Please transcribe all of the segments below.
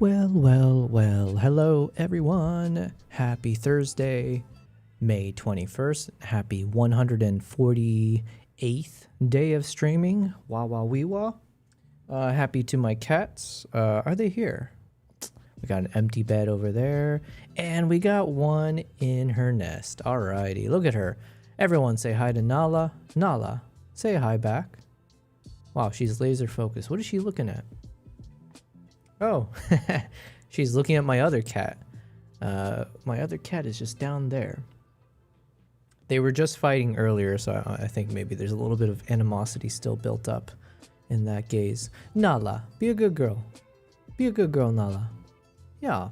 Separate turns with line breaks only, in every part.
Well, hello everyone. Happy Thursday, May 21st. Happy 148th day of streaming. Wah wah wee wah. Happy to my cats. Are they here? We got an empty bed over there, and we got one in her nest. Alrighty, look at her. Everyone say hi to Nala. Nala, say hi back. Wow, she's laser focused. What is she looking at? Oh, she's looking at my other cat. My other cat is just down there. They were just fighting earlier, so I think maybe there's a little bit of animosity still built up in that gaze. Nala, be a good girl. Be a good girl, Nala. Yeah.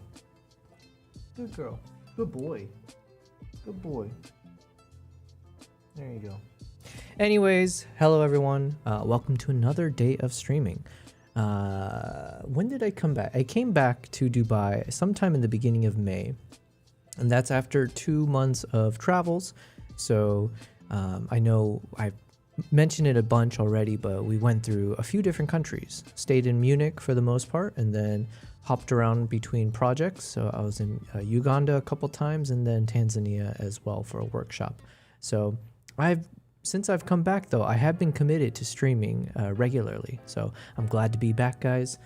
Good girl. Good boy. Good boy. There you go. Anyways, hello everyone. Welcome to another day of streaming. When did I come back? I came back to Dubai sometime in the beginning of May, and that's after 2 months of travels. So I know I've mentioned it a bunch already, but we went through a few different countries. Stayed in Munich for the most part, and then hopped around between projects. So I was in Uganda a couple times, and then Tanzania as well for a workshop. So since I've come back, though, I have been committed to streaming regularly. So I'm glad to be back, guys.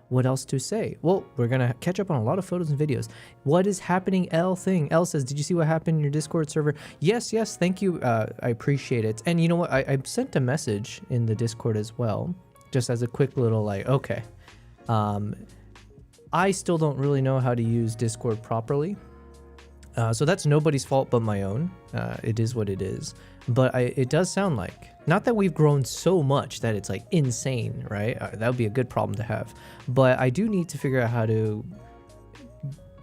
What else to say? Well, we're going to catch up on a lot of photos and videos. What is happening, L thing? L says, did you see what happened in your Discord server? Yes, thank you. I appreciate it. And you know what? I sent a message in the Discord as well, just as a quick little like, okay. I still don't really know how to use Discord properly. So that's nobody's fault but my own. It is what it is. But it does sound like, not that we've grown so much that it's like insane, right? That would be a good problem to have. But I do need to figure out how to,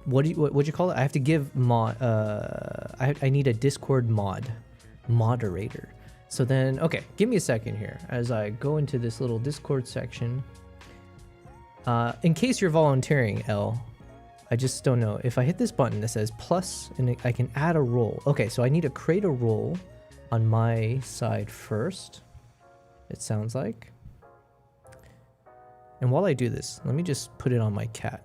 what do you call it? I have to give I need a Discord moderator. So then, okay, give me a second here as I go into this little Discord section. In case you're volunteering, L, I just don't know. If I hit this button that says plus, and I can add a role. Okay, so I need to create a role on my side first, it sounds like. And while I do this, let me just put it on my cat,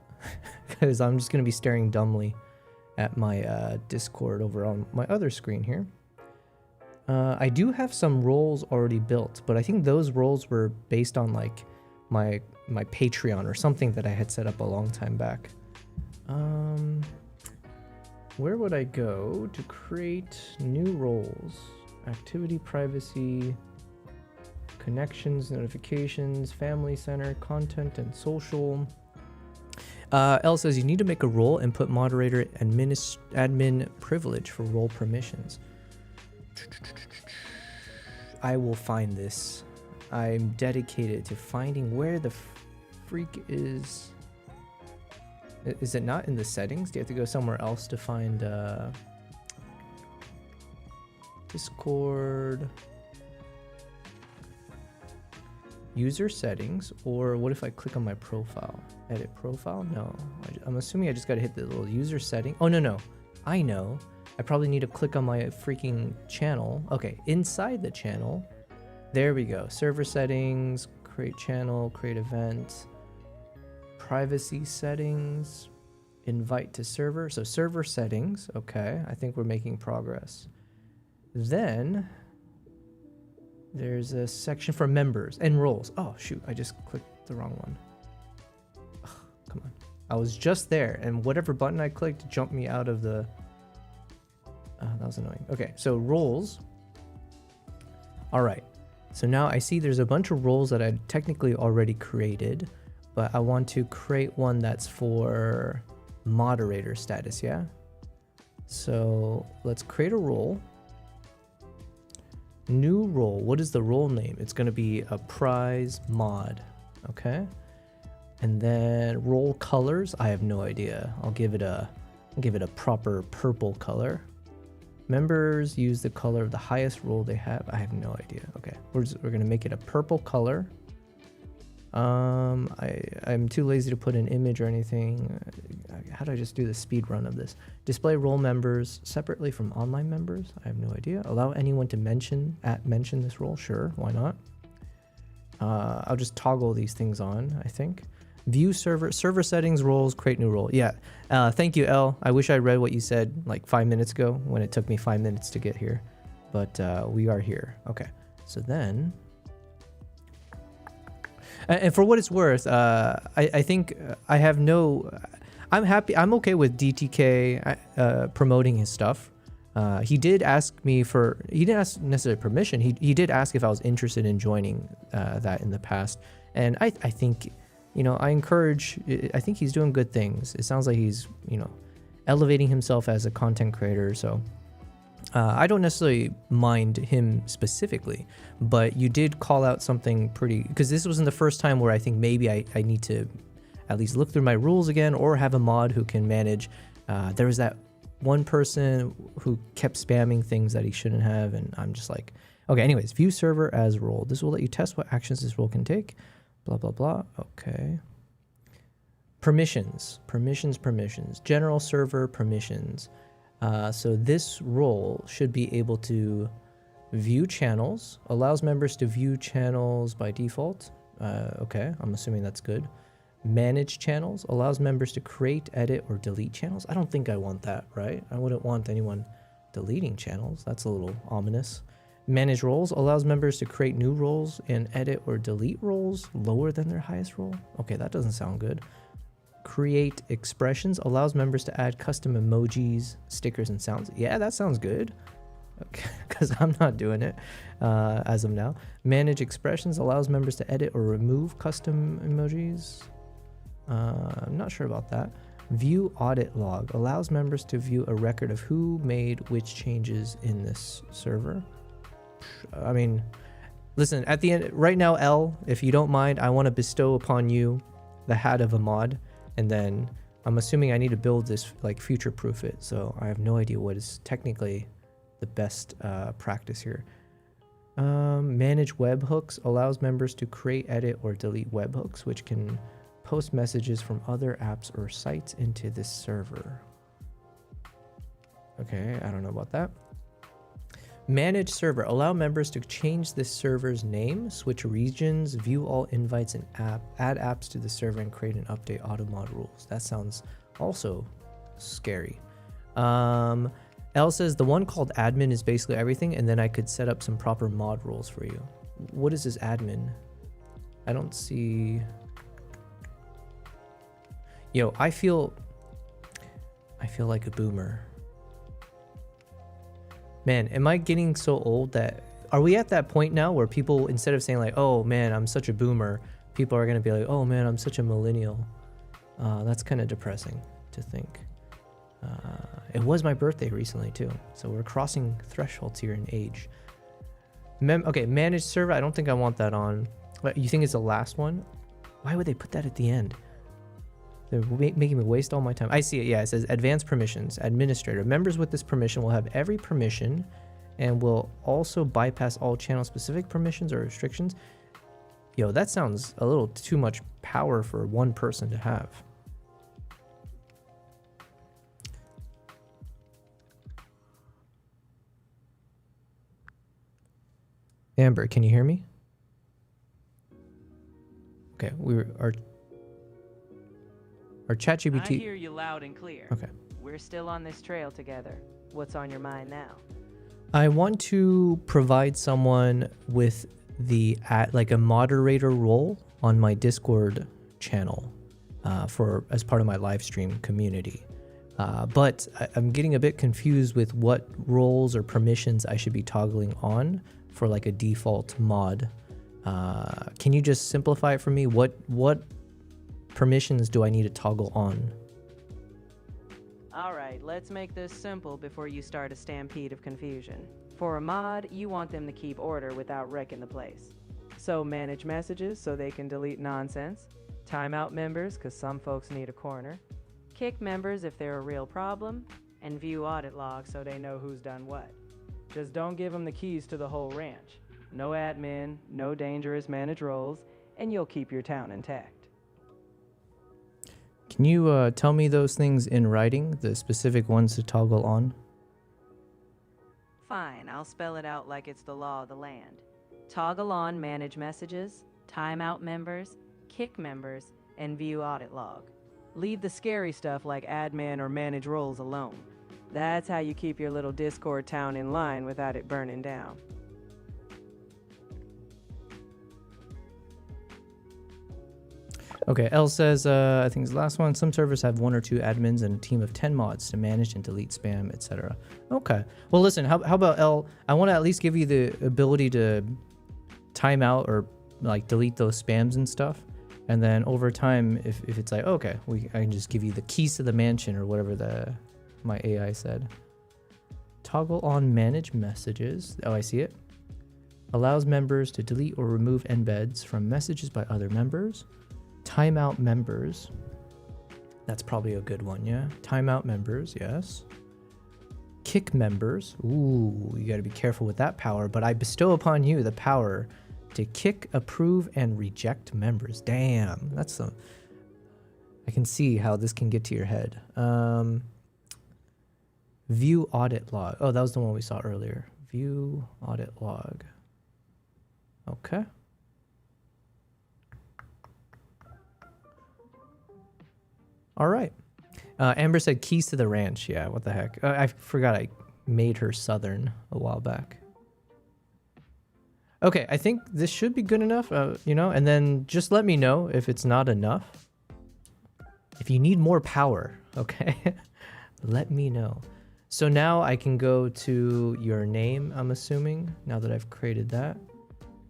because I'm just going to be staring dumbly at my Discord over on my other screen here. I do have some roles already built, but I think those roles were based on like my Patreon or something that I had set up a long time back. Where would I go to create new roles? Activity, privacy, connections, notifications, family center, content, and social. L says you need to make a role and put moderator admin privilege for role permissions. I will find this. I'm dedicated to finding where the freak is. Is it not in the settings? Do you have to go somewhere else to find Discord user settings? Or what if I click on my profile? Edit profile? No. I'm assuming I just got to hit the little user setting. Oh, no. I know. I probably need to click on my freaking channel. Okay, inside the channel. There we go. Server settings, create channel, create event. Privacy settings, invite to server. So server settings, okay, I think we're making progress. Then there's a section for members and roles. Oh shoot, I just clicked the wrong one. Ugh, come on, I was just there, and whatever button I clicked jumped me out of the that was annoying. Okay, so roles. All right, so now I see there's a bunch of roles that I technically already created, but I want to create one that's for moderator status, yeah? So let's create a role. New role. What is the role name? It's going to be a prize mod, okay? And then role colors. I have no idea. I'll give it a proper purple color. Members use the color of the highest role they have. I have no idea. Okay, we're going to make it a purple color. I'm too lazy to put an image or anything. How do I just do the speed run of this? Display role members separately from online members. I have no idea. Allow anyone to mention this role. Sure, why not? I'll just toggle these things on, I think. View server settings, roles, create new role. Yeah. Thank you, L. I wish I read what you said like 5 minutes ago when it took me 5 minutes to get here. But we are here. Okay. So then... And for what it's worth, I think I have no... I'm happy. I'm okay with DTK promoting his stuff. He did ask me for... He didn't ask necessarily permission. He did ask if I was interested in joining that in the past. And I think, you know, I encourage... I think he's doing good things. It sounds like he's, you know, elevating himself as a content creator. So I don't necessarily mind him specifically. But you did call out something pretty... Because this wasn't the first time where I think maybe I need to at least look through my rules again or have a mod who can manage. There was that one person who kept spamming things that he shouldn't have, and I'm just like, okay, anyways, view server as role. This will let you test what actions this role can take. Blah, blah, blah. Okay. Permissions. General server permissions. So this role should be able to view channels, allows members to view channels by default. Okay, I'm assuming that's good. Manage channels, allows members to create, edit, or delete channels. I don't think I want that, right? I wouldn't want anyone deleting channels. That's a little ominous. Manage roles, allows members to create new roles and edit or delete roles lower than their highest role. Okay, that doesn't sound good. Create expressions, allows members to add custom emojis, stickers, and sounds. Yeah, that sounds good. Okay, because I'm not doing it as of now. Manage expressions, allows members to edit or remove custom emojis. I'm not sure about that. View audit log, allows members to view a record of who made which changes in this server. I mean, listen, at the end, right now, L, if you don't mind, I want to bestow upon you the hat of a mod, and then I'm assuming I need to build this, like, future-proof it, so I have no idea what is technically the best practice here. Manage webhooks, allows members to create, edit, or delete webhooks, which can post messages from other apps or sites into this server. Okay, I don't know about that. Manage server, allow members to change this server's name, switch regions, view all invites and add apps to the server, and create and update automod rules. That sounds also scary. L says the one called admin is basically everything, and then I could set up some proper mod rules for you. What is this admin? I don't see... Yo, I feel like a boomer. Man, am I getting so old that... Are we at that point now where people, instead of saying like, oh man, I'm such a boomer, people are going to be like, oh man, I'm such a millennial. That's kind of depressing to think. It was my birthday recently too, so we're crossing thresholds here in age. Okay, manage server, I don't think I want that on. But you think it's the last one? Why would they put that at the end? They're making me waste all my time. I see it. Yeah, it says advanced permissions. Administrator. Members with this permission will have every permission and will also bypass all channel-specific permissions or restrictions. Yo, that sounds a little too much power for one person to have. Amber, can you hear me? Okay, our ChatGPT.
I hear you loud and clear.
Okay.
We're still on this trail together. What's on your mind now?
I want to provide someone with the like a moderator role on my Discord channel as part of my live stream community. But I'm getting a bit confused with what roles or permissions I should be toggling on for like a default mod. Can you just simplify it for me? What permissions do I need to toggle on?
Alright, let's make this simple before you start a stampede of confusion. For a mod, you want them to keep order without wrecking the place. So manage messages so they can delete nonsense. Timeout members because some folks need a corner. Kick members if they're a real problem. And view audit logs so they know who's done what. Just don't give them the keys to the whole ranch. No admin, no dangerous manage roles, and you'll keep your town intact.
Can you tell me those things in writing, the specific ones to toggle on?
Fine, I'll spell it out like it's the law of the land. Toggle on manage messages, timeout members, kick members, and view audit log. Leave the scary stuff like admin or manage roles alone. That's how you keep your little Discord town in line without it burning down.
Okay, L says, I think it's the last one. Some servers have 1 or 2 admins and a team of 10 mods to manage and delete spam, etc. Okay. Well, listen, how about L? I want to at least give you the ability to time out or like delete those spams and stuff. And then over time, if it's like, okay, I can just give you the keys to the mansion or whatever my AI said. Toggle on manage messages. Oh, I see it. Allows members to delete or remove embeds from messages by other members. Timeout members. That's probably a good one, yeah. Timeout members, yes. Kick members. Ooh, you got to be careful with that power, but I bestow upon you the power to kick, approve, and reject members. Damn, that's a... I can see how this can get to your head. View audit log. Oh, that was the one we saw earlier. View audit log. Okay. All right. Amber said keys to the ranch. Yeah, what the heck? I forgot I made her Southern a while back. Okay, I think this should be good enough, and then just let me know if it's not enough. If you need more power, okay? Let me know. So now I can go to your name, I'm assuming, now that I've created that.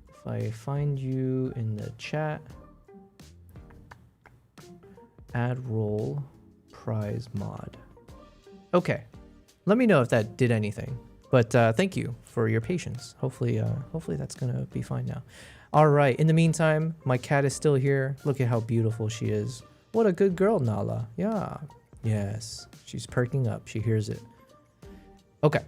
If I find you in the chat, add role prize mod. Okay, let me know if that did anything. But thank you for your patience. Hopefully that's gonna be fine now. All right, in the meantime, my cat is still here. Look at how beautiful she is. What a good girl, Nala. Yeah, yes, she's perking up, she hears it. Okay,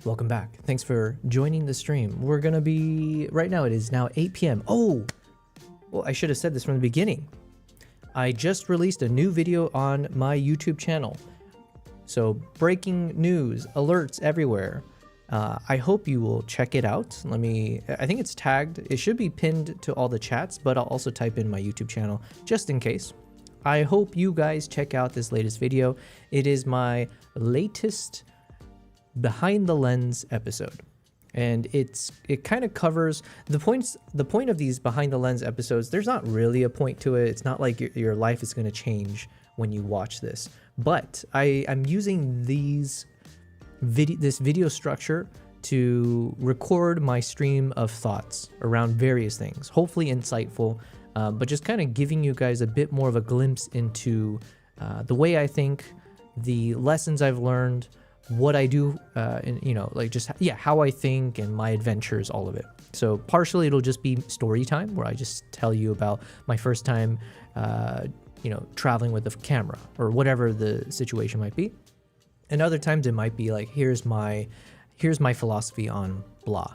welcome back. Thanks for joining the stream. We're gonna be, right now it is now 8 p.m. Oh, well, I should have said this from the beginning. I just released a new video on my YouTube channel. So breaking news, alerts everywhere. I hope you will check it out. I think it's tagged. It should be pinned to all the chats, but I'll also type in my YouTube channel just in case. I hope you guys check out this latest video. It is my latest behind the lens episode. And it kind of covers the points. The point of these behind the lens episodes, there's not really a point to it. It's not like your life is going to change when you watch this. But I'm using this video structure to record my stream of thoughts around various things, hopefully insightful, but just kind of giving you guys a bit more of a glimpse into the way I think, the lessons I've learned, what I do, and how I think and my adventures, all of it. So partially it'll just be story time where I just tell you about my first time traveling with a camera or whatever the situation might be. And other times it might be like, here's my philosophy on blah.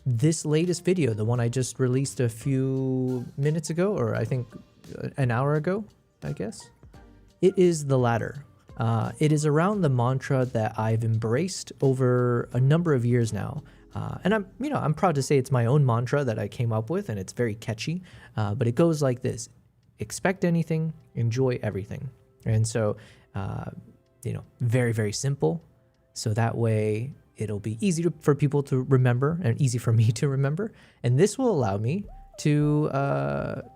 This latest video, the one I just released a few minutes ago, or I think an hour ago, I guess, it is the latter. It is around the mantra that I've embraced over a number of years now. And I'm proud to say it's my own mantra that I came up with, and it's very catchy. But it goes like this: expect anything, enjoy everything. And so, very, very simple. So that way it'll be easy for people to remember and easy for me to remember. And this will allow me to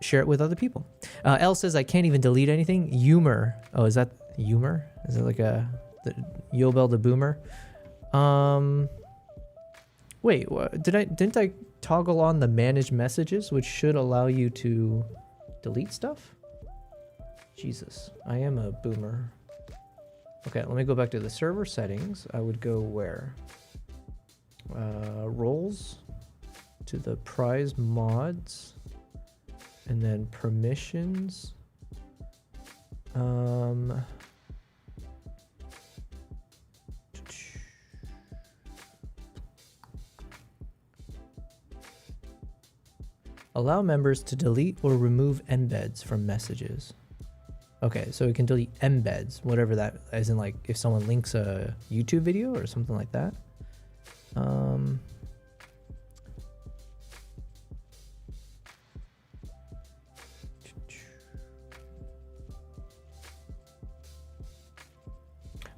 share it with other people. Elle says, I can't even delete anything. Humor. Oh, is that humor? Is it like the Yobel the Boomer? Wait, didn't I toggle on the manage messages, which should allow you to delete stuff? Jesus, I am a boomer. Okay, let me go back to the server settings. I would go where? Roles, to the prize mods, and then permissions. Allow members to delete or remove embeds from messages. Okay, so we can delete embeds, whatever that, as in like if someone links a YouTube video or something like that.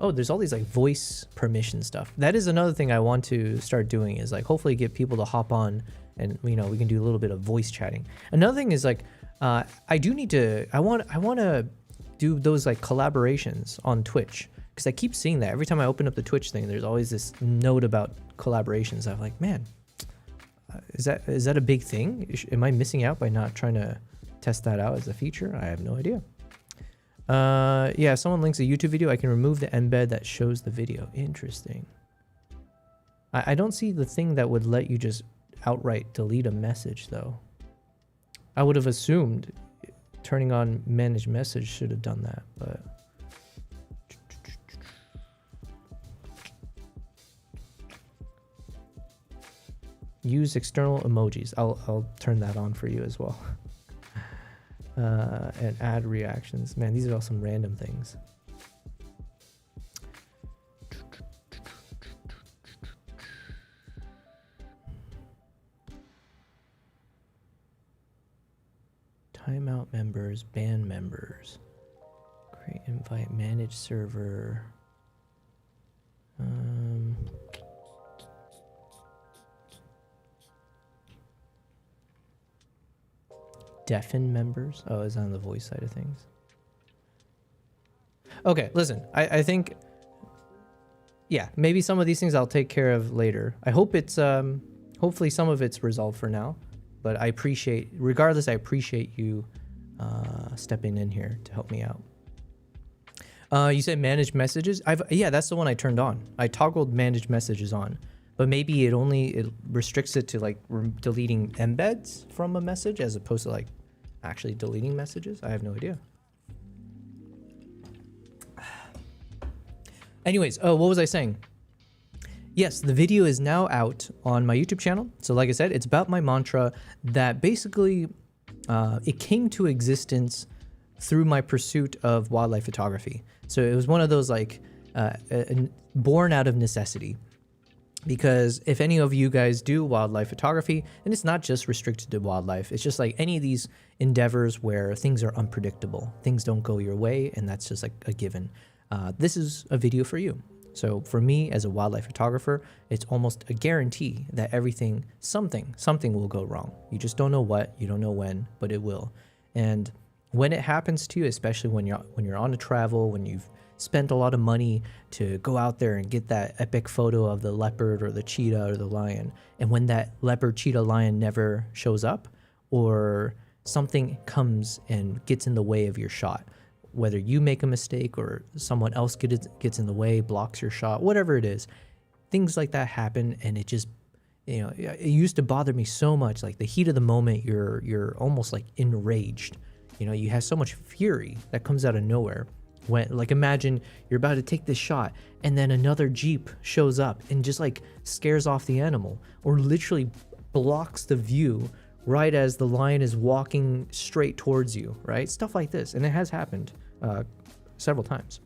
oh, there's all these like voice permission stuff. That is another thing I want to start doing, is like hopefully get people to hop on and, you know, we can do a little bit of voice chatting. Another thing is like, I want to do those like collaborations on Twitch, because I keep seeing that every time I open up the Twitch thing. There's always this note about collaborations. I'm like, man, is that a big thing? Am I missing out by not trying to test that out as a feature? I have no idea. Yeah, if someone links a YouTube video, I can remove the embed that shows the video. Interesting. I don't see the thing that would let you just outright delete a message though. I would have assumed turning on manage message should have done that, but use external emojis. I'll turn that on for you as well. And add reactions. Man, these are all some random things. Timeout members, ban members. Create invite, manage server. Deafen members. Oh, it's on the voice side of things. Okay, listen, I think, yeah, maybe some of these things I'll take care of later. I hope it's, hopefully some of it's resolved for now, but I appreciate, regardless, I appreciate you stepping in here to help me out. You said manage messages. Yeah, that's the one I turned on. I toggled manage messages on, but maybe it restricts it to like deleting embeds from a message as opposed to like actually deleting messages. I have no idea. Anyways, oh, what was I saying? Yes, the video is now out on my YouTube channel. So like I said, it's about my mantra that basically it came to existence through my pursuit of wildlife photography. So it was one of those like born out of necessity. Because if any of you guys do wildlife photography, and it's not just restricted to wildlife, it's just like any of these endeavors where things are unpredictable, things don't go your way, and that's just like a given. This is a video for you. So for me as a wildlife photographer, it's almost a guarantee that everything, something will go wrong. You just don't know what, you don't know when, but it will. And when it happens to you, especially when you're on a travel, when you've spent a lot of money to go out there and get that epic photo of the leopard or the cheetah or the lion, and when that leopard, cheetah, lion never shows up, or something comes and gets in the way of your shot, whether you make a mistake or someone else gets in the way, blocks your shot, whatever it is, things like that happen. And it just, you know, it used to bother me so much. Like the heat of the moment, you're almost like enraged. You know, you have so much fury that comes out of nowhere. When, like, imagine you're about to take this shot and then another Jeep shows up and just like scares off the animal, or literally blocks the view right as the lion is walking straight towards you, right? Stuff like this. And it has happened several times.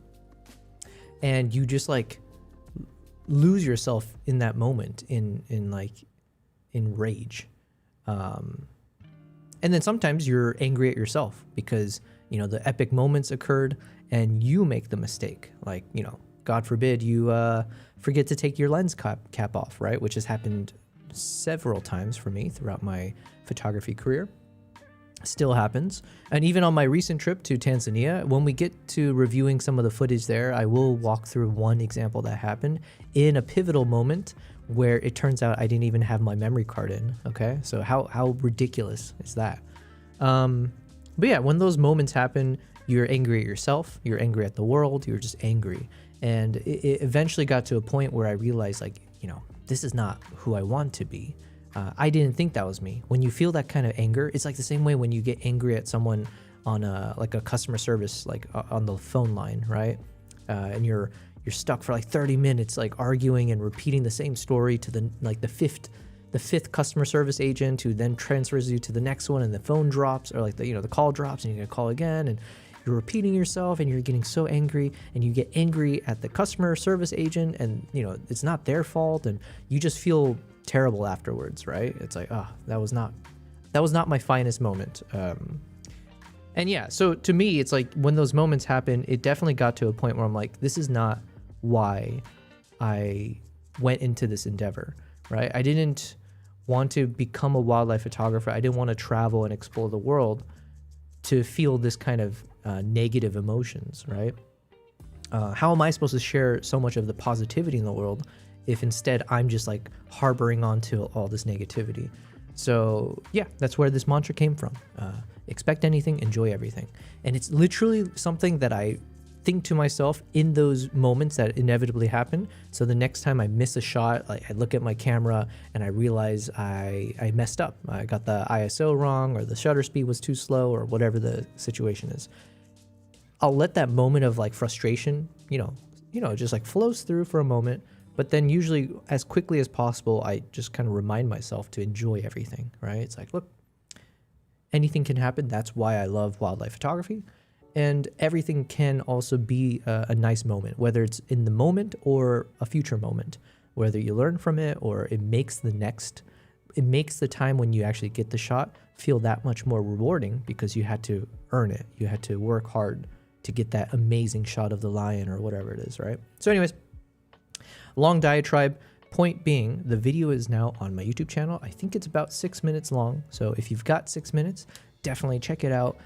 And you just like lose yourself in that moment in rage. And then sometimes you're angry at yourself because, you know, the epic moments occurred and you make the mistake. Like, you know, God forbid you forget to take your lens cap off, right? Which has happened several times for me throughout my photography career. Still happens. And even on my recent trip to Tanzania, when we get to reviewing some of the footage there, I will walk through one example that happened in a pivotal moment where it turns out I didn't even have my memory card in. Okay, so how ridiculous is that? But yeah, when those moments happen, you're angry at yourself, you're angry at the world, you're just angry. And it eventually got to a point where I realized, like, you know, this is not who I want to be. I didn't think that was me. When you feel that kind of anger, it's like the same way when you get angry at someone on like a customer service, like on the phone line, right? And you're stuck for like 30 minutes, like arguing and repeating the same story to the fifth customer service agent, who then transfers you to the next one, and the phone drops, or like the call drops, and you're gonna call again, and you're repeating yourself, and you're getting so angry, and you get angry at the customer service agent, and you know it's not their fault, and you just feel terrible afterwards, right? It's like, oh, that was not my finest moment. And yeah, so to me, it's like when those moments happen, it definitely got to a point where I'm like, this is not why I went into this endeavor, right? I didn't want to become a wildlife photographer. I didn't want to travel and explore the world to feel this kind of negative emotions, right? How am I supposed to share so much of the positivity in the world if instead I'm just like harboring onto all this negativity? So yeah, that's where this mantra came from. Expect anything, enjoy everything. And it's literally something that I think to myself in those moments that inevitably happen. So the next time I miss a shot, like I look at my camera and I realize I messed up. I got the ISO wrong, or the shutter speed was too slow, or whatever the situation is. I'll let that moment of like frustration, just like flows through for a moment. But then usually as quickly as possible, I just kind of remind myself to enjoy everything, right? It's like, look, anything can happen. That's why I love wildlife photography. And everything can also be a nice moment, whether it's in the moment or a future moment, whether you learn from it or it makes the time when you actually get the shot feel that much more rewarding because you had to earn it. You had to work hard to get that amazing shot of the lion or whatever it is, right? So anyways, long diatribe. Point being, the video is now on my YouTube channel. I think it's about 6 minutes long. So if you've got 6 minutes, definitely check it out.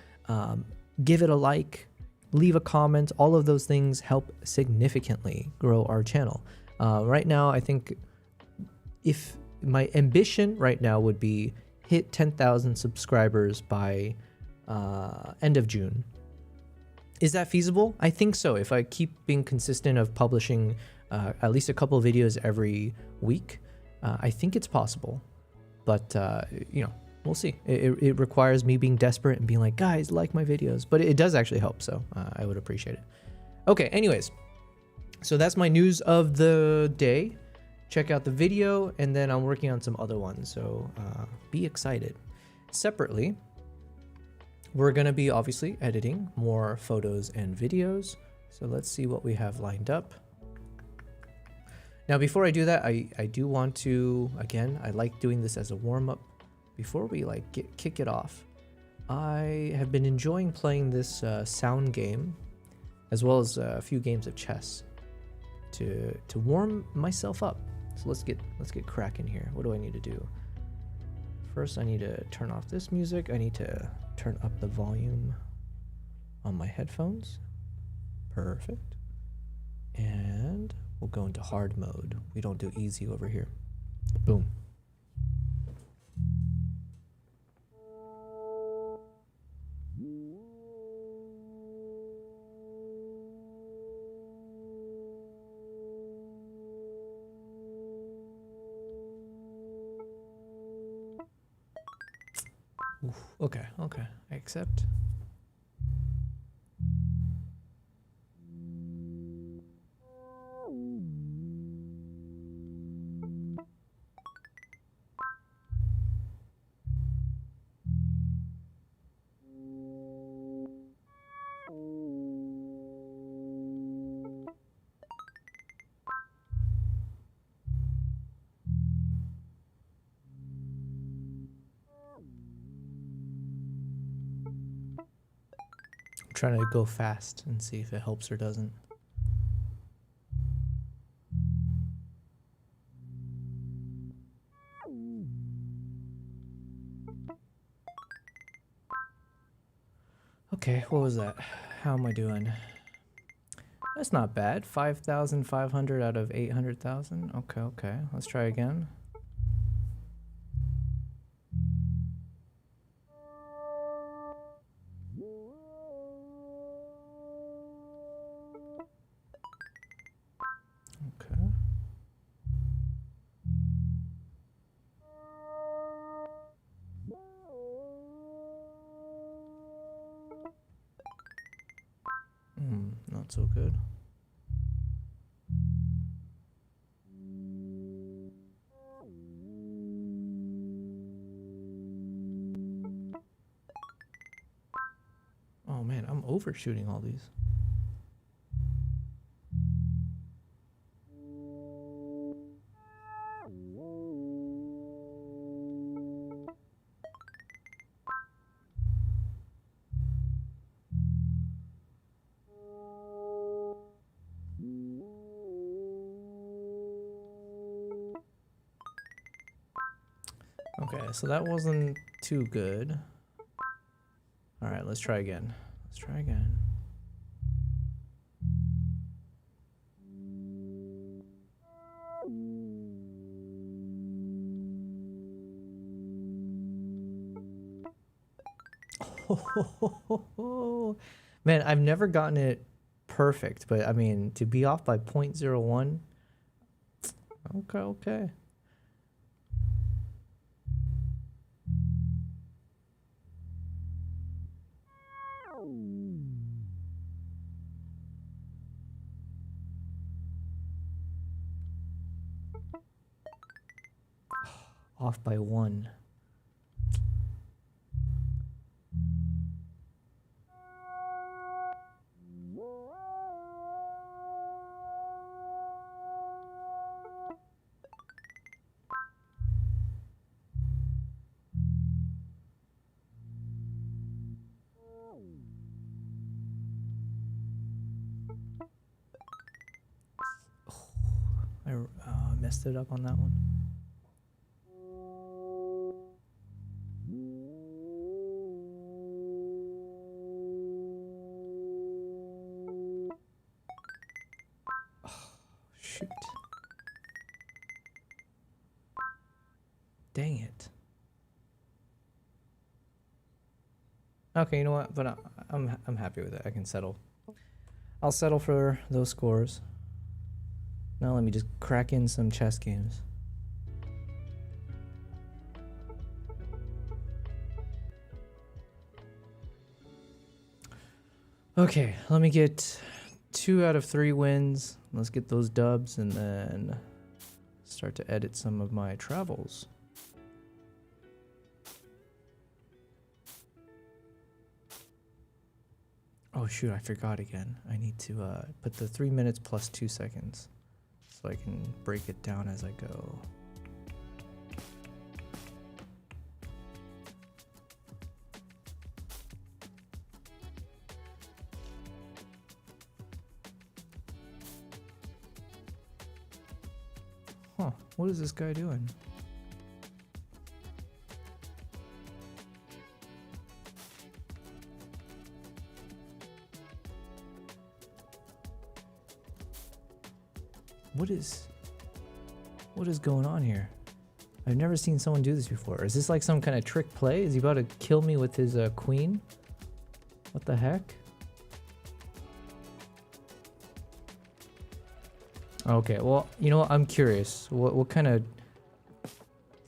Give it a like, leave a comment. All of those things help significantly grow our channel. Right now, I think if my ambition right now would be hit 10,000 subscribers by end of June. Is that feasible? I think so. If I keep being consistent of publishing at least a couple of videos every week, I think it's possible. But, we'll see. It requires me being desperate and being like, guys, like my videos. But it does actually help, so I would appreciate it. Okay, anyways. So that's my news of the day. Check out the video, and then I'm working on some other ones, so be excited. Separately, we're going to be obviously editing more photos and videos. So let's see what we have lined up. Now, before I do that, I do want to, again, I like doing this as a warm-up. Before we kick it off, I have been enjoying playing this sound game, as well as a few games of chess, to warm myself up. So let's get cracking here. What do I need to do? First, I need to turn off this music. I need to turn up the volume on my headphones. Perfect. And we'll go into hard mode. We don't do easy over here. Boom. Oof, okay, I accept. Trying to go fast and see if it helps or doesn't. Okay, what was that? How am I doing? That's not bad. 5,500 out of 800,000. Okay. Let's try again. Okay. Not so good. Oh man, I'm overshooting all these. Okay, so that wasn't too good. All right, let's try again. Let's try again. Man, I've never gotten it perfect, but I mean, to be off by 0.01. Okay, okay. Off by 1. I messed it up on that one. Shoot. Dang it. Okay, you know what? But I'm happy with it. I can settle. I'll settle for those scores. Now let me just crack in some chess games. Okay, let me get 2 out of 3 wins. Let's get those dubs and then start to edit some of my travels. Oh shoot, I forgot again. I need to put the 3 minutes plus 2 seconds so I can break it down as I go. Huh, what is this guy doing? What is going on here? I've never seen someone do this before. Is this like some kind of trick play? Is he about to kill me with his queen? What the heck? Okay, well, you know what? I'm curious. What kind of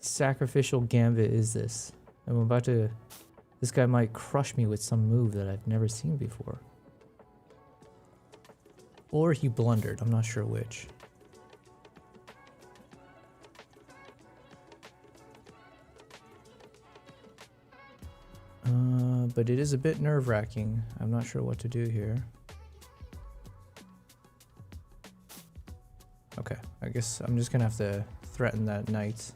sacrificial gambit is this? I'm about to... This guy might crush me with some move that I've never seen before. Or he blundered. I'm not sure which. But it is a bit nerve-wracking. I'm not sure what to do here. Okay, I guess I'm just gonna have to threaten that knight.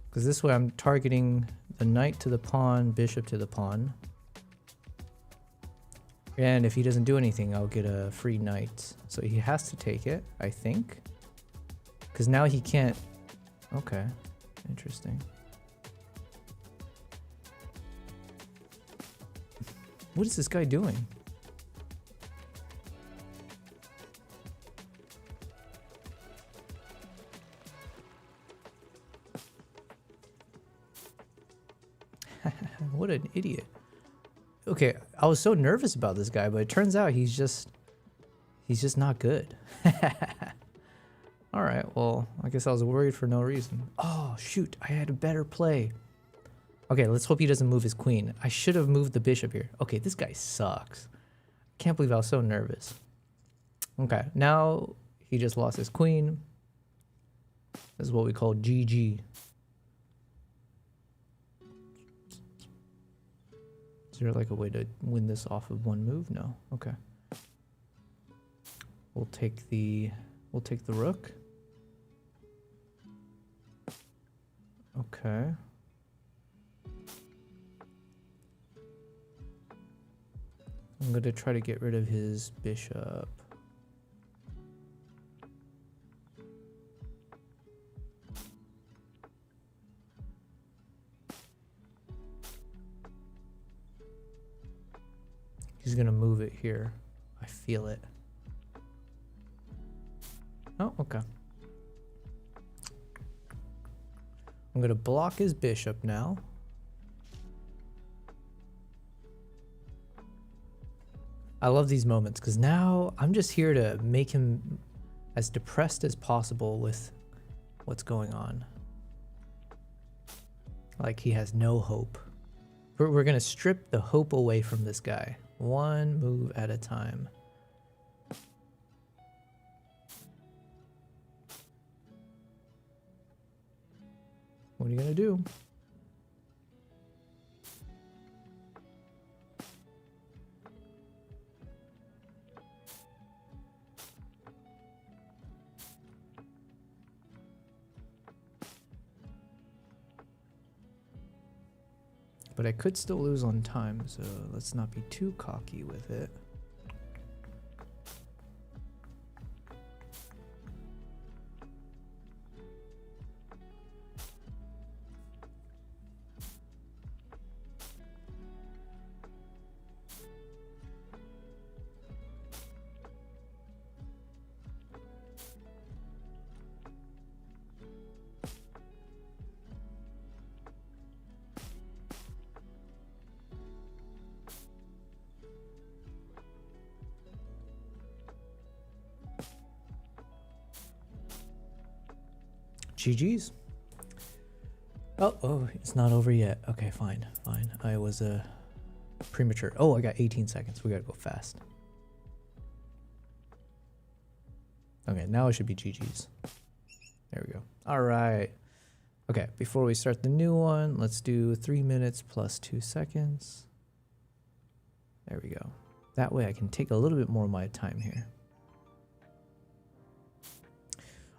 Because this way I'm targeting the knight to the pawn, bishop to the pawn. And if he doesn't do anything, I'll get a free knight. So he has to take it, I think. Because now he can't... Okay, interesting. What is this guy doing? What an idiot. Okay, I was so nervous about this guy, but it turns out he's just not good. All right, well, I guess I was worried for no reason. Oh, shoot, I had a better play. Okay, let's hope he doesn't move his queen. I should have moved the bishop here. Okay, this guy sucks. Can't believe I was so nervous. Okay, now he just lost his queen. This is what we call GG. Is there like a way to win this off of one move? No. Okay. We'll take the rook. Okay. I'm going to try to get rid of his bishop. She's gonna move it here. I feel it. Oh, okay. I'm gonna block his bishop now. I love these moments because now I'm just here to make him as depressed as possible with what's going on. Like he has no hope. We're gonna strip the hope away from this guy. One move at a time. What are you gonna do? But I could still lose on time, so let's not be too cocky with it. GG's. Oh, it's not over yet. Okay, fine. I was premature. Oh, I got 18 seconds. We gotta go fast. Okay, now it should be GG's. There we go. All right. Okay, before we start the new one, let's do 3 minutes plus 2 seconds. There we go. That way I can take a little bit more of my time here.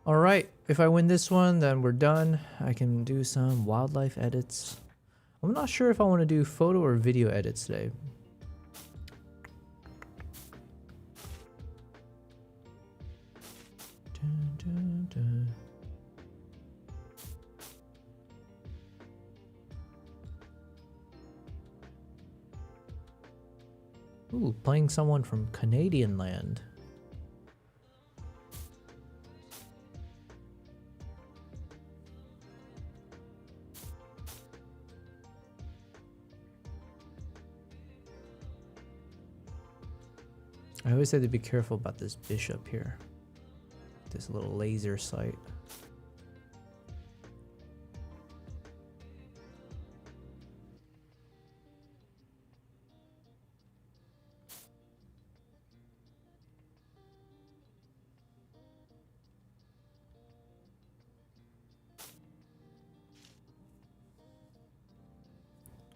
All right, if I win this one, then we're done. I can do some wildlife edits. I'm not sure if I want to do photo or video edits today. Dun, dun, dun. Ooh, playing someone from Canadian land. I always have to be careful about this bishop here. This little laser sight.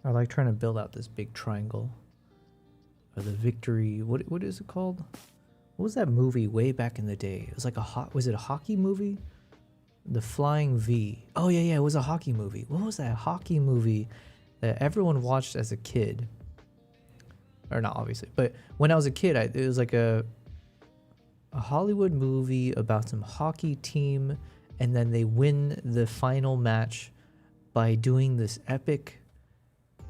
I like trying to build out this big triangle. Or the victory, what is it called? What was that movie way back in the day? It was like was it a hockey movie? The Flying V. Oh yeah, it was a hockey movie. What was that hockey movie that everyone watched as a kid? Or not obviously, but when I was a kid, it was like a Hollywood movie about some hockey team, and then they win the final match by doing this epic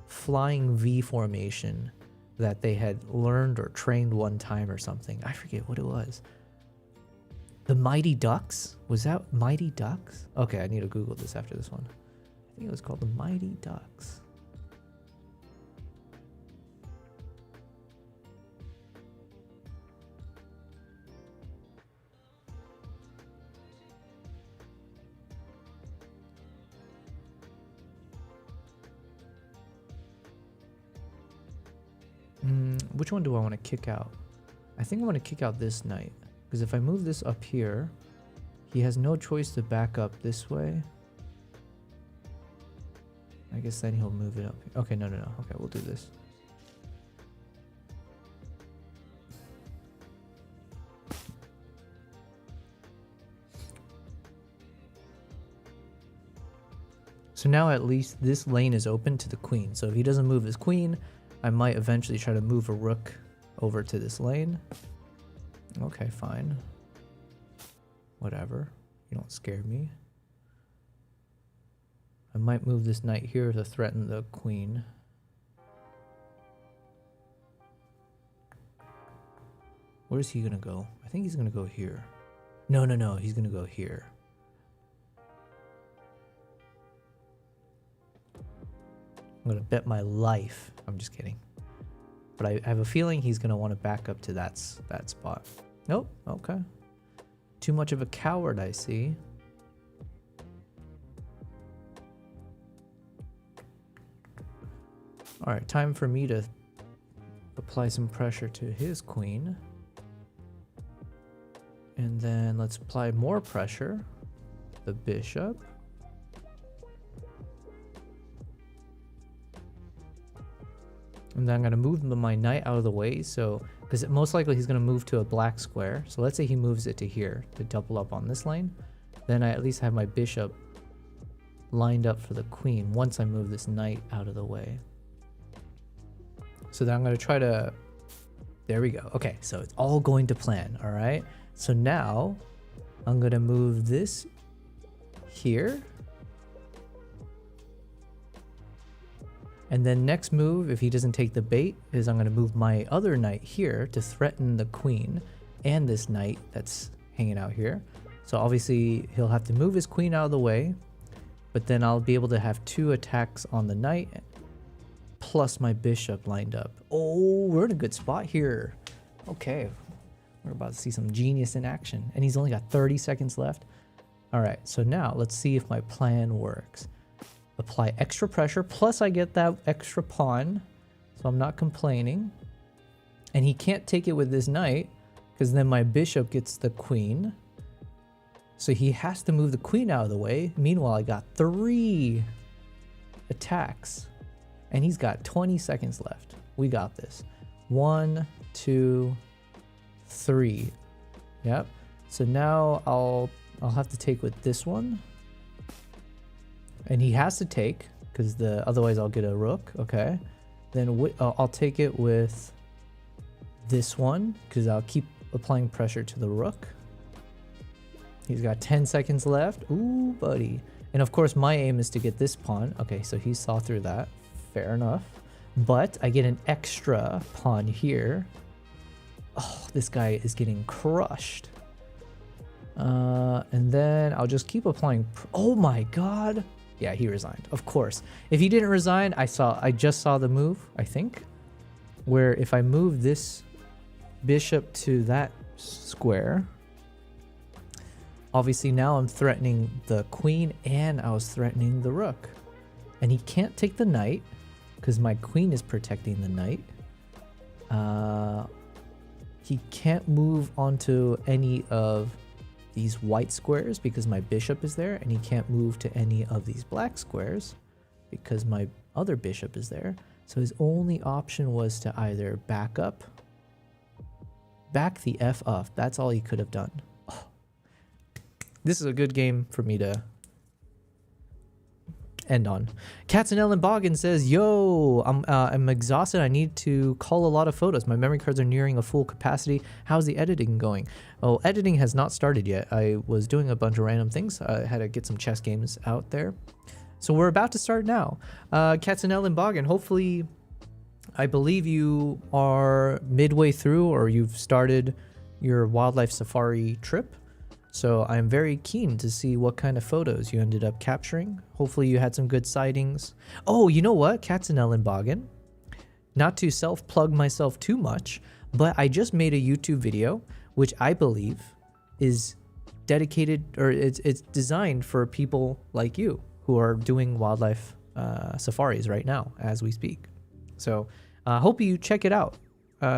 flying V formation that they had learned or trained one time or something. I forget what it was. The Mighty Ducks? Was that Mighty Ducks? Okay, I need to Google this after this one. I think it was called the Mighty Ducks. Which one do I want to kick out? I think I want to kick out this knight. Because if I move this up here, he has no choice to back up this way. I guess then he'll move it up. Okay, no. Okay, we'll do this. So now at least this lane is open to the queen. So if he doesn't move his queen, I might eventually try to move a rook over to this lane. Okay, fine. Whatever. You don't scare me. I might move this knight here to threaten the queen. Where's he gonna go? I think he's gonna go here. No, he's gonna go here. I'm gonna bet my life. I'm just kidding. But I have a feeling he's gonna want to back up to that spot. Nope. Okay. Too much of a coward, I see. All right, time for me to apply some pressure to his queen. And then let's apply more pressure. The bishop. And then I'm going to move my knight out of the way, so because most likely he's going to move to a black square. So let's say he moves it to here to double up on this lane. Then I at least have my bishop lined up for the queen once I move this knight out of the way. So then I'm going to try to... There we go. Okay, so it's all going to plan, all right? So now I'm going to move this here. And then next move, if he doesn't take the bait, is I'm going to move my other knight here to threaten the queen and this knight that's hanging out here. So obviously he'll have to move his queen out of the way, but then I'll be able to have 2 attacks on the knight plus my bishop lined up. Oh, we're in a good spot here. Okay, we're about to see some genius in action. And he's only got 30 seconds left. All right, so now let's see if my plan works. Apply extra pressure, plus I get that extra pawn, so I'm not complaining. And he can't take it with this knight, because then my bishop gets the queen. So he has to move the queen out of the way. Meanwhile, I got 3 attacks, and he's got 20 seconds left. We got this. 1, 2, 3. Yep. So now I'll have to take with this one. And he has to take, because otherwise I'll get a rook. Okay. Then I'll take it with this one, because I'll keep applying pressure to the rook. He's got 10 seconds left. Ooh, buddy. And of course, my aim is to get this pawn. Okay, so he saw through that. Fair enough. But I get an extra pawn here. Oh, this guy is getting crushed. And then I'll just keep applying. Oh my god. Yeah, he resigned. Of course. If he didn't resign, I just saw the move, I think. Where if I move this bishop to that square, obviously now I'm threatening the queen and I was threatening the rook. And he can't take the knight because my queen is protecting the knight. He can't move onto any of these white squares because my bishop is there, and he can't move to any of these black squares because my other bishop is there. So his only option was to either back the F up. That's all he could have done. Oh. This is a good game for me to end on. Katzenellen Boggin says, yo, I'm exhausted. I need to call a lot of photos. My memory cards are nearing a full capacity. How's the editing going? Oh, editing has not started yet. I was doing a bunch of random things. I had to get some chess games out there. So we're about to start now. Katzenellen Boggin, hopefully, I believe you are midway through or you've started your wildlife safari trip. So I'm very keen to see what kind of photos you ended up capturing. Hopefully you had some good sightings. Oh, you know what, Katzenellen Boggin? Not to self-plug myself too much, but I just made a YouTube video, which I believe is dedicated, or it's designed for people like you who are doing wildlife safaris right now as we speak. So hope you check it out.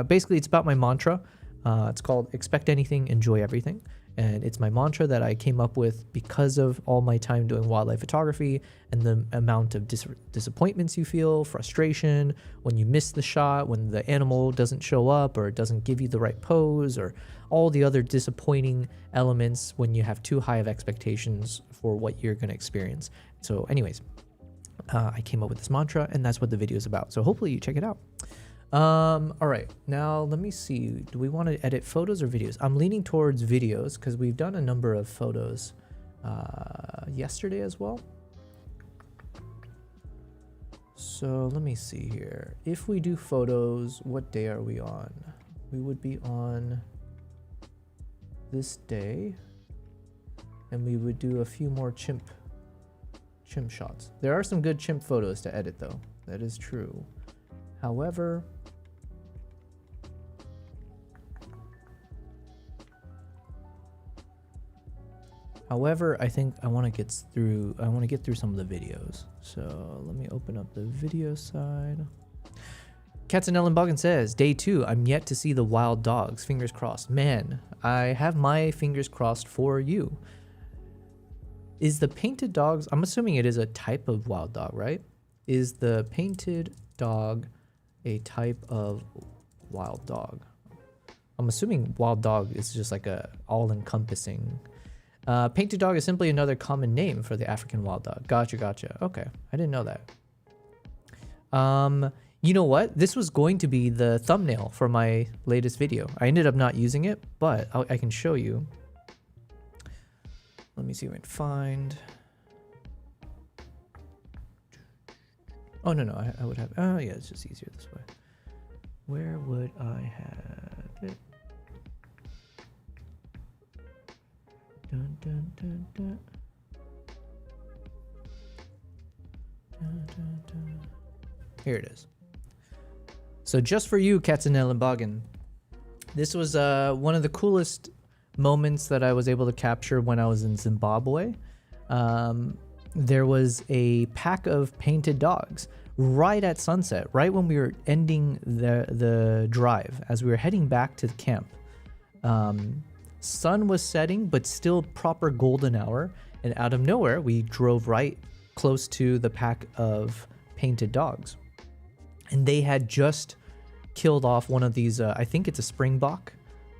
Basically, it's about my mantra. It's called Expect Anything, Enjoy Everything. And it's my mantra that I came up with because of all my time doing wildlife photography and the amount of disappointments you feel, frustration, when you miss the shot, when the animal doesn't show up or doesn't give you the right pose, or all the other disappointing elements when you have too high of expectations for what you're going to experience. So anyways, I came up with this mantra, and that's what the video is about. So hopefully you check it out. All right, now let me see. Do we want to edit photos or videos? I'm leaning towards videos because we've done a number of photos yesterday as well. So let me see here. If we do photos, what day are we on? We would be on this day, and we would do a few more chimp shots. There are some good chimp photos to edit though. That is true. However, I think I want to get through some of the videos. So let me open up the video side. Katzenellen Boggin says, day 2, I'm yet to see the wild dogs. Fingers crossed. Man, I have my fingers crossed for you. Is the painted dogs, I'm assuming it is a type of wild dog, right? Is the painted dog a type of wild dog? I'm assuming wild dog is just like a all-encompassing. Painted dog is simply another common name for the African wild dog. Gotcha. Okay, I didn't know that. You know what? This was going to be the thumbnail for my latest video. I ended up not using it, but I can show you. Let me see if I can find. Oh, no, I would have. Oh, yeah, it's just easier this way. Where would I have it? Dun, dun, dun, dun. Dun, dun, dun. Here it is. So just for you, Katzenellen Boggin, this was one of the coolest moments that I was able to capture when I was in Zimbabwe. There was a pack of painted dogs right at sunset, right when we were ending the drive, as we were heading back to the camp. Sun was setting, but still proper golden hour, and out of nowhere, we drove right close to the pack of painted dogs. And they had just killed off one of these, I think it's a springbok.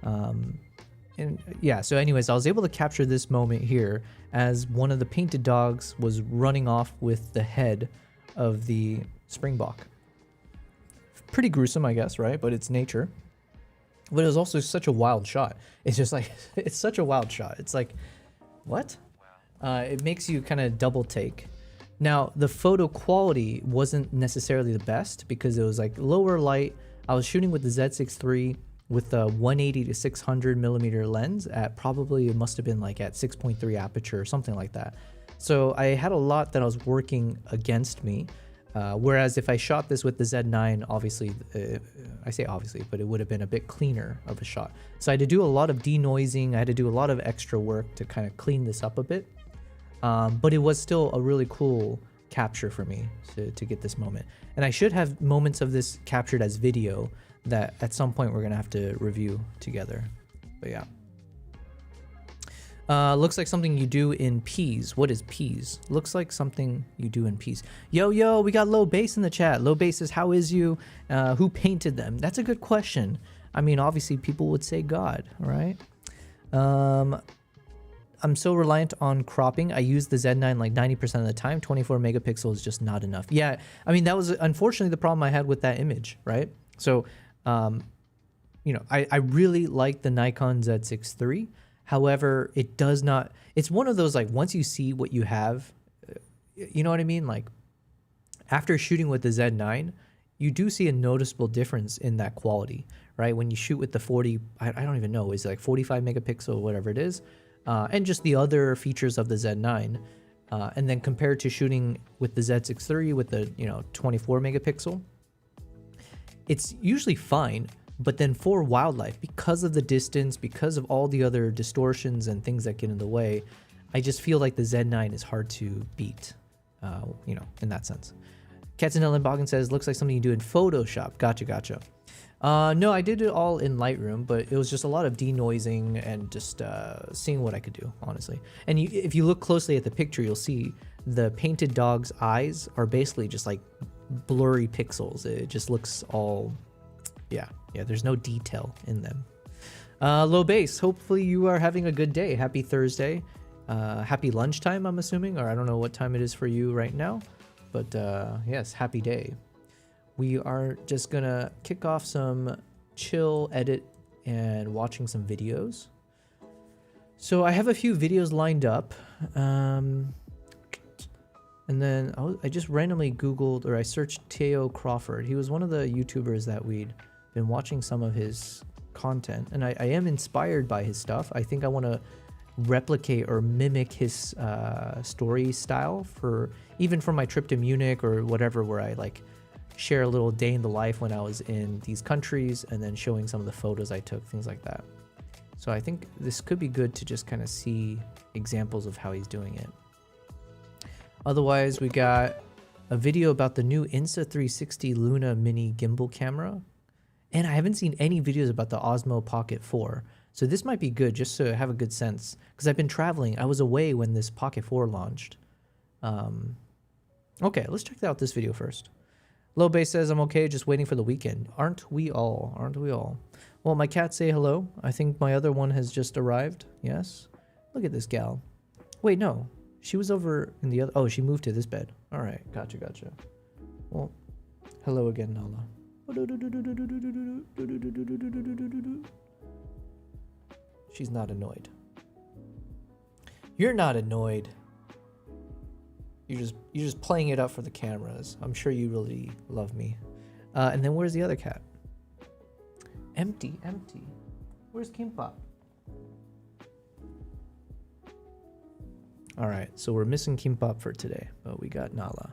And yeah, so anyways, I was able to capture this moment here as one of the painted dogs was running off with the head of the springbok. Pretty gruesome, I guess, right? But it's nature. But it was also such a wild shot. It's just like, it's such a wild shot. It's like, what? It makes you kind of double take. Now, the photo quality wasn't necessarily the best because it was like lower light. I was shooting with the Z6 III with a 180 to 600 millimeter lens at probably, it must have been like at 6.3 aperture or something like that. So I had a lot that I was working against me. Whereas if I shot this with the Z9, obviously, I say obviously, but it would have been a bit cleaner of a shot. So I had to do a lot of denoising. I had to do a lot of extra work to kind of clean this up a bit. But it was still a really cool capture for me to get this moment. And I should have moments of this captured as video that at some point we're going to have to review together. But yeah. Looks like something you do in peas. What is peas? Looks like something you do in peas. Yo, we got Low Bass in the chat. Low Bass says, how is you? Who painted them? That's a good question. I mean, obviously people would say God, right? I'm so reliant on cropping. I use the Z9 like 90% of the time. 24 megapixels is just not enough. Yeah, I mean, that was unfortunately the problem I had with that image, right? So, you know, I really like the Nikon Z6 III. However, it does not, it's one of those, like, once you see what you have, you know what I mean? Like, after shooting with the Z9, you do see a noticeable difference in that quality, right? When you shoot with the 40, I don't even know, is it like 45 megapixel, whatever it is, and just the other features of the Z9, and then compared to shooting with the Z6 III with the, you know, 24 megapixel, it's usually fine. But then for wildlife, because of the distance, because of all the other distortions and things that get in the way, I just feel like the Z9 is hard to beat, you know, in that sense. Katzenellen Boggin says, looks like something you do in Photoshop. Gotcha. No, I did it all in Lightroom, but it was just a lot of denoising and just seeing what I could do, honestly. And if you look closely at the picture, you'll see the painted dog's eyes are basically just like blurry pixels. It just looks all... Yeah, there's no detail in them. Low Bass, hopefully you are having a good day. Happy Thursday. Happy lunchtime, I'm assuming, or I don't know what time it is for you right now. But yes, happy day. We are just gonna kick off some chill edit and watching some videos. So I have a few videos lined up. And then I just randomly Googled, or I searched Teo Crawford. He was one of the YouTubers that we'd been watching some of his content, and I am inspired by his stuff. I think I want to replicate or mimic his story style for even for my trip to Munich or whatever, where I like share a little day in the life when I was in these countries and then showing some of the photos I took, things like that. So I think this could be good to just kind of see examples of how he's doing it. Otherwise, we got a video about the new Insta360 Luna mini gimbal camera. And I haven't seen any videos about the Osmo Pocket 4. So this might be good just to have a good sense. Because I've been traveling. I was away when this Pocket 4 launched. Okay, let's check out this video first. Low Base says, I'm okay, just waiting for the weekend. Aren't we all? Aren't we all? Well, my cats say hello. I think my other one has just arrived. Yes. Look at this gal. Wait, no. She was over in the other... Oh, she moved to this bed. All right. Gotcha, gotcha. Well, hello again, Nala. She's not annoyed. You're not annoyed. You're just playing it up for the cameras. I'm sure you really love me. And then where's the other cat? Empty. Where's Kimbap? All right, so we're missing Kimbap for today, but we got Nala.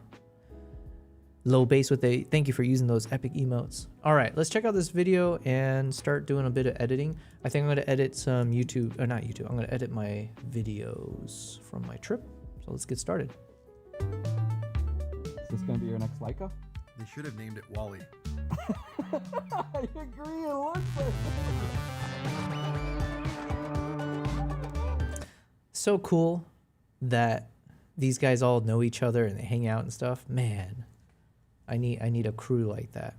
Low Base with a thank you for using those epic emotes. All right, let's check out this video and start doing a bit of editing. I think I'm gonna edit some YouTube, or not YouTube, I'm gonna edit my videos from my trip. So let's get started.
Is this gonna be your next Leica?
They should have named it Wally.
I agree, it looks like it.
So cool that these guys all know each other and they hang out and stuff. Man, I need a crew like that.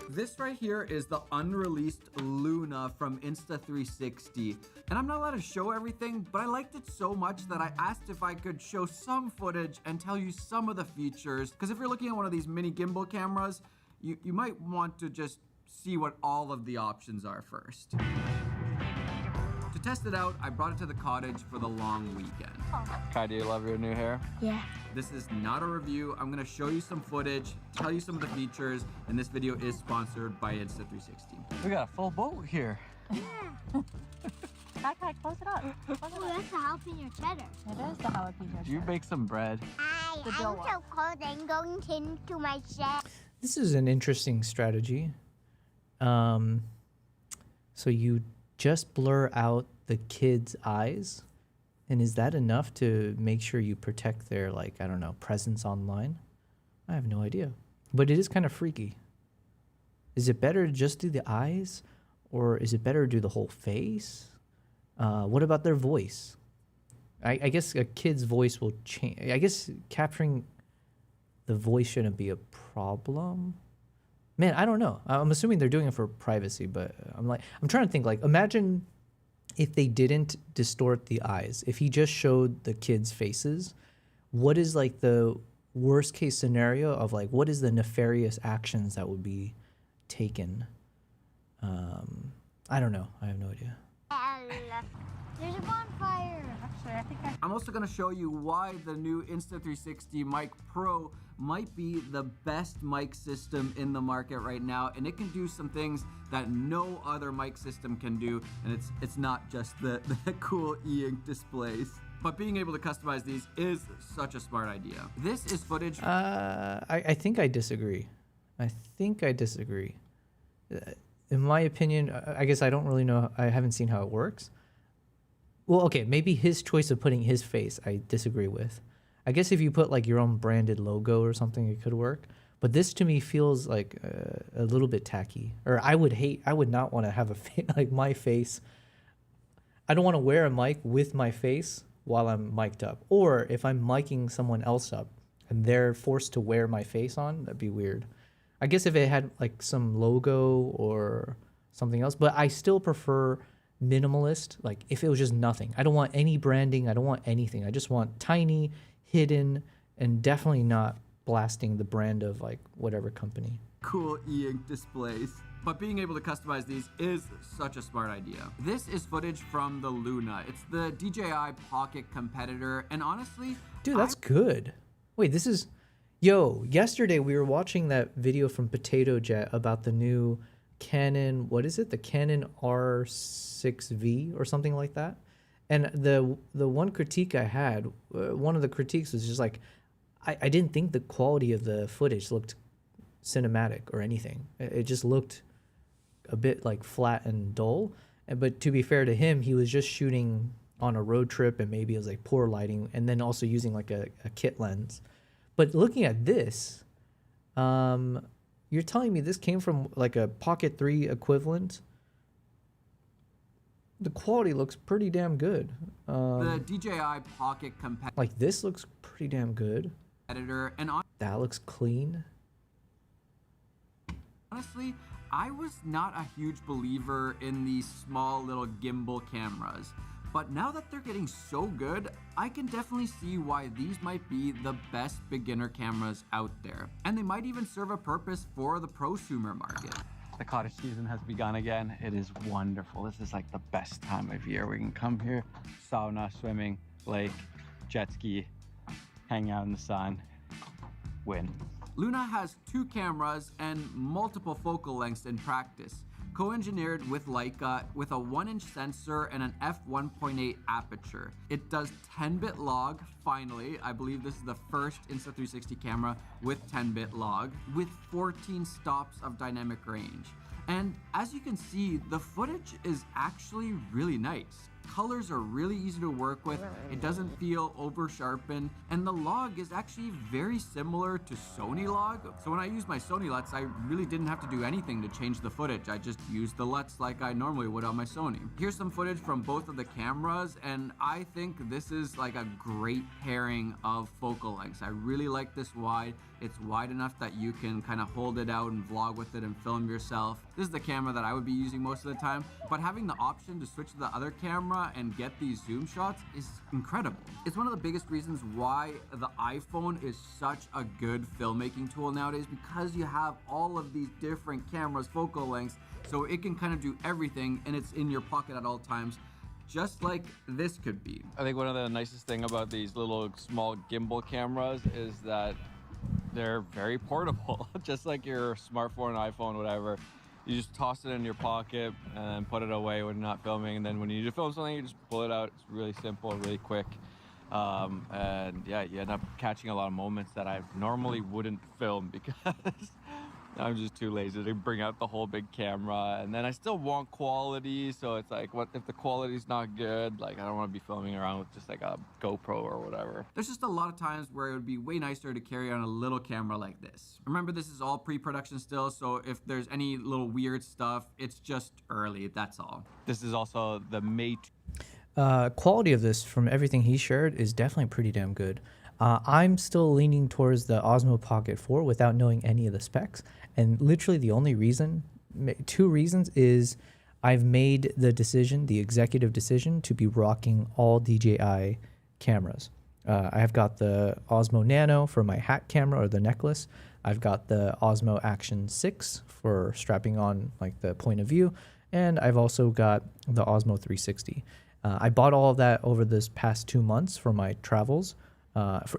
This right here is the unreleased Luna from Insta360. And I'm not allowed to show everything, but I liked it so much that I asked if I could show some footage and tell you some of the features. Because if you're looking at one of these mini gimbal cameras, you might want to just see what all of the options are first. To test it out, I brought it to the cottage for the long weekend.
Kai, do you love your new hair?
Yeah.
This is not a review. I'm gonna show you some footage, tell you some of the features, and this video is sponsored by Insta360.
We got a full boat here.
Kai, close it up. Close it
Oh, that's the jalapeno cheddar.
It is the jalapeno.
Did you bake some bread?
I'm so cold. I'm going into my shed.
This is an interesting strategy. So you just blur out the kids' eyes, and is that enough to make sure you protect their, like, I don't know, presence online? I have no idea, but it is kind of freaky. Is it better to just do the eyes, or is it better to do the whole face? What about their voice? I guess a kid's voice will change. I guess capturing the voice shouldn't be a problem. Man, I don't know. I'm assuming they're doing it for privacy, but I'm trying to think, like, imagine if they didn't distort the eyes. If he just showed the kids' faces, what is like the worst case scenario of like, what is the nefarious actions that would be taken? I don't know. I have no idea.
There's a bonfire.
Actually, I think
I'm also gonna show you why the new Insta360 Mic Pro might be the best mic system in the market right now, and it can do some things that no other mic system can do, and it's not just the cool e-ink displays. But being able to customize these is such a smart idea. This is footage.
I think I disagree. In my opinion, I guess I don't really know. I haven't seen how it works. Well, okay, maybe his choice of putting his face, I disagree with. I guess if you put like your own branded logo or something, it could work. But this to me feels like a little bit tacky. Or I would not want to have like my face. I don't want to wear a mic with my face while I'm mic'd up. Or if I'm micing someone else up and they're forced to wear my face on, that'd be weird. I guess if it had like some logo or something else, but I still prefer minimalist. Like if it was just nothing, I don't want any branding. I don't want anything. I just want tiny, hidden, and definitely not blasting the brand of like whatever company.
Cool e-ink displays. But being able to customize these is such a smart idea. This is footage from the Luna. It's the DJI Pocket competitor, and honestly,
Dude, that's good. Wait, this is, Yo, yesterday we were watching that video from Potato Jet about the new Canon, what is it? The Canon R6V or something like that. And the one critique I had, one of the critiques was just like, I didn't think the quality of the footage looked cinematic or anything. It just looked a bit like flat and dull. But to be fair to him, he was just shooting on a road trip and maybe it was like poor lighting and then also using like a kit lens. But looking at this, you're telling me this came from like a Pocket 3 equivalent? The quality looks pretty damn good.
The DJI Pocket
Like this looks pretty damn good.
competitor, and
That looks clean.
honestly, I was not a huge believer in these small little gimbal cameras. But now that they're getting so good, I can definitely see why these might be the best beginner cameras out there. And they might even serve a purpose for the prosumer market.
The cottage season has begun again. It is wonderful. This is like the best time of year. We can come here, sauna, swimming, lake, jet ski, hang out in the sun, win.
Luna has 2 cameras and multiple focal lengths in practice, co-engineered with Leica with a 1-inch sensor and an f1.8 aperture. It does 10-bit log, finally. I believe this is the first Insta360 camera with 10-bit log, with 14 stops of dynamic range. And as you can see, the footage is actually really nice. Colors are really easy to work with, it doesn't feel over sharpened, and the log is actually very similar to Sony log. So when I use my Sony LUTs, I really didn't have to do anything to change the footage. I just used the LUTs like I normally would on my Sony. Here's some footage from both of the cameras, and I think this is like a great pairing of focal lengths. I really like this wide. It's wide enough that you can kind of hold it out and vlog with it and film yourself. This is the camera that I would be using most of the time, but having the option to switch to the other camera and get these zoom shots is incredible. It's one of the biggest reasons why the iPhone is such a good filmmaking tool nowadays, because you have all of these different cameras, focal lengths, so it can kind of do everything and it's in your pocket at all times, just like this could be.
I think one of the nicest thing about these little small gimbal cameras is that they're very portable. Just like your smartphone, iPhone, whatever. You just toss it in your pocket and put it away when you're not filming. And then when you need to film something, you just pull it out. It's really simple, really quick. And yeah, you end up catching a lot of moments that I normally wouldn't film because I'm just too lazy to bring out the whole big camera. And then I still want quality, so it's like, what if the quality's not good? Like, I don't want to be filming around with just like a GoPro or whatever.
There's just a lot of times where it would be way nicer to carry on a little camera like this. Remember, this is all pre-production still, so if there's any little weird stuff, it's just early, that's all.
This is also the Mate.
Quality of this, from everything he shared, is definitely pretty damn good. I'm still leaning towards the Osmo Pocket 4 without knowing any of the specs. And literally the only reason, 2 reasons, is I've made the decision, the executive decision, to be rocking all DJI cameras. I have got the Osmo Nano for my hat camera or the necklace. I've got the Osmo Action 6 for strapping on like the point of view. And I've also got the Osmo 360. I bought all of that over this past 2 months for my travels.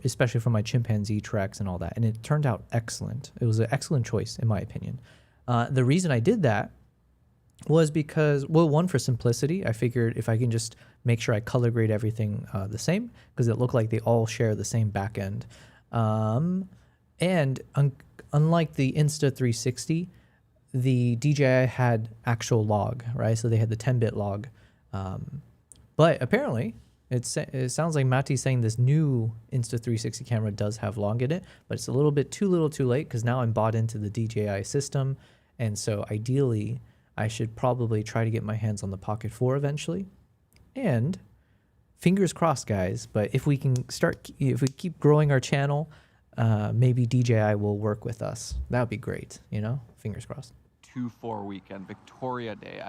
Especially for my chimpanzee treks and all that. And it turned out excellent. It was an excellent choice, in my opinion. The reason I did that was because, well, one, for simplicity. I figured if I can just make sure I color grade everything the same, because it looked like they all share the same back end. And unlike the Insta360, the DJI had actual log, right? So they had the 10-bit log. But apparently, it sounds like Matty's saying this new Insta360 camera does have log in it, but it's a little bit too little too late because now I'm bought into the DJI system. And so ideally, I should probably try to get my hands on the Pocket 4 eventually. And fingers crossed, guys, but if we keep growing our channel, maybe DJI will work with us. That would be great, you know? Fingers crossed.
2-4 weekend, Victoria Day.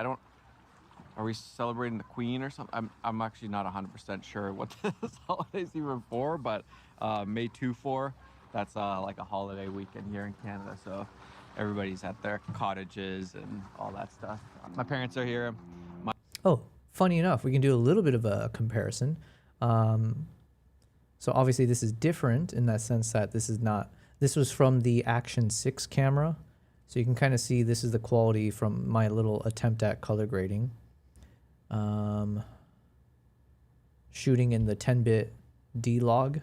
Are we celebrating the Queen or something? I'm actually not 100% sure what this holiday's even for, but May 2-4, that's like a holiday weekend here in Canada. So everybody's at their cottages and all that stuff. My parents are here.
Oh, funny enough, we can do a little bit of a comparison. So obviously this is different in that sense that this is not This was from the Action 6 camera. So you can kind of see this is the quality from my little attempt at color grading. Shooting in the 10-bit D-Log.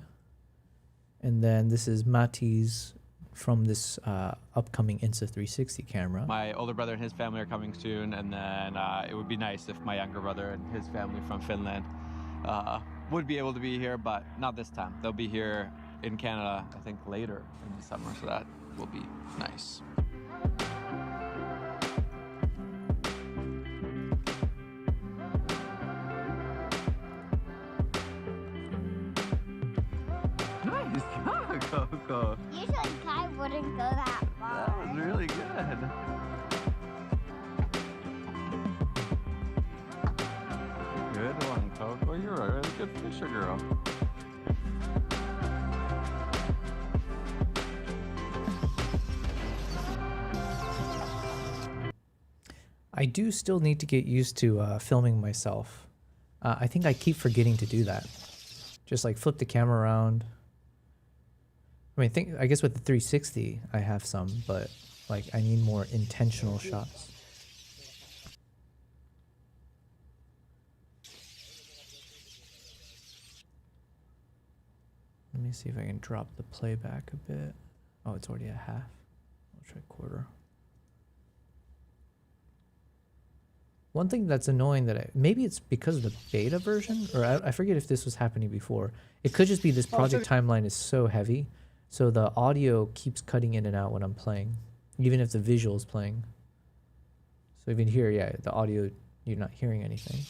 And then this is Mati's from this upcoming Insta360 camera.
My older brother and his family are coming soon, and then it would be nice if my younger brother and his family from Finland would be able to be here, but not this time. They'll be here in Canada, I think, later in the summer, so that will be nice. Nice job, Coco.
Usually Kai wouldn't go that far.
That was really good. Good one, Coco. You're a really good fisher girl.
I do still need to get used to filming myself. I think I keep forgetting to do that. Just like flip the camera around. I mean, I guess with the 360, I have some, but like I need more intentional shots. Let me see if I can drop the playback a bit. Oh, it's already at half. I'll try quarter. One thing that's annoying that maybe it's because of the beta version, or I forget if this was happening before. It could just be this project timeline is so heavy, so the audio keeps cutting in and out when I'm playing, even if the visual is playing. So even here, yeah, the audio, you're not hearing anything.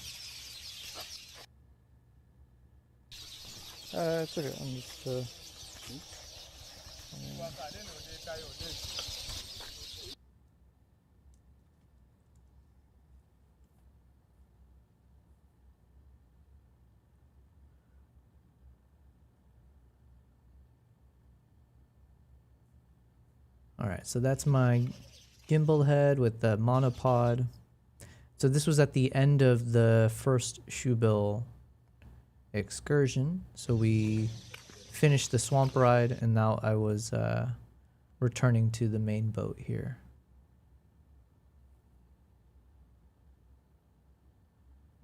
It's okay. I'm just.
All right, so that's my gimbal head with the monopod. So this was at the end of the first shoebill excursion. So we finished the swamp ride, and now I was returning to the main boat here.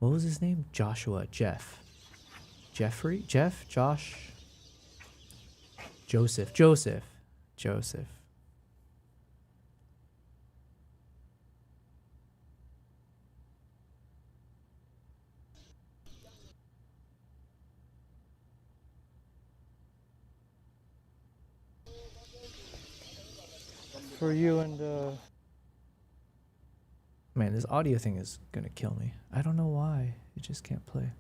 What was his name? Joshua, Jeff. Jeffrey? Jeff? Josh? Joseph.
For you and
Man, this audio thing is gonna kill me. I don't know why. It just can't play.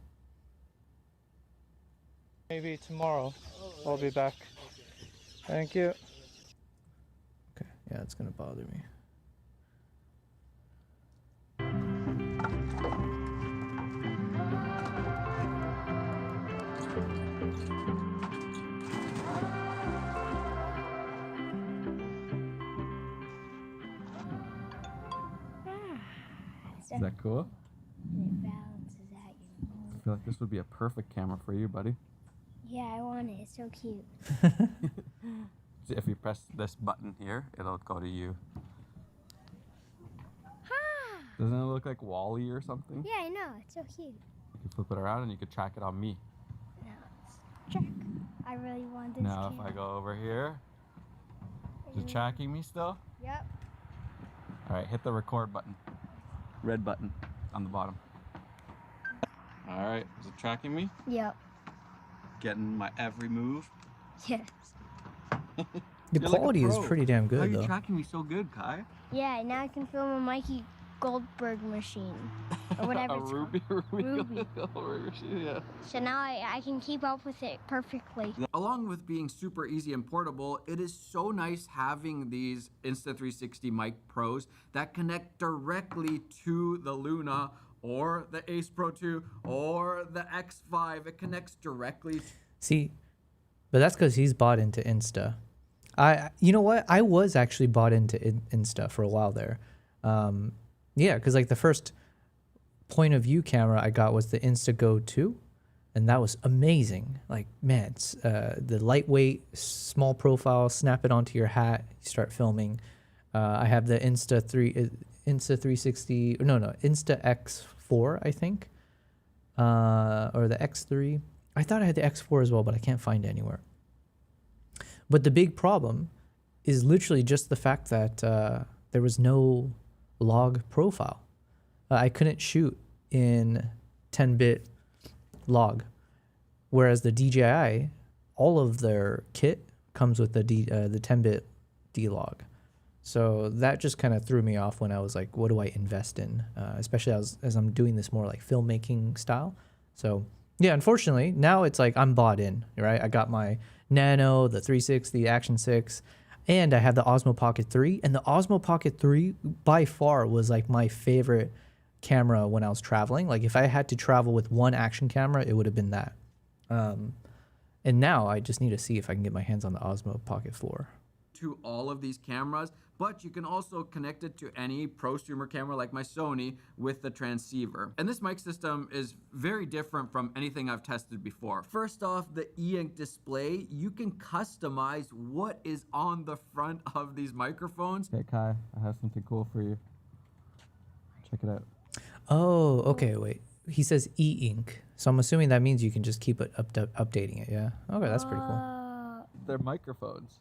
maybe tomorrow I'll be back. Thank you.
Okay, yeah, it's gonna bother me.
Is that cool?
It balances out your mood.
I feel like this would be a perfect camera for you, buddy.
Yeah, I want it. It's so cute.
See, if you press this button here, it'll go to you. Doesn't it look like Wall-E or something?
Yeah, I know. It's so cute.
You can flip it around and you can track it on me.
Now let's check. I really want this
Now
camera.
if I go over here, is it tracking me still?
Yep.
All right, hit the record button. Red button on the bottom. All right, is it tracking me?
Yep.
Getting my every move?
Yes.
The
You're like a
quality is
pro.
pretty damn
How
good
are you
though.
tracking me so good, Kai?
Yeah, now I can film a Mikey Goldberg machine. Or whatever
A
it's
Ruby.
Ruby.
Yeah.
So now I can keep up with it perfectly.
Along with being super easy and portable, it is so nice having these Insta360 Mic Pros that connect directly to the Luna or the Ace Pro 2 or the X5. It connects directly.
See, but that's because he's bought into Insta. You know what? I was actually bought into Insta for a while there. Yeah, because like the first point of view camera I got was the Instago 2, and that was amazing. Like, man, it's, the lightweight, small profile, snap it onto your hat, you start filming. I have the Insta 360, Insta X4, I think, or the X3. I thought I had the X4 as well, but I can't find it anywhere. But the big problem is literally just the fact that there was no log profile. I couldn't shoot in 10-bit log, whereas the DJI, all of their kit comes with the 10-bit D-log. So that just kind of threw me off when I was like, what do I invest in? Especially as I'm doing this more like filmmaking style. So yeah, unfortunately, now it's like I'm bought in, right? I got my Nano, the 360, Action 6, and I have the Osmo Pocket 3. And the Osmo Pocket 3 by far was like my favorite camera when I was traveling. Like if I had to travel with one action camera, it would have been that. And now I just need to see if I can get my hands on the Osmo Pocket 4.
To all of these cameras, but you can also connect it to any prosumer camera like my Sony with the transceiver. And this mic system is very different from anything I've tested before. First off, the e-ink display, you can customize what is on the front of these microphones.
Okay, Kai, I have something cool for you. Check it out.
Oh, okay, wait. He says e-ink, so I'm assuming that means you can just keep it updating it, yeah? Okay, that's pretty cool.
They're microphones.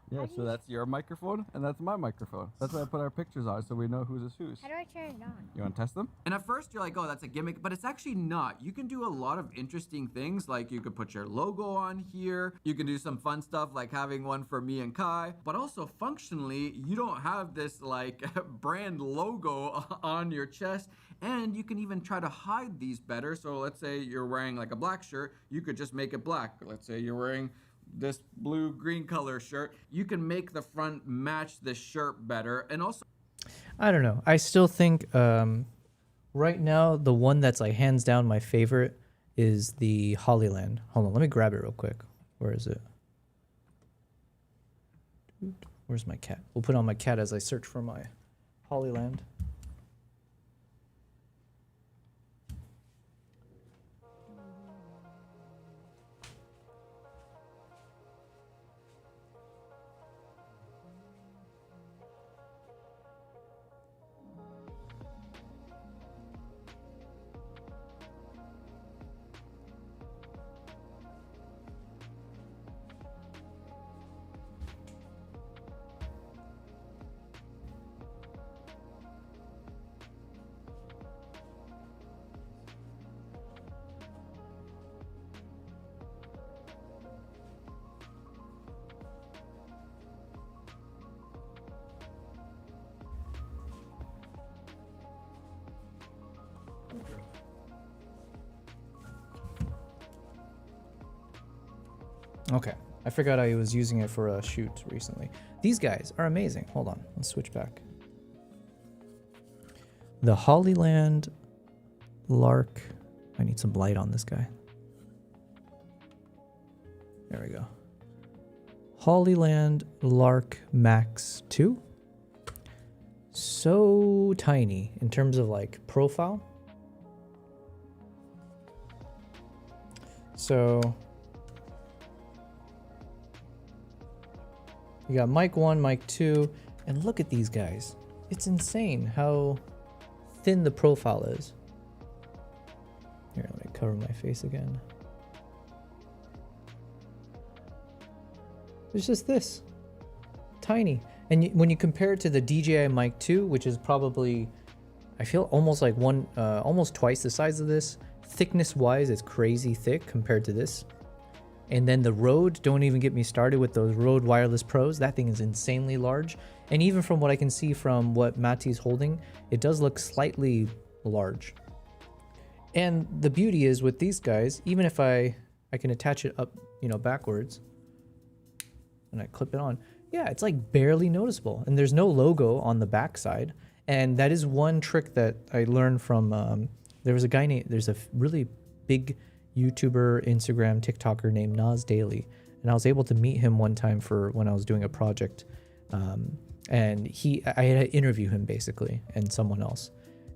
Yeah, so that's your microphone, and that's my microphone. That's why I put our pictures on, so we know whose is whose.
How do I turn it on?
You want to test them?
And at first you're like, oh, that's a gimmick, but it's actually not. You can do a lot of interesting things, like you could put your logo on here. You can do some fun stuff like having one for me and Kai, but also functionally, you don't have this like brand logo on your chest. And you can even try to hide these better. So let's say you're wearing like a black shirt, you could just make it black. Let's say you're wearing this blue-green color shirt, you can make the front match the shirt better. And also,
I don't know. I still think right now the one that's like hands down my favorite is the Hollyland. Hold on, let me grab it real quick. Where is it? Where's my cat? We'll put on my cat as I search for my Hollyland. Okay, I forgot I was using it for a shoot recently. These guys are amazing. Hold on, let's switch back. The Hollyland Lark. I need some light on this guy. There we go. Hollyland Lark Max 2. So tiny in terms of like profile. So you got mic 1, mic 2, and look at these guys. It's insane how thin the profile is. Here, let me cover my face again. It's just this. Tiny. And when you compare it to the DJI Mic 2, which is probably, I feel almost like almost twice the size of this. Thickness-wise, it's crazy thick compared to this. And then the Rode, don't even get me started with those Rode Wireless Pros. That thing is insanely large. And even from what I can see from what Matty's holding, it does look slightly large. And the beauty is with these guys, even if I can attach it up, backwards, and I clip it on, yeah, it's like barely noticeable. And there's no logo on the back side. And that is one trick that I learned from, there's a really big YouTuber, Instagram, TikToker named Nas Daily. And I was able to meet him one time for when I was doing a project. And I had to interview him basically and someone else.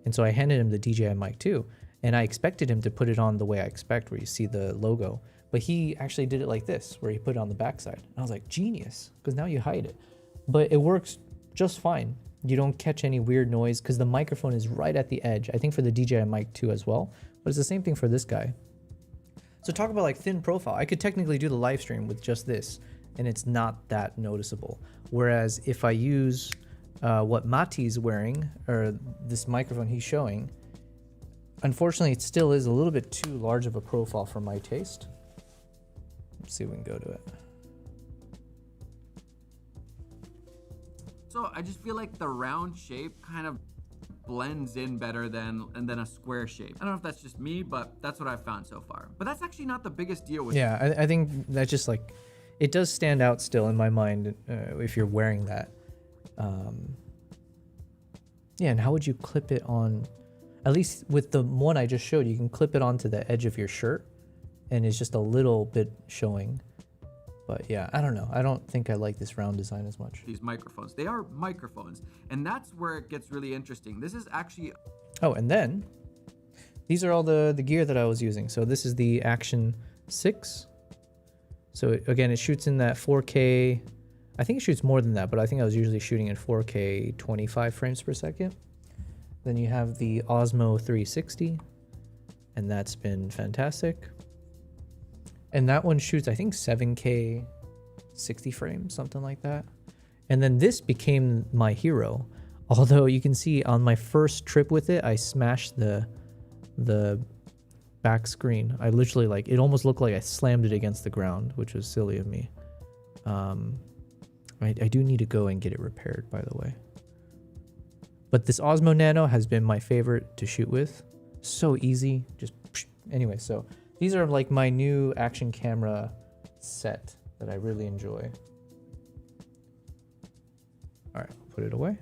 And so I handed him the DJI Mic 2. And I expected him to put it on the way I expect, where you see the logo. But he actually did it like this, where he put it on the backside. And I was like, genius, because now you hide it. But it works just fine. You don't catch any weird noise because the microphone is right at the edge. I think for the DJI mic too as well. But it's the same thing for this guy. So talk about like thin profile. I could technically do the live stream with just this, and it's not that noticeable. Whereas if I use what Mati's wearing, or this microphone he's showing, unfortunately it still is a little bit too large of a profile for my taste. Let's see if we can go to it.
So I just feel like the round shape kind of blends in better than a square shape. I don't know if that's just me, but that's what I've found so far. But that's actually not the biggest deal with
Yeah, I think that's just like, it does stand out still in my mind if you're wearing that. Yeah, and how would you clip it on, at least with the one I just showed, you can clip it onto the edge of your shirt and it's just a little bit showing. But yeah, I don't know. I don't think I like this round design as much.
these microphones. They are microphones, and that's where it gets really interesting. This is actually...
Oh, and then these are all the gear that I was using. So this is the Action 6. So again, it shoots in that 4K. I think it shoots more than that, but I think I was usually shooting in 4K 25 frames per second. Then you have the Osmo 360, and that's been fantastic. And that one shoots, I think, 7K 60 frames, something like that. And then this became my hero. Although you can see on my first trip with it, I smashed the back screen. I literally, like, it almost looked like I slammed it against the ground, which was silly of me. I do need to go and get it repaired, by the way. But this Osmo Nano has been my favorite to shoot with. So easy. Just anyway, so these are like my new action camera set that I really enjoy. All right, put it away.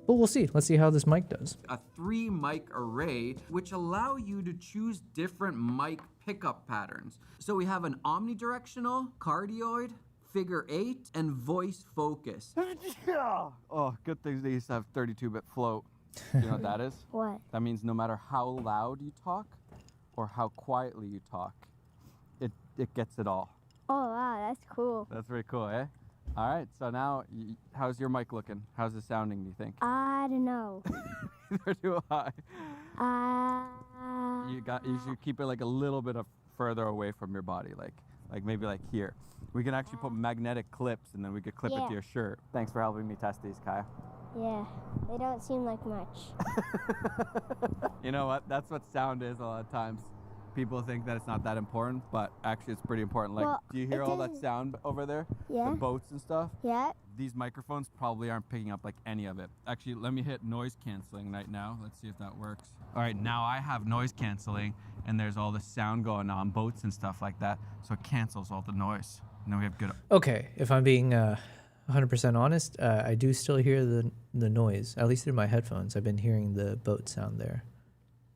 But we'll see. Let's see how this mic does.
a 3 mic array, which allow you to choose different mic pickup patterns. So we have an omnidirectional, cardioid, figure 8, and voice focus.
Oh, good thing they used to have 32-bit float. Do you know what that is?
What?
That means no matter how loud you talk or how quietly you talk, it gets it all.
Oh, wow, that's cool.
That's pretty cool, eh? All right, so now, how's your mic looking? How's it sounding, do you think?
I don't know.
Neither do I. You should keep it like a little bit further away from your body, like maybe like here. We can actually put magnetic clips and then we could clip it
Yeah.
to your shirt. Thanks for helping me test these, Kaya.
Yeah, they don't seem like much.
You know what? That's what sound is a lot of times. People think that it's not that important, but actually it's pretty important. Like,
Well,
do you hear
it
all that
doesn't-
sound over there?
Yeah.
The boats and stuff?
Yeah.
These microphones probably aren't picking up like any of it. Actually, let me hit noise canceling right now. Let's see if that works. All right, now I have noise canceling and there's all the sound going on, boats and stuff like that. So it cancels all the noise. And then we have good
Okay, if I'm being 100% honest, I do still hear the noise, at least through my headphones. I've been hearing the boat sound there.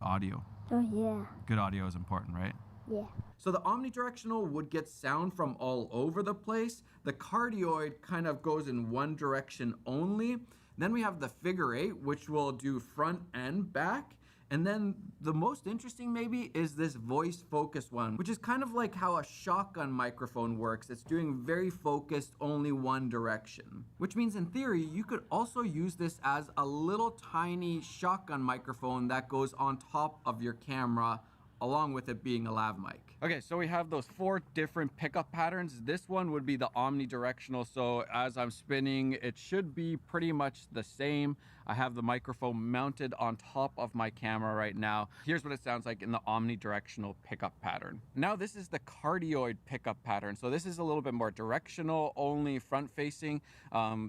audio.
Oh, yeah.
Good audio is important, right?
Yeah.
So the omnidirectional would get sound from all over the place. The cardioid kind of goes in one direction only. Then we have the figure 8, which will do front and back. And then the most interesting maybe is this voice focus one, which is kind of like how a shotgun microphone works. It's doing very focused, only one direction. Which means in theory, you could also use this as a little tiny shotgun microphone that goes on top of your camera, along with it being a lav mic. Okay, so we have those 4 different pickup patterns. This one would be the omnidirectional, so as I'm spinning, it should be pretty much the same. I have the microphone mounted on top of my camera right now. Here's what it sounds like in the omnidirectional pickup pattern. Now this is the cardioid pickup pattern. So this is a little bit more directional, only front facing.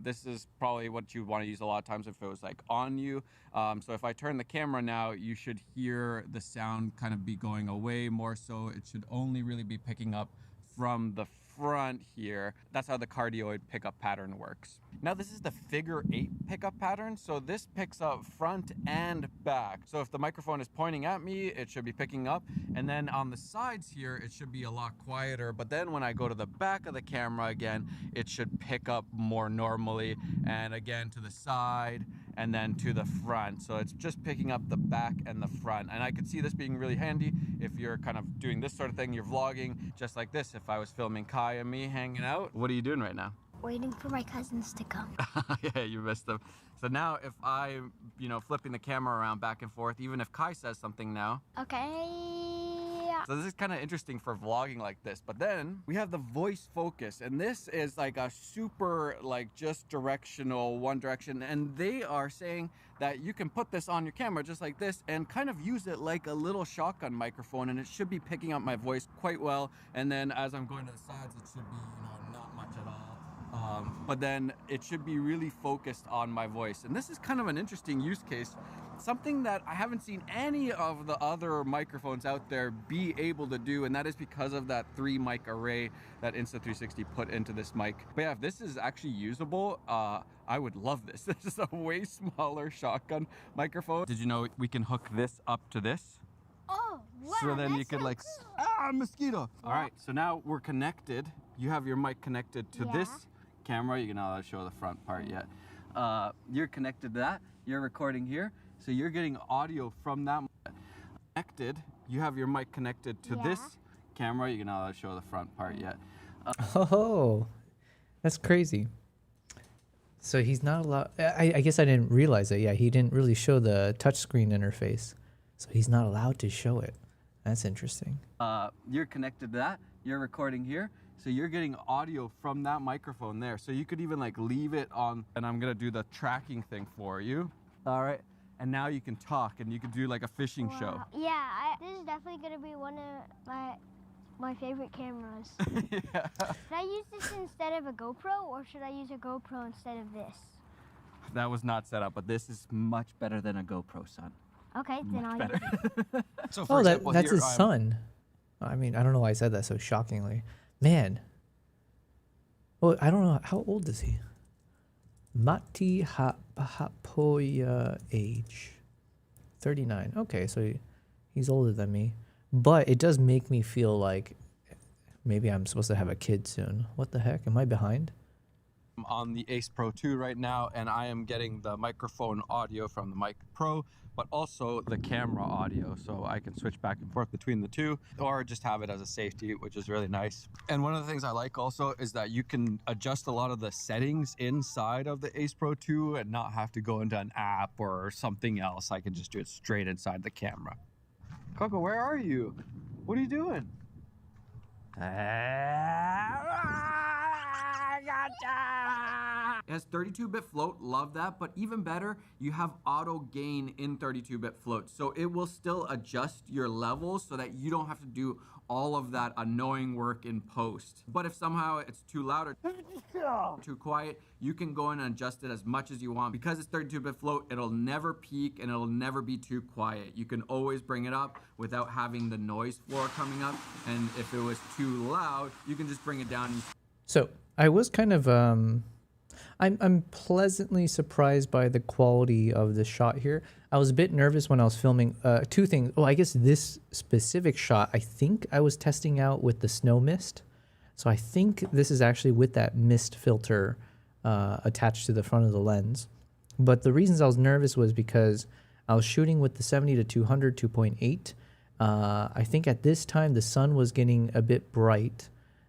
This is probably what you want to use a lot of times if it was like on you. So if I turn the camera now, you should hear the sound kind of be going away more so. It should only really be picking up from the front here. That's how the cardioid pickup pattern works. Now this is the figure 8 pickup pattern. So this picks up front and back. So if the microphone is pointing at me, it should be picking up. And then on the sides here, it should be a lot quieter. But then when I go to the back of the camera again, it should pick up more normally. And again to the side
and then to the front. So it's just picking up the back and the front. And I could see this being really handy if you're kind of doing this sort of thing, you're vlogging, just like this. If I was filming Kai and me hanging out. What are you doing right now?
Waiting for my cousins to come.
Yeah, you missed them. So now if I, flipping the camera around back and forth, even if Kai says something now.
Okay.
So this is kind of interesting for vlogging like this. But then we have the voice focus, and this is like a super just directional, one direction. And they are saying that you can put this on your camera just like this and kind of use it like a little shotgun microphone, and it should be picking up my voice quite well. And then as I'm going to the sides, it should be, not much at all. But then it should be really focused on my voice. And this is kind of an interesting use case, something that I haven't seen any of the other microphones out there be able to do, and that is because of that 3 mic array that Insta360 put into this mic. But yeah, if this is actually usable, I would love this. This is a way smaller shotgun microphone. Did you know we can hook this up to this?
Oh, wow.
So then you could
so cool.
mosquito. All right, so now we're connected. You have your mic connected to this camera. You can not show the front part yet. You're connected to that. You're recording here. So you're getting audio from that. Connected. You have your mic connected to this camera. You can not show the front part yet.
Oh, that's crazy. So he's not allowed. I guess I didn't realize that. Yeah, he didn't really show the touchscreen interface. So he's not allowed to show it. That's interesting.
You're connected to that. You're recording here. So you're getting audio from that microphone there. So you could even leave it on, and I'm gonna do the tracking thing for you. All right. And now you can talk, and you could do a fishing show.
Yeah, this is definitely gonna be one of my favorite cameras.
Yeah.
Should I use this instead of a GoPro, or should I use a GoPro instead of this?
That was not set up, but this is much better than a GoPro, son.
Okay, then I'll
Better. So
Oh,
example,
that's
here
his son. I mean, I don't know why I said that so shockingly. Man. Well, I don't know. How old is he? Mati Hapoya age. 39. Okay, so he's older than me. But it does make me feel like maybe I'm supposed to have a kid soon. What the heck? Am I behind?
I'm on the Ace Pro 2 right now, and I am getting the microphone audio from the Mic Pro, but also the camera audio, so I can switch back and forth between the two, or just have it as a safety, which is really nice. And one of the things I like also is that you can adjust a lot of the settings inside of the Ace Pro 2 and not have to go into an app or something else. I can just do it straight inside the camera. Coco, where are you? What are you doing?
It has 32-bit float, love that, but even better, you have auto gain in 32-bit float. So it will still adjust your levels so that you don't have to do all of that annoying work in post. But if somehow it's too loud or too quiet, you can go in and adjust it as much as you want. Because it's 32-bit float, it'll never peak and it'll never be too quiet. You can always bring it up without having the noise floor coming up. And if it was too loud, you can just bring it down.
So I was kind of I'm pleasantly surprised by the quality of the shot here. I was a bit nervous when I was filming two things. Oh, I guess this specific shot, I think I was testing out with the snow mist. So I think this is actually with that mist filter attached to the front of the lens. But the reasons I was nervous was because I was shooting with the 70 to 200 2.8. I think at this time the sun was getting a bit bright.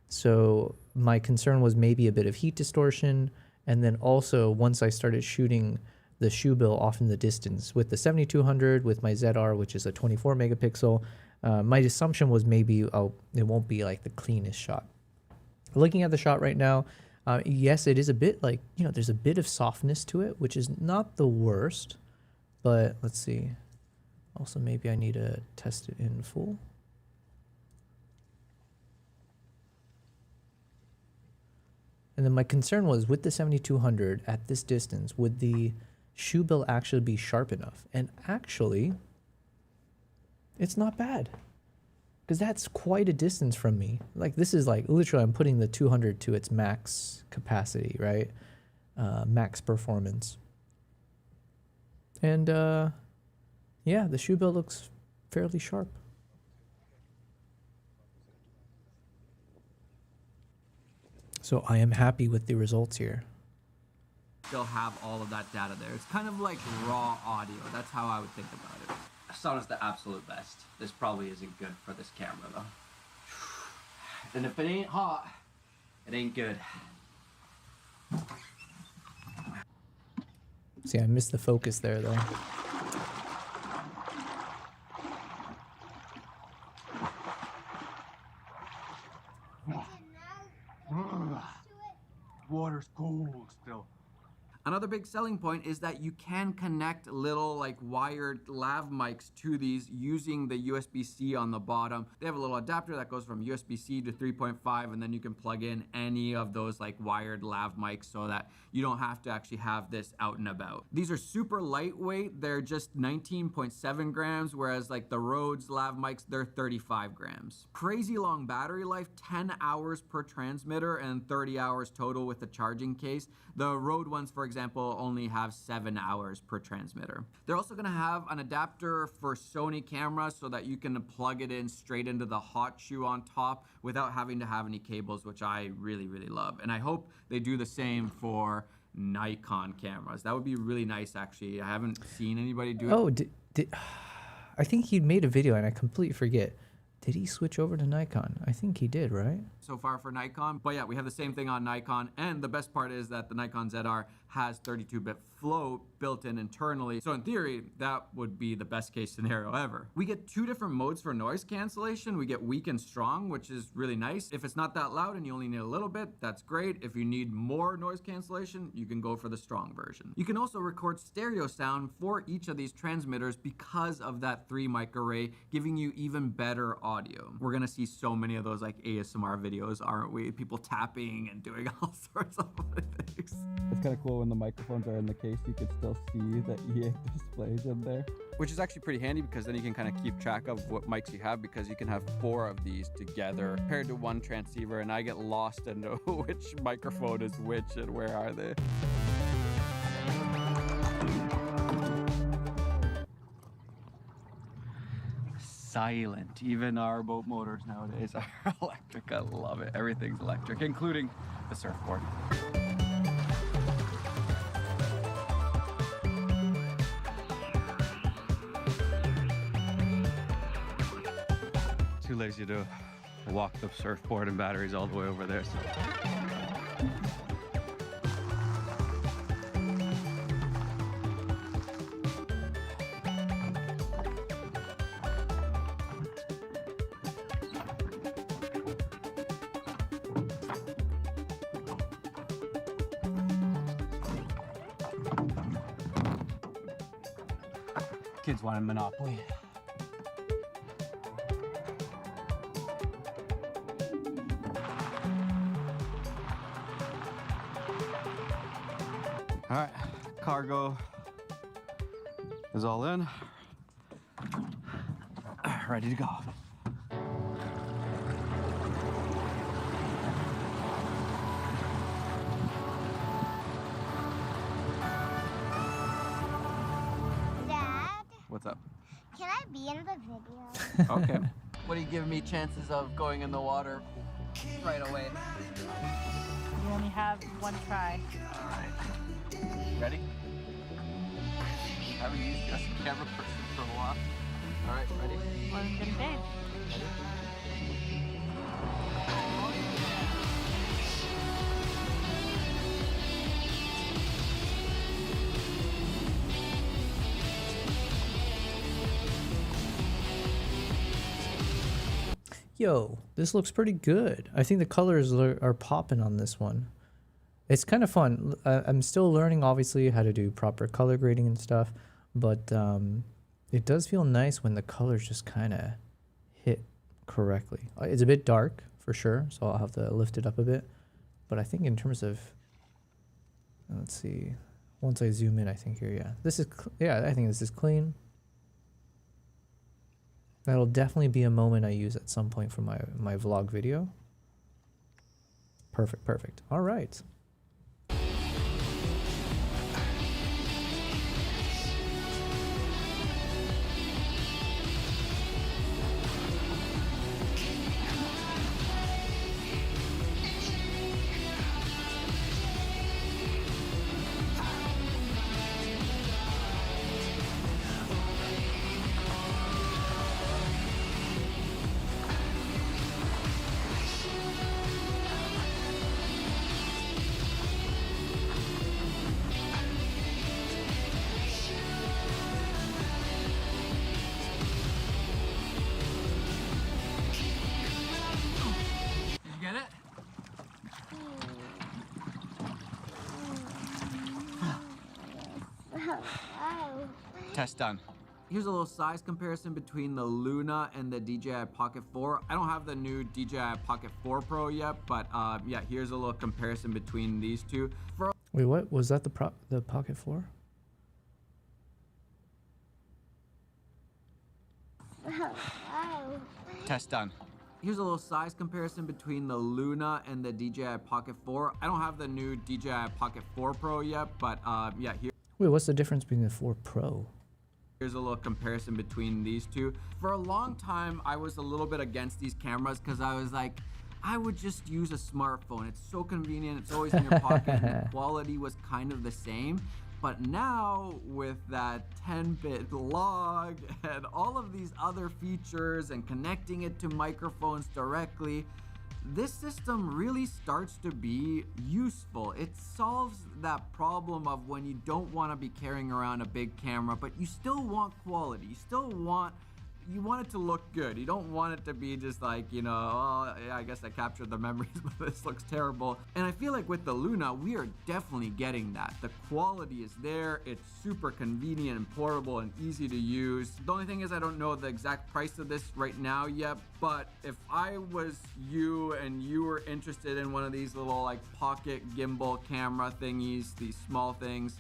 So my concern was maybe a bit of heat distortion. And then also once I started shooting the shoe bill off in the distance with the 7200 with my ZR, which is a 24 megapixel, my assumption was maybe it won't be like the cleanest shot. Looking at the shot right now, yes, it is a bit like, there's a bit of softness to it, which is not the worst, but let's see. Also, maybe I need to test it in full. And then my concern was with the 7200 at this distance, would the shoe bill actually be sharp enough? And actually, it's not bad. Because that's quite a distance from me. Like this is like literally I'm putting the 200 to its max capacity, right? Max performance. And yeah, the shoe bill looks fairly sharp. So I am happy with the results here.
still have all of that data there. It's kind of like raw audio. That's how I would think about it.
Sound is the absolute best. This probably isn't good for this camera though. And if it ain't hot, it ain't good.
See, I missed the focus there though.
Water's cold still.
Another big selling point is that you can connect little like wired lav mics to these using the USB-C on the bottom. They have a little adapter that goes from USB-C to 3.5, and then you can plug in any of those like wired lav mics so that you don't have to actually have this out and about. These are super lightweight. They're just 19.7 grams, whereas like the Rhodes lav mics, they're 35 grams. Crazy long battery life, 10 hours per transmitter and 30 hours total with the charging case. The Rode ones, for example, only have 7 hours per transmitter. They're also gonna have an adapter for Sony cameras so that you can plug it in straight into the hot shoe on top without having to have any cables, which I really, really love. And I hope they do the same for Nikon cameras. That would be really nice, actually. I haven't seen anybody do it.
Oh, I think he made a video and I completely forget. Did he switch over to Nikon? I think he did, right?
So far for Nikon. But yeah, we have the same thing on Nikon. And the best part is that the Nikon ZR has 32-bit float built in internally. So in theory, that would be the best case scenario ever. We get 2 different modes for noise cancellation. We get weak and strong, which is really nice. If it's not that loud and you only need a little bit, that's great. If you need more noise cancellation, you can go for the strong version. You can also record stereo sound for each of these transmitters because of that 3-mic array, giving you even better audio. We're gonna see so many of those like ASMR videos, aren't we? People tapping and doing all sorts of other things.
It's kind of cool when the microphones are in the case, you can still see the EA displays in there. Which is actually pretty handy because then you can kind of keep track of what mics you have, because you can have 4 of these together paired to one transceiver, and I get lost in which microphone is which and where are they. Silent. Even our boat motors nowadays are electric. I love it. Everything's electric, including the surfboard. Too lazy to walk the surfboard and batteries all the way over there. So. Kids want a Monopoly. All right, cargo is all in. Ready to go.
Dad,
What's up?
can I be in the video?
Okay.
What are you giving me chances of going in the water right away?
You only have one try.
All right. Ready? Haven't used just a camera person for a while. All right, ready?
Well, I'm getting paid.
Yo, this looks pretty good. I think the colors are popping on this one. It's kind of fun. I'm still learning, obviously, how to do proper color grading and stuff, but it does feel nice when the colors just kind of hit correctly. It's a bit dark, for sure, so I'll have to lift it up a bit. But I think in terms of, let's see, once I zoom in, I think here, yeah. This is, yeah, I think this is clean. That'll definitely be a moment I use at some point for my vlog video. Perfect, perfect. All right.
Test done.
Here's a little size comparison between the Luna and the DJI Pocket 4. I don't have the new DJI Pocket 4 Pro yet, but yeah, here's a little comparison between these two.
Wait, what was that? The Pocket 4?
Test done.
Here's a little size comparison between the Luna and the DJI Pocket 4. I don't have the new DJI Pocket 4 Pro yet, but yeah,
Wait, what's the difference between the 4 Pro?
here's a little comparison between these two. For a long time, I was a little bit against these cameras because I was like, I would just use a smartphone. It's so convenient. It's always in your pocket. And the quality was kind of the same. But now with that 10-bit log and all of these other features and connecting it to microphones directly, this system really starts to be useful. It solves that problem of when you don't want to be carrying around a big camera, but you still want quality. You want it to look good. You don't want it to be just like, you know, oh, yeah, I guess I captured the memories, but this looks terrible. And I feel like with the Luna, we are definitely getting that. The quality is there. It's super convenient and portable and easy to use. The only thing is I don't know the exact price of this right now yet, but if I was you and you were interested in one of these little like pocket gimbal camera thingies, these small things,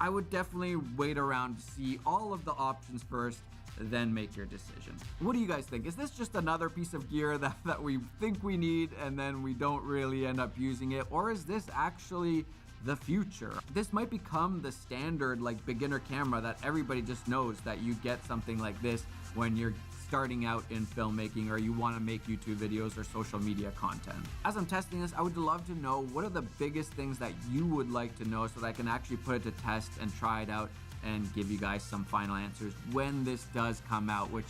I would definitely wait around to see all of the options first, then make your decision. What do you guys think? Is this just another piece of gear that we think we need and then we don't really end up using it? Or is this actually the future? This might become the standard like beginner camera that everybody just knows that you get something like this when you're starting out in filmmaking or you want to make YouTube videos or social media content. As I'm testing this, I would love to know what are the biggest things that you would like to know so that I can actually put it to test and try it out and give you guys some final answers when this does come out, which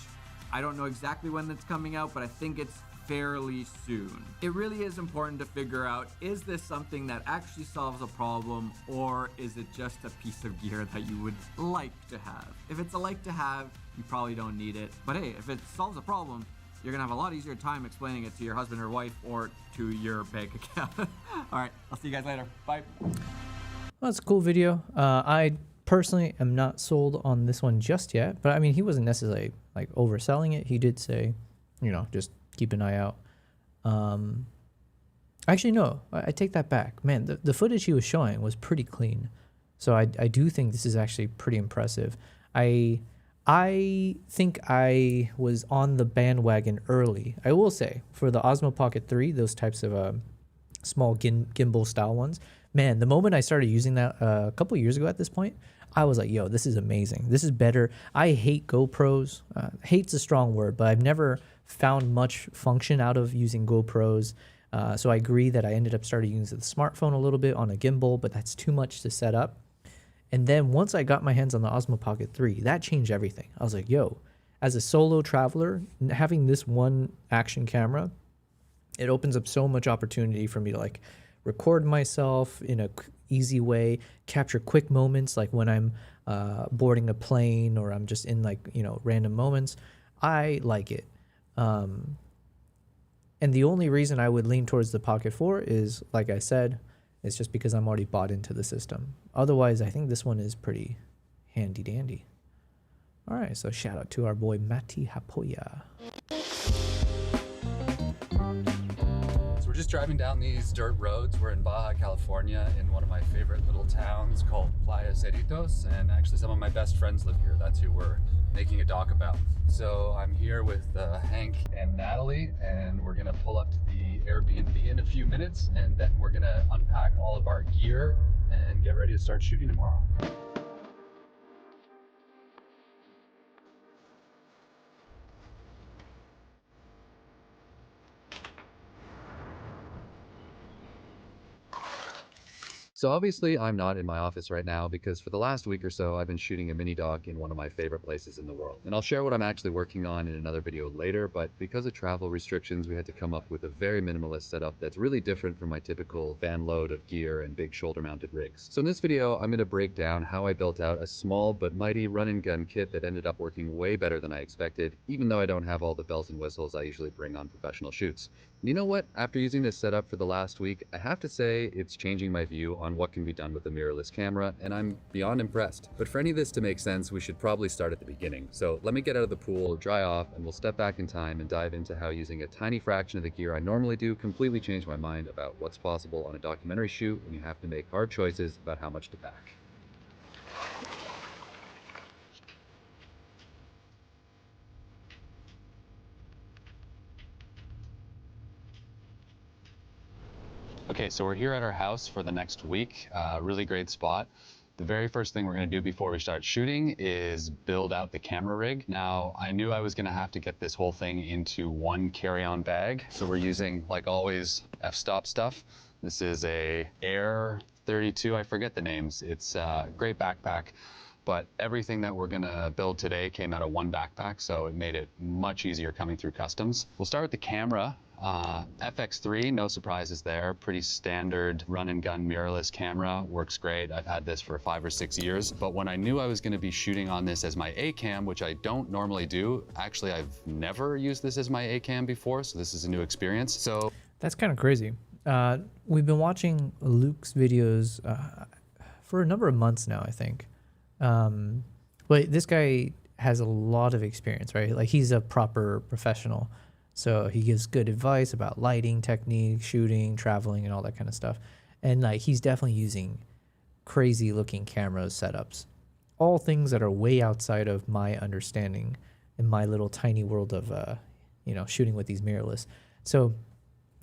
I don't know exactly when it's coming out, but I think it's fairly soon. It really is important to figure out, is this something that actually solves a problem or is it just a piece of gear that you would like to have? If it's a like to have, you probably don't need it. But hey, if it solves a problem, you're gonna have a lot easier time explaining it to your husband or wife or to your bank account. All right, I'll see you guys later. Bye.
Well, that's a cool video. I personally am not sold on this one just yet, but I mean, he wasn't necessarily like overselling it. He did say, you know, just keep an eye out. Actually, no, I take that back. Man, the footage he was showing was pretty clean. So I do think this is actually pretty impressive. I think I was on the bandwagon early. I will say, for the Osmo Pocket 3, those types of small gimbal style ones, man, the moment I started using that a couple years ago at this point, I was like, yo, this is amazing. This is better. I hate GoPros. Hate's a strong word, but I've never found much function out of using GoPros. So I agree that I ended up starting using the smartphone a little bit on a gimbal, but that's too much to set up. And then once I got my hands on the Osmo Pocket 3, that changed everything. I was like, yo, as a solo traveler, having this one action camera, it opens up so much opportunity for me to like record myself in a easy way, capture quick moments like when I'm boarding a plane or I'm just in like, you know, random moments. I like it. And the only reason I would lean towards the Pocket 4 is, like I said, it's just because I'm already bought into the system. Otherwise, I think this one is pretty handy dandy. All right, so shout out to our boy Mati Hapoya.
So we're just driving down these dirt roads. We're in Baja, California, in one of my favorite little towns called Playa Cerritos, and actually some of my best friends live here. That's who we're making a doc about. So I'm here with Hank and Natalie, and we're gonna pull up to the Airbnb in a few minutes, and then we're gonna unpack all of our gear and get ready to start shooting tomorrow. So obviously I'm not in my office right now because for the last week or so I've been shooting a mini doc in one of my favorite places in the world. And I'll share what I'm actually working on in another video later, but because of travel restrictions we had to come up with a very minimalist setup that's really different from my typical van load of gear and big shoulder mounted rigs. So in this video I'm going to break down how I built out a small but mighty run and gun kit that ended up working way better than I expected, even though I don't have all the bells and whistles I usually bring on professional shoots. And you know what? After using this setup for the last week, I have to say it's changing my view on on what can be done with a mirrorless camera, and I'm beyond impressed. But for any of this to make sense, we should probably start at the beginning. So let me get out of the pool, dry off, and we'll step back in time and dive into how using a tiny fraction of the gear I normally do completely changed my mind about what's possible on a documentary shoot when you have to make hard choices about how much to pack. Okay, so we're here at our house for the next week. Really great spot. The very first thing we're going to do before we start shooting is build out the camera rig. Now, I knew I was going to have to get this whole thing into one carry-on bag. So we're using, like always, f-stop stuff. This is a Air 32, I forget the names. It's a great backpack, but everything that we're going to build today came out of one backpack, so it made it much easier coming through customs. We'll start with the camera. FX3, no surprises there. Pretty standard run and gun mirrorless camera, works great. I've had this for 5 or 6 years, but when I knew I was going to be shooting on this as my A cam, which I don't normally do, actually I've never used this as my A cam before, so this is a new experience. So
That's kind of crazy. We've been watching Luke's videos for a number of months now, I think. But this guy has a lot of experience, right? Like, he's a proper professional. So he gives good advice about lighting technique, shooting, traveling, and all that kind of stuff. And like, he's definitely using crazy looking cameras, setups, all things that are way outside of my understanding in my little tiny world of, shooting with these mirrorless. So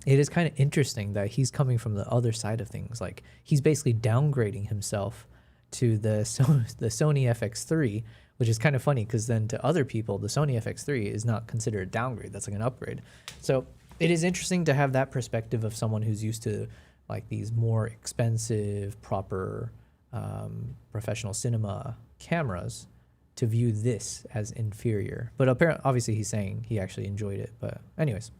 it is kind of interesting that he's coming from the other side of things. Like, he's basically downgrading himself to the Sony FX3, which is kind of funny because then to other people, the Sony FX3 is not considered a downgrade. That's like an upgrade. So it is interesting to have that perspective of someone who's used to like these more expensive, proper professional cinema cameras to view this as inferior. But apparently, obviously he's saying he actually enjoyed it. But anyways,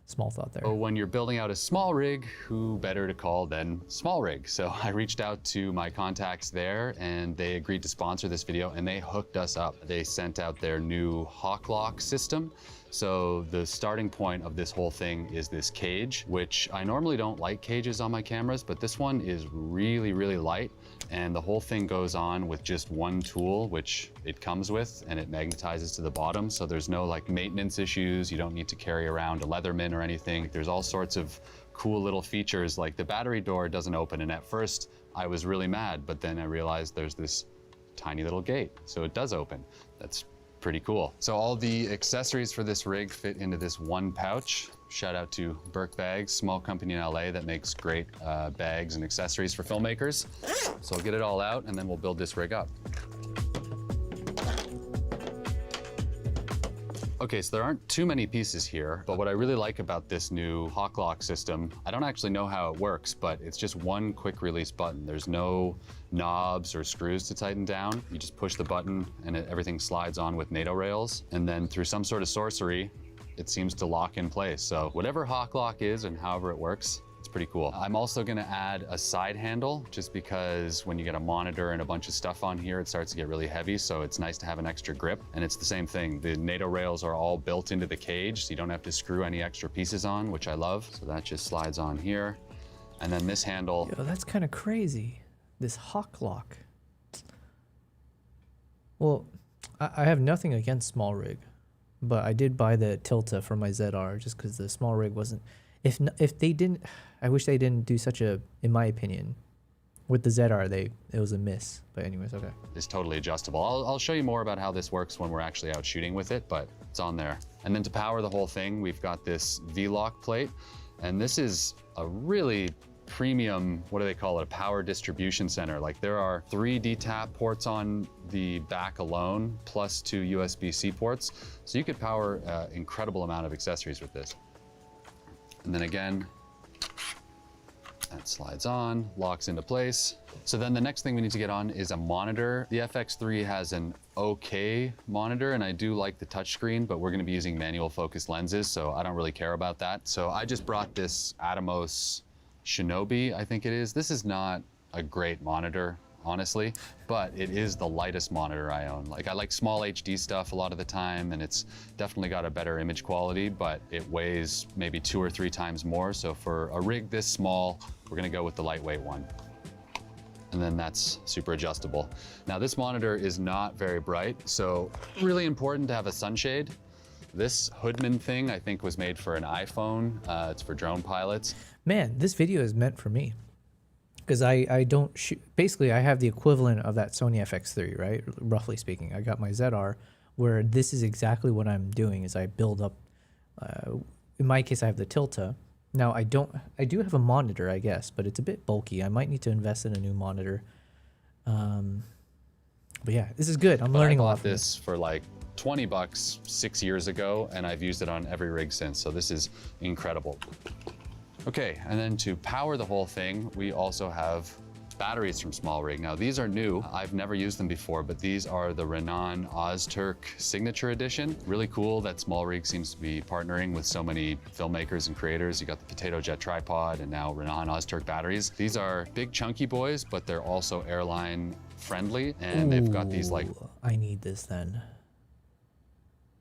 small thought there.
when you're building out a small rig, who better to call than Small Rig? So I reached out to my contacts there and they agreed to sponsor this video and they hooked us up. They sent out their new Hawk Lock system. So the starting point of this whole thing is this cage, which I normally don't like cages on my cameras, but this one is really, really light. And the whole thing goes on with just one tool, which it comes with, and it magnetizes to the bottom. So there's no like maintenance issues. You don't need to carry around a Leatherman or anything. There's all sorts of cool little features, like the battery door doesn't open. And at first I was really mad, but then I realized there's this tiny little gate, so it does open. That's pretty cool. So all the accessories for this rig fit into this one pouch. Shout out to Burke Bags, small company in LA that makes great bags and accessories for filmmakers. So I'll get it all out and then we'll build this rig up. Okay, so there aren't too many pieces here, but what I really like about this new Hawk Lock system, I don't actually know how it works, but it's just one quick release button. There's no knobs or screws to tighten down. You just push the button and everything slides on with NATO rails. And then through some sort of sorcery, it seems to lock in place. So whatever Hawk Lock is and however it works, it's pretty cool. I'm also gonna add a side handle just because when you get a monitor and a bunch of stuff on here, it starts to get really heavy. So it's nice to have an extra grip. And it's the same thing. The NATO rails are all built into the cage, so you don't have to screw any extra pieces on, which I love. So that just slides on here. And then this handle.
Yo, that's kind of crazy. This Hawk Lock. Well, I have nothing against Small Rig, but I did buy the Tilta for my ZR just because the Small Rig wasn't. If they didn't, I wish they didn't do such a, in my opinion, with the ZR, it was a miss. But anyways, okay.
It's totally adjustable. I'll show you more about how this works when we're actually out shooting with it, but it's on there. And then to power the whole thing, we've got this V-Lock plate. And this is a really premium, what do they call it, a power distribution center. Like there are 3 DTAP ports on the back alone, plus 2 USB-C ports. So you could power an incredible amount of accessories with this. And then again, that slides on, locks into place. So then the next thing we need to get on is a monitor. The FX3 has an okay monitor, and I do like the touchscreen, but we're gonna be using manual focus lenses, so I don't really care about that. So I just brought this Atomos Shinobi, I think it is. This is not a great monitor, honestly, but it is the lightest monitor I own. Like I like small HD stuff a lot of the time, and it's definitely got a better image quality, but it weighs maybe 2 or 3 times more. So for a rig this small, we're gonna go with the lightweight one. and then that's super adjustable. Now this monitor is not very bright, so really important to have a sunshade. This Hoodman thing I think was made for an iPhone. It's for drone pilots.
Man, this video is meant for me. Because I don't shoot, basically I have the equivalent of that Sony FX3, right? Roughly speaking, I got my ZR, where this is exactly what I'm doing is I build up, in my case I have the Tilta. Now I do have a monitor, I guess, but it's a bit bulky. I might need to invest in a new monitor. But yeah, this is good. I'm learning a lot.
I bought this for like 20 bucks 6 years ago, and I've used it on every rig since, so this is incredible. Okay, and then to power the whole thing, we also have batteries from Small Rig. Now these are new. I've never used them before, but these are the Renan Ozturk Signature Edition. Really cool that Small Rig seems to be partnering with so many filmmakers and creators. You got the Potato Jet tripod and now Renan Ozturk batteries. These are big chunky boys, but they're also airline friendly, and they've got these like...
I need this then.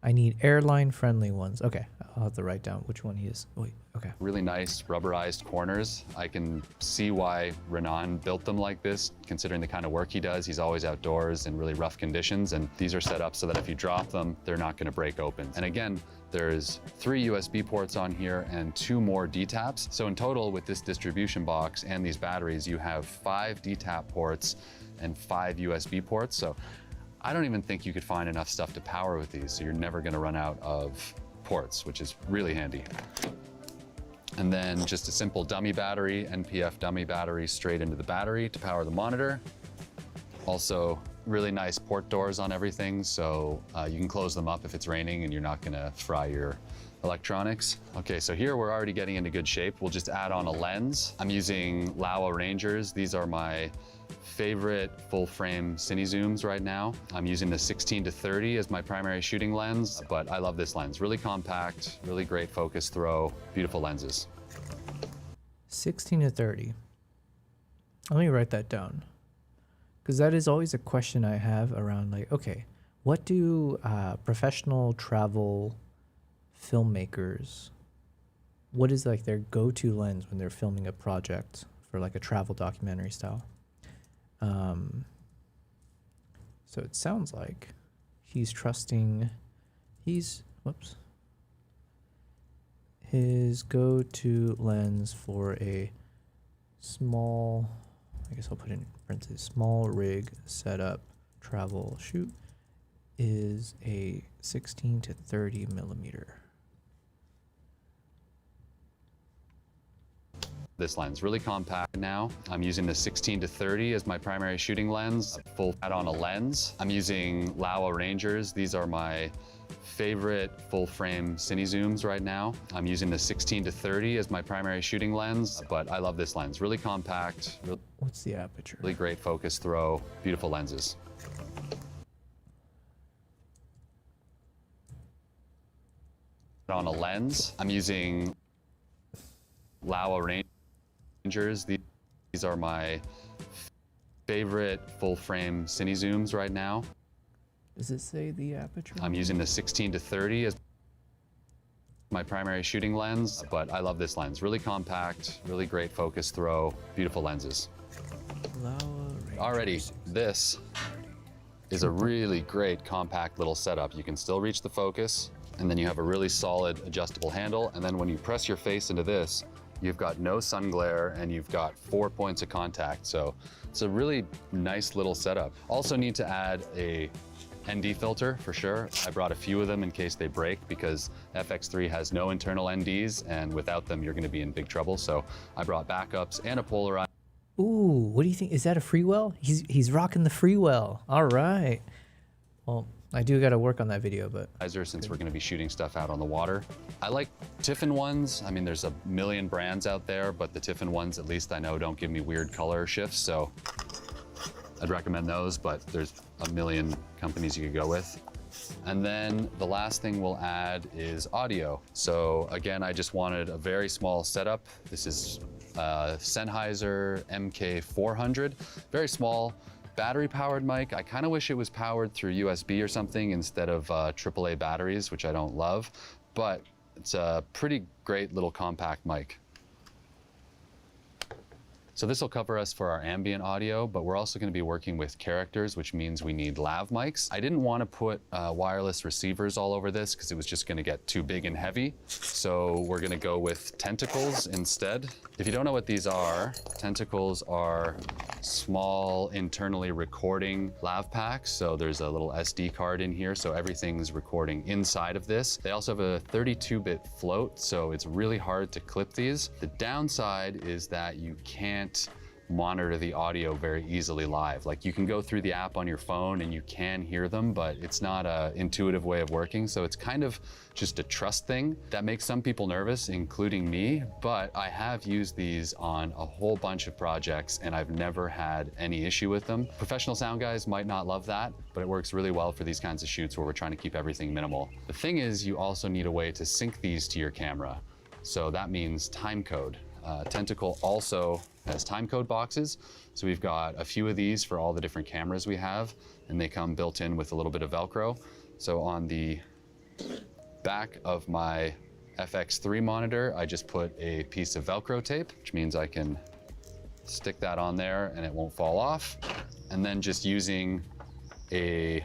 I need airline friendly ones. Okay, I'll have to write down which one he is. Wait, okay.
Really nice rubberized corners. I can see why Renan built them like this, considering the kind of work he does. He's always outdoors in really rough conditions, and these are set up so that if you drop them, they're not gonna break open. And again, there's 3 USB ports on here and 2 more D-taps. So in total, with this distribution box and these batteries, you have 5 D-tap ports and 5 USB ports. So I don't even think you could find enough stuff to power with these, so you're never gonna run out of ports, which is really handy. And then just a simple dummy battery, NPF dummy battery straight into the battery to power the monitor. Also, really nice port doors on everything, so you can close them up if it's raining and you're not gonna fry your electronics. Okay, so here we're already getting into good shape. We'll just add on a lens. I'm using Laowa Rangers. These are my favorite full frame cine zooms right now. I'm using the 16-30 as my primary shooting lens, but I love this lens. Really compact, really great focus throw, beautiful lenses.
16-30. Let me write that down, because that is always a question I have around, like, okay, what do professional travel filmmakers, what is like their go-to lens when they're filming a project for like a travel documentary style? So it sounds like he's trusting, his go-to lens for a small, I guess I'll put in parentheses, small rig setup travel shoot is a 16-30 millimeter.
This lens, really compact now. I'm using the 16-30 as my primary shooting lens, full add on a lens. I'm using Laowa Rangers. These are my favorite full frame cine zooms right now. I'm using the 16-30 as my primary shooting lens, but I love this lens. Really compact.
What's the aperture?
Really great focus throw, beautiful lenses. On a lens, I'm using Laowa Rangers. These are my favorite full frame cine zooms right now.
Does it say the aperture?
I'm using the 16-30 as my primary shooting lens, but I love this lens. Really compact, really great focus throw, beautiful lenses. Alrighty, this is a really great compact little setup. You can still reach the focus, and then you have a really solid adjustable handle, and then when you press your face into this, you've got no sun glare and you've got 4 points of contact. So it's a really nice little setup. Also need to add a ND filter for sure. I brought a few of them in case they break because FX3 has no internal NDs, and without them you're gonna be in big trouble. So I brought backups and a polarizer.
Ooh, what do you think? Is that a Freewell? He's rocking the Freewell. All right. Well, I do got to work on that video, but
since we're going to be shooting stuff out on the water. I like Tiffin ones. I mean, there's a million brands out there, but the Tiffin ones, at least I know, don't give me weird color shifts. So I'd recommend those, but there's a million companies you could go with. And then the last thing we'll add is audio. So again, I just wanted a very small setup. This is Sennheiser MK400, very small. Battery powered mic. I kind of wish it was powered through USB or something instead of AAA batteries, which I don't love, but it's a pretty great little compact mic. So this will cover us for our ambient audio, but we're also going to be working with characters, which means we need lav mics. I didn't want to put wireless receivers all over this because it was just going to get too big and heavy. So we're going to go with tentacles instead. If you don't know what these are, tentacles are small internally recording lav packs. So there's a little SD card in here, so everything's recording inside of this. They also have a 32-bit float, so it's really hard to clip these. The downside is that you can't monitor the audio very easily live. Like, you can go through the app on your phone and you can hear them, but it's not an intuitive way of working. So it's kind of just a trust thing that makes some people nervous, including me. But I have used these on a whole bunch of projects and I've never had any issue with them. Professional sound guys might not love that, but it works really well for these kinds of shoots where we're trying to keep everything minimal. The thing is, you also need a way to sync these to your camera. So that means timecode. Tentacle also has timecode boxes. So we've got a few of these for all the different cameras we have, and they come built in with a little bit of Velcro. So on the back of my FX3 monitor, I just put a piece of Velcro tape, which means I can stick that on there and it won't fall off. And then just using a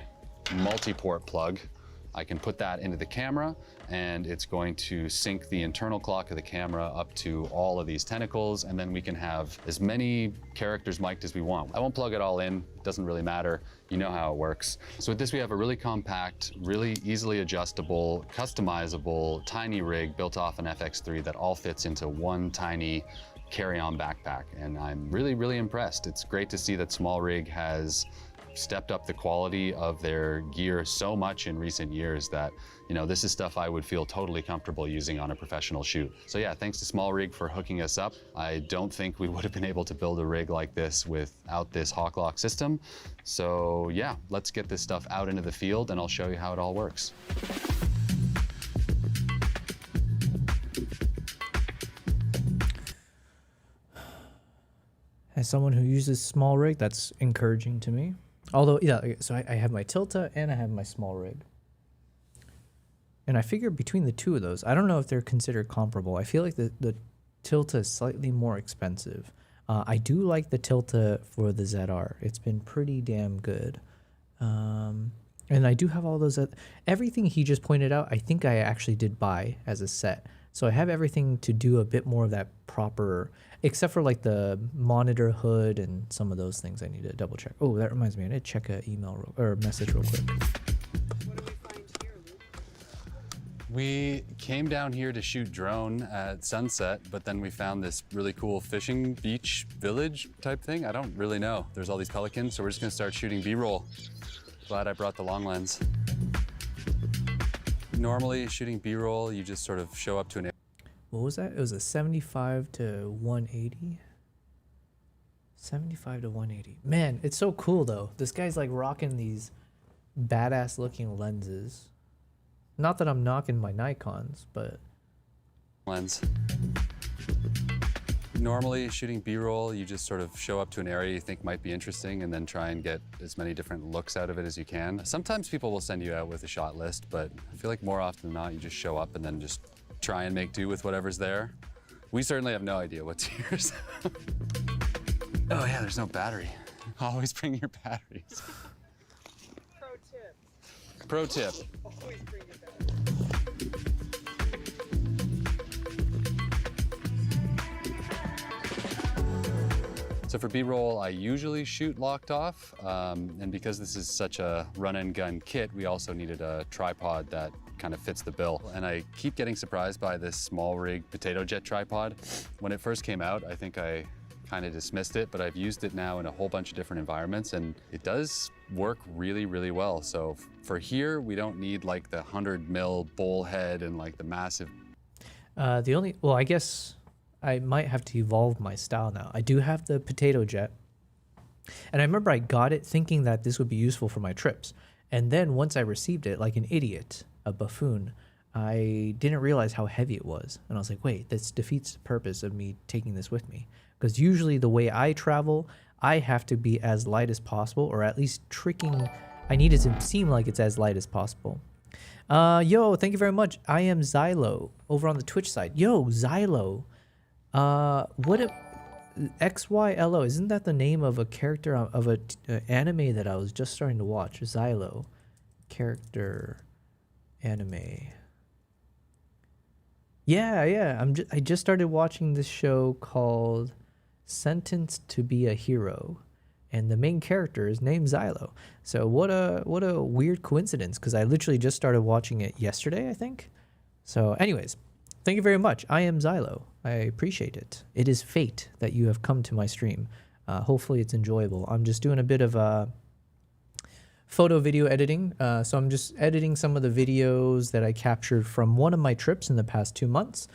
multi-port plug, I can put that into the camera and it's going to sync the internal clock of the camera up to all of these tentacles, and then we can have as many characters mic'd as we want. I won't plug it all in, it doesn't really matter. You know how it works. So with this, we have a really compact, really easily adjustable, customizable, tiny rig built off an FX3 that all fits into one tiny carry-on backpack. And I'm really, really impressed. It's great to see that Small Rig has stepped up the quality of their gear so much in recent years that, you know, this is stuff I would feel totally comfortable using on a professional shoot. So yeah, thanks to Small Rig for hooking us up. I don't think we would have been able to build a rig like this without this hawk lock system. So yeah, let's get this stuff out into the field and I'll show you how it all works.
As someone who uses Small Rig, that's encouraging to me. Although, yeah, so I have my Tilta and I have my Small Rig. And I figure between the two of those, I don't know if they're considered comparable. I feel like the Tilta is slightly more expensive. I do like the Tilta for the ZR. It's been pretty damn good. And I do have all those, everything he just pointed out, I think I actually did buy as a set. So I have everything to do a bit more of that proper, except for like the monitor hood and some of those things I need to double check. Oh, that reminds me, I need to check an email or message real quick.
What do we find here, Luke?
We came down here to shoot drone at sunset, but then we found this really cool fishing beach village type thing. I don't really know. There's all these pelicans, so we're just gonna start shooting B-roll. Glad I brought the long lens. Normally shooting B-roll, you just sort of show up to an...
What was that? It was a 75 to 180? 75 to 180. Man, it's so cool though. This guy's like rocking these badass looking lenses. Not that I'm knocking my Nikons, but...
Lens. Normally shooting B-roll, you just sort of show up to an area you think might be interesting and then try and get as many different looks out of it as you can. Sometimes people will send you out with a shot list, but I feel like more often than not, you just show up and then just try and make do with whatever's there. We certainly have no idea what's here. So. Oh yeah, there's no battery. Always bring your batteries.
Pro tip.
Pro tip.
Always bring your batteries.
So for B-roll, I usually shoot locked off, and because this is such a run and gun kit, we also needed a tripod that kind of fits the bill. And I keep getting surprised by this Small Rig potato jet tripod. When it first came out, I think I kind of dismissed it, but I've used it now in a whole bunch of different environments and it does work really, really well. So for here, we don't need like the 100 mil bowl head and like the massive.
Well, I guess I might have to evolve my style now. I do have the potato jet. And I remember I got it thinking that this would be useful for my trips. And then once I received it, like an idiot, a buffoon, I didn't realize how heavy it was. And I was like, wait, this defeats the purpose of me taking this with me. Because usually the way I travel, I have to be as light as possible, or at least tricking. I need it to seem like it's as light as possible. Yo, thank you very much. I am Xylo over on the Twitch side. Yo, Xylo. XYLO, isn't that the name of a character of a anime that I was just starting to watch? Xylo. Character anime. Yeah. I just started watching this show called Sentenced to be a Hero, and the main character is named Xylo. So what a weird coincidence, because I literally just started watching it yesterday, I think. So anyways, thank you very much. I am Xylo. I appreciate it. It is fate that you have come to my stream. Hopefully it's enjoyable. I'm just doing a bit of photo video editing. So I'm just editing some of the videos that I captured from one of my trips in the past 2 months.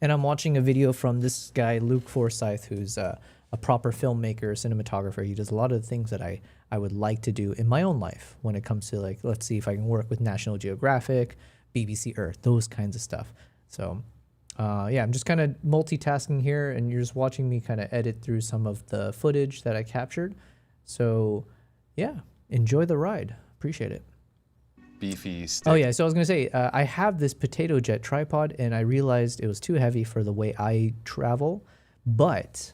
And I'm watching a video from this guy, Luke Forsyth, who's a proper filmmaker, cinematographer. He does a lot of the things that I would like to do in my own life when it comes to, like, let's see if I can work with National Geographic, BBC Earth, those kinds of stuff. So yeah, I'm just kind of multitasking here, and you're just watching me kind of edit through some of the footage that I captured. So yeah, enjoy the ride. Appreciate it.
Beefy stick.
Oh yeah, so I was gonna say, I have this potato jet tripod, and I realized it was too heavy for the way I travel. But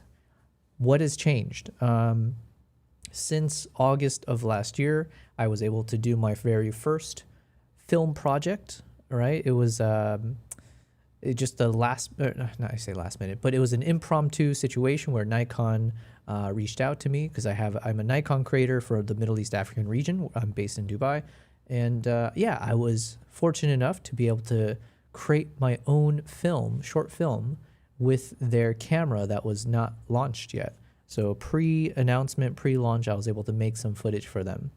what has changed? Since August of last year, I was able to do my very first film project, right? It was just the last, not I say last minute, but it was an impromptu situation where Nikon reached out to me, because I'm a Nikon creator for the Middle East African region. I'm based in Dubai. And yeah, I was fortunate enough to be able to create my own short film, with their camera that was not launched yet. So pre-announcement, pre-launch, I was able to make some footage for them.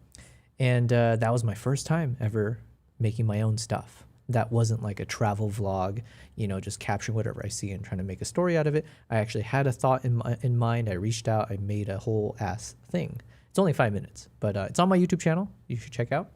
And that was my first time ever making my own stuff. That wasn't like a travel vlog, just capturing whatever I see and trying to make a story out of it. I actually had a thought in mind. I reached out, I made a whole ass thing. It's only 5 minutes, but it's on my YouTube channel. You should check out.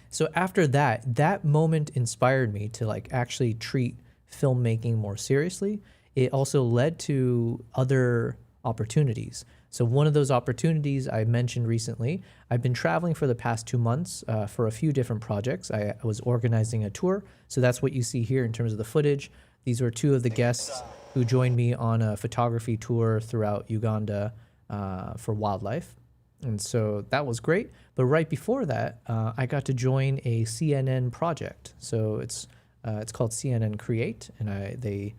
So after that moment inspired me to, like, actually treat filmmaking more seriously. It also led to other opportunities. So one of those opportunities I mentioned recently, I've been traveling for the past 2 months for a few different projects. I was organizing a tour. So that's what you see here in terms of the footage. These were two of the guests who joined me on a photography tour throughout Uganda for wildlife. And so that was great. But right before that, I got to join a CNN project. So it's called CNN Create, and they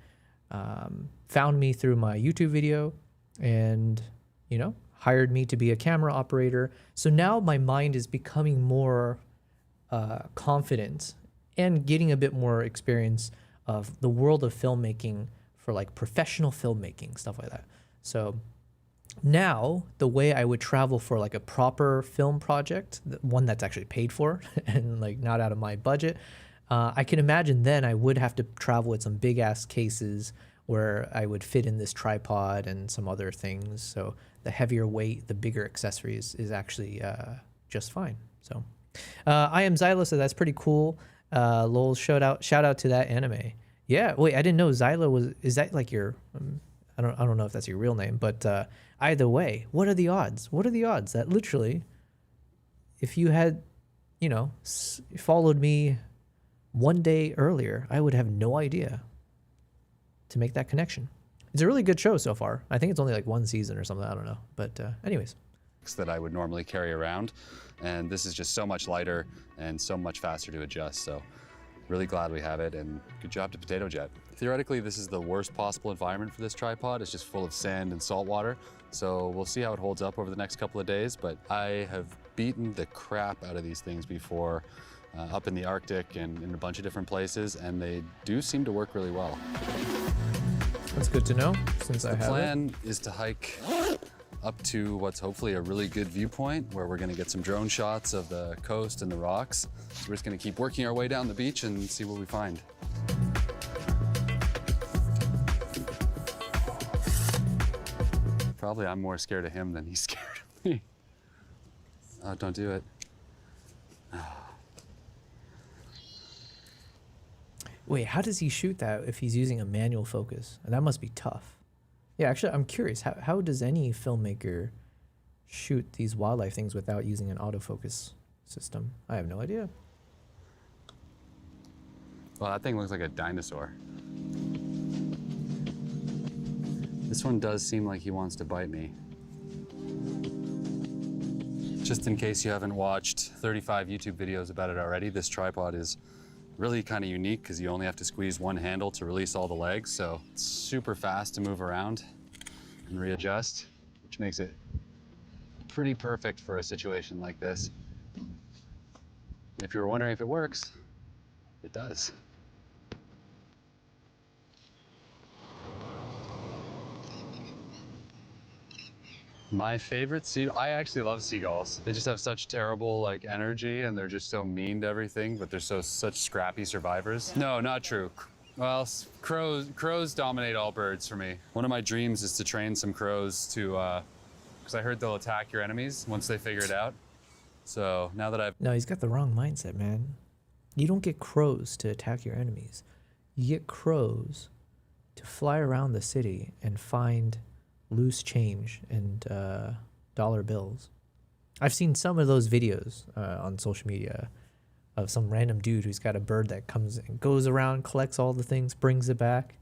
found me through my YouTube video, and hired me to be a camera operator. So now my mind is becoming more confident and getting a bit more experience of the world of filmmaking for, like, professional filmmaking, stuff like that. So now the way I would travel for, like, a proper film project, one that's actually paid for and, like, not out of my budget, I can imagine then I would have to travel with some big ass cases where I would fit in this tripod and some other things. So the heavier weight, the bigger accessories is actually just fine. So I am Xylo, so that's pretty cool. Lol, shout out to that anime. Yeah, wait, I didn't know Xylo is that like your I don't know if that's your real name, but either way, what are the odds? What are the odds that literally, if you had, followed me one day earlier, I would have no idea to make that connection. It's a really good show so far. I think it's only like one season or something. I don't know. But anyways.
That I would normally carry around. And this is just so much lighter and so much faster to adjust. So really glad we have it, and good job to Potato Jet. Theoretically, this is the worst possible environment for this tripod. It's just full of sand and salt water. So we'll see how it holds up over the next couple of days. But I have beaten the crap out of these things before. Up in the Arctic and in a bunch of different places, and they do seem to work really well.
That's good to know, since I have it.
The plan is to hike up to what's hopefully a really good viewpoint, where we're gonna get some drone shots of the coast and the rocks. So we're just gonna keep working our way down the beach and see what we find. Probably I'm more scared of him than he's scared of me. Oh, don't do it.
Wait, how does he shoot that if he's using a manual focus? That must be tough. Yeah, actually, I'm curious. How does any filmmaker shoot these wildlife things without using an autofocus system? I have no idea.
Well, that thing looks like a dinosaur. This one does seem like he wants to bite me. Just in case you haven't watched 35 YouTube videos about it already, this tripod is really kind of unique because you only have to squeeze one handle to release all the legs, so it's super fast to move around and readjust, which makes it pretty perfect for a situation like this. If you were wondering if it works, it does. My favorite I actually love seagulls. They just have such terrible like energy and they're just so mean to everything, but they're such scrappy survivors. No, not true. Well, crows dominate all birds for me. One of my dreams is to train some crows to, because I heard they'll attack your enemies once they figure it out. So now that
No, he's got the wrong mindset, man. You don't get crows to attack your enemies. You get crows to fly around the city and find loose change and dollar bills. I've seen some of those videos on social media of some random dude who's got a bird that comes and goes around, collects all the things, brings it back.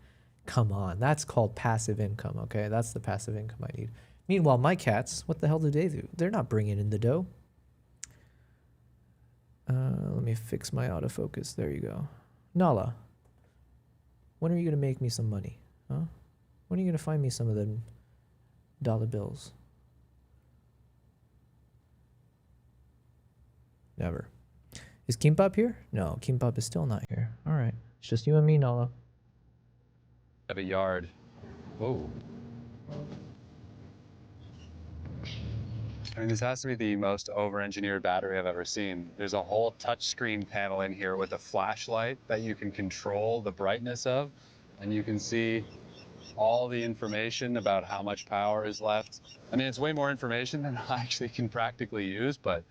Come on, that's called passive income, okay? That's the passive income I need. Meanwhile, my cats, what the hell do they do? They're not bringing in the dough. Let me fix my autofocus. There you go. Nala, when are you going to make me some money? Huh? When are you going to find me some of them dollar bills? Never. Is Kimbap here? No, Kimbap is still not here. All right. It's just you and me, Nala.
have a yard. Whoa. I mean, this has to be the most over-engineered battery I've ever seen. There's a whole touchscreen panel in here with a flashlight that you can control the brightness of, and you can see all the information about how much power is left. I mean, it's way more information than I actually can practically use, but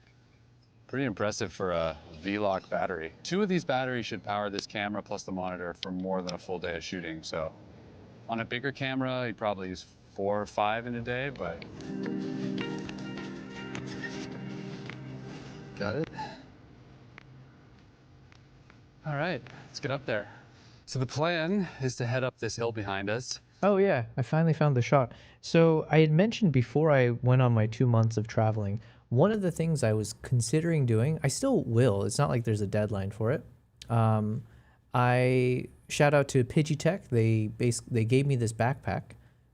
pretty impressive for a V-Lock battery. 2 of these batteries should power this camera plus the monitor for more than a full day of shooting. So on a bigger camera, you'd probably use 4 or 5 in a day, but got it. All right, let's get up there. So the plan is to head up this hill behind us.
Oh yeah, I finally found the shot. So I had mentioned before I went on my 2 months of traveling, one of the things I was considering doing, I still will, it's not like there's a deadline for it. I shout out to Pidgeotech. They gave me this backpack,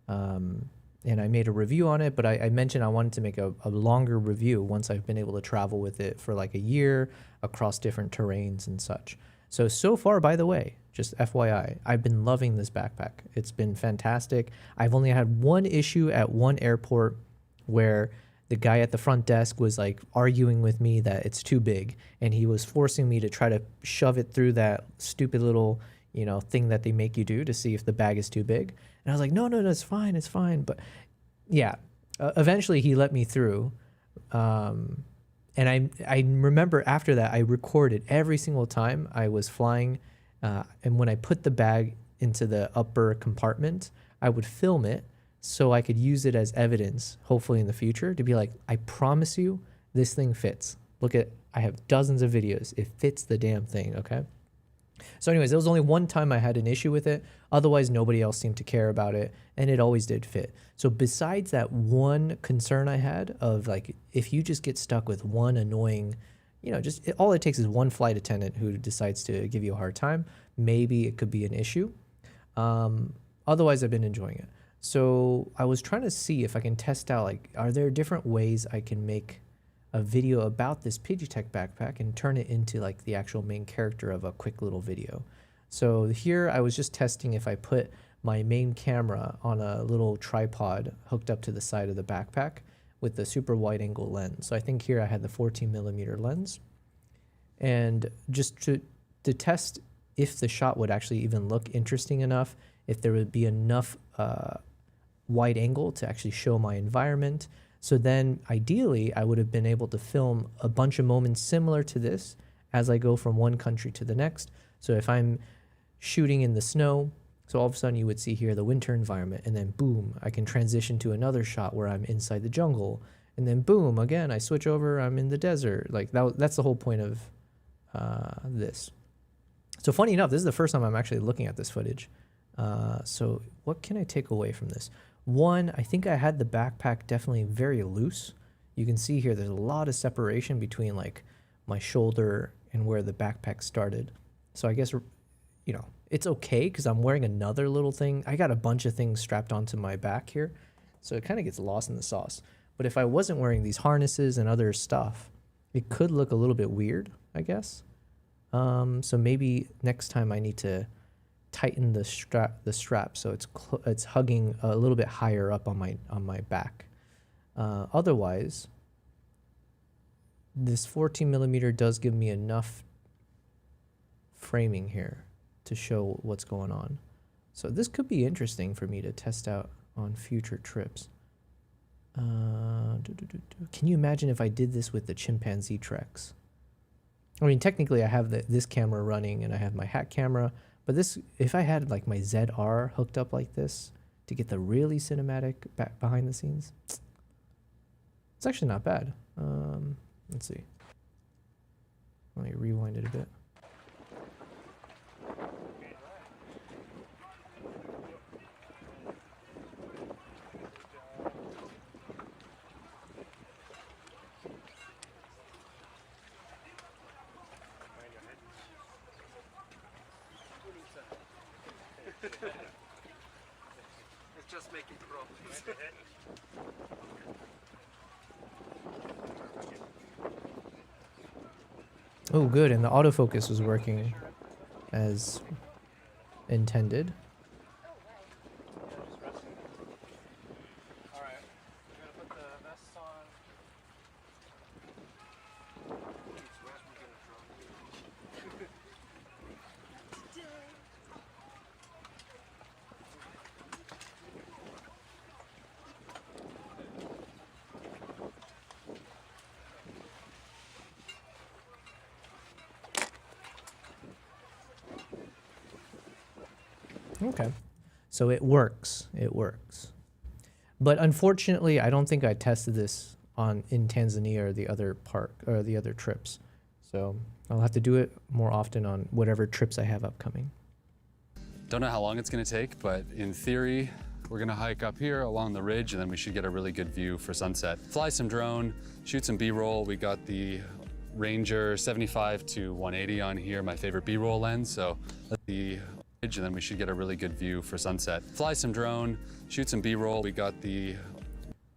and I made a review on it, but I mentioned I wanted to make a longer review once I've been able to travel with it for like a year across different terrains and such. So far, by the way, just FYI, I've been loving this backpack. It's been fantastic. I've only had one issue at one airport where the guy at the front desk was like arguing with me that it's too big, and he was forcing me to try to shove it through that stupid little, thing that they make you do to see if the bag is too big. And I was like, no, it's fine. But yeah, eventually he let me through. And I remember after that, I recorded every single time I was flying. And when I put the bag into the upper compartment, I would film it so I could use it as evidence, hopefully in the future, to be like, I promise you, this thing fits. I have dozens of videos. It fits the damn thing, okay? So anyways, there was only one time I had an issue with it. Otherwise, nobody else seemed to care about it, and it always did fit. So besides that one concern I had of like, if you just get stuck with one annoying, all it takes is one flight attendant who decides to give you a hard time, maybe it could be an issue. Otherwise, I've been enjoying it. So I was trying to see if I can test out, like, are there different ways I can make a video about this Pidgeotech backpack and turn it into like the actual main character of a quick little video. So here I was just testing if I put my main camera on a little tripod hooked up to the side of the backpack with the super wide angle lens. So I think here I had the 14mm lens, and just to test if the shot would actually even look interesting enough, if there would be enough wide angle to actually show my environment. So then ideally I would have been able to film a bunch of moments similar to this as I go from one country to the next. So if I'm shooting in the snow, so all of a sudden you would see here the winter environment, and then boom, I can transition to another shot where I'm inside the jungle, and then boom, again, I switch over, I'm in the desert. Like that's the whole point of this. So funny enough, this is the first time I'm actually looking at this footage. So what can I take away from this? One, I think I had the backpack definitely very loose. You can see here there's a lot of separation between like my shoulder and where the backpack started. So I guess, you know, it's okay because I'm wearing another little thing. I got a bunch of things strapped onto my back here, so it kind of gets lost in the sauce. But if I wasn't wearing these harnesses and other stuff, it could look a little bit weird, I guess. So maybe next time I need to tighten the strap so it's hugging a little bit higher up on my back. Otherwise, this 14mm does give me enough framing here to show what's going on. So this could be interesting for me to test out on future trips. Can you imagine if I did this with the chimpanzee treks? I mean, technically I have this camera running and I have my hat camera, but this, if I had like my ZR hooked up like this to get the really cinematic behind the scenes, it's actually not bad. Let's see. Let me rewind it a bit.
It's just making problems.
Oh, good, and the autofocus was working as intended.
Alright, we're gonna put the vests on.
Okay, so it works. It works. But unfortunately, I don't think I tested this in Tanzania or the other trips. So I'll have to do it more often on whatever trips I have upcoming.
Don't know how long it's going to take, but in theory, we're going to hike up here along the ridge, and then we should get a really good view for sunset. Fly some drone, shoot some B-roll. We got the Ranger 75 to 180 on here, my favorite B-roll lens. So the ridge, and then we should get a really good view for sunset. Fly some drone, shoot some B-roll. We got the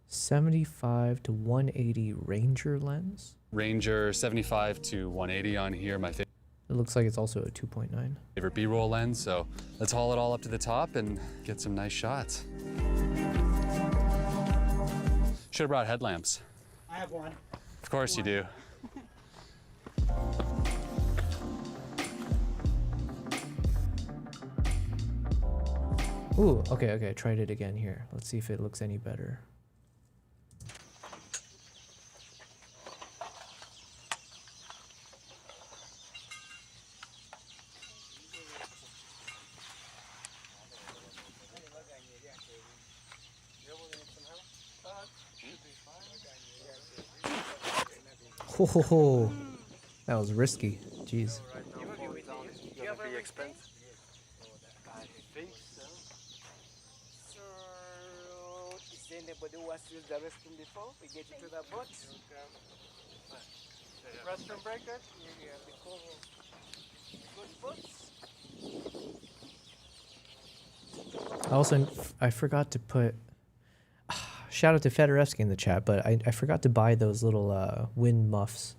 75 to 180 Ranger lens.
Ranger 75 to 180 on here, my favorite.
It looks like it's also a 2.9.
Favorite B-roll lens. So let's haul it all up to the top and get some nice shots. Should have brought headlamps.
I have one.
Of course you do.
Ooh, okay, I tried it again here. Let's see if it looks any better. Ho ho ho! That was risky. Jeez.
Be expensive.
I think so. So, is there anybody who has used the restroom before? We get you to the boat.
Restroom break, guys?
Yeah, before good boats.
I forgot to put. Shout out to Fedorevsky in the chat, but I forgot to buy those little wind muffs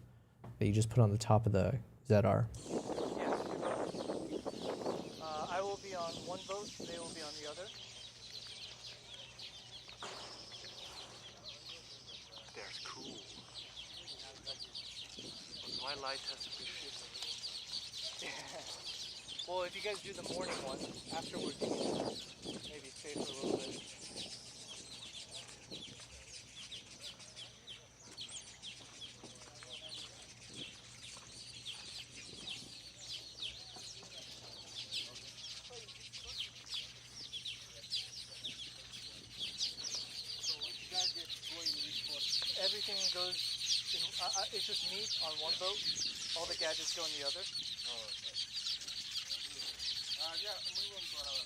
that you just put on the top of the ZR.
Yes, I will be on one boat, they will be on the other. There's cool. My light has to be shit. Well, if you guys do the morning one, afterwards, maybe stay for a little bit. Everything goes in, it's just me on one boat, all the gadgets go on the other. Oh, okay. Yeah, muy buen cuadrado.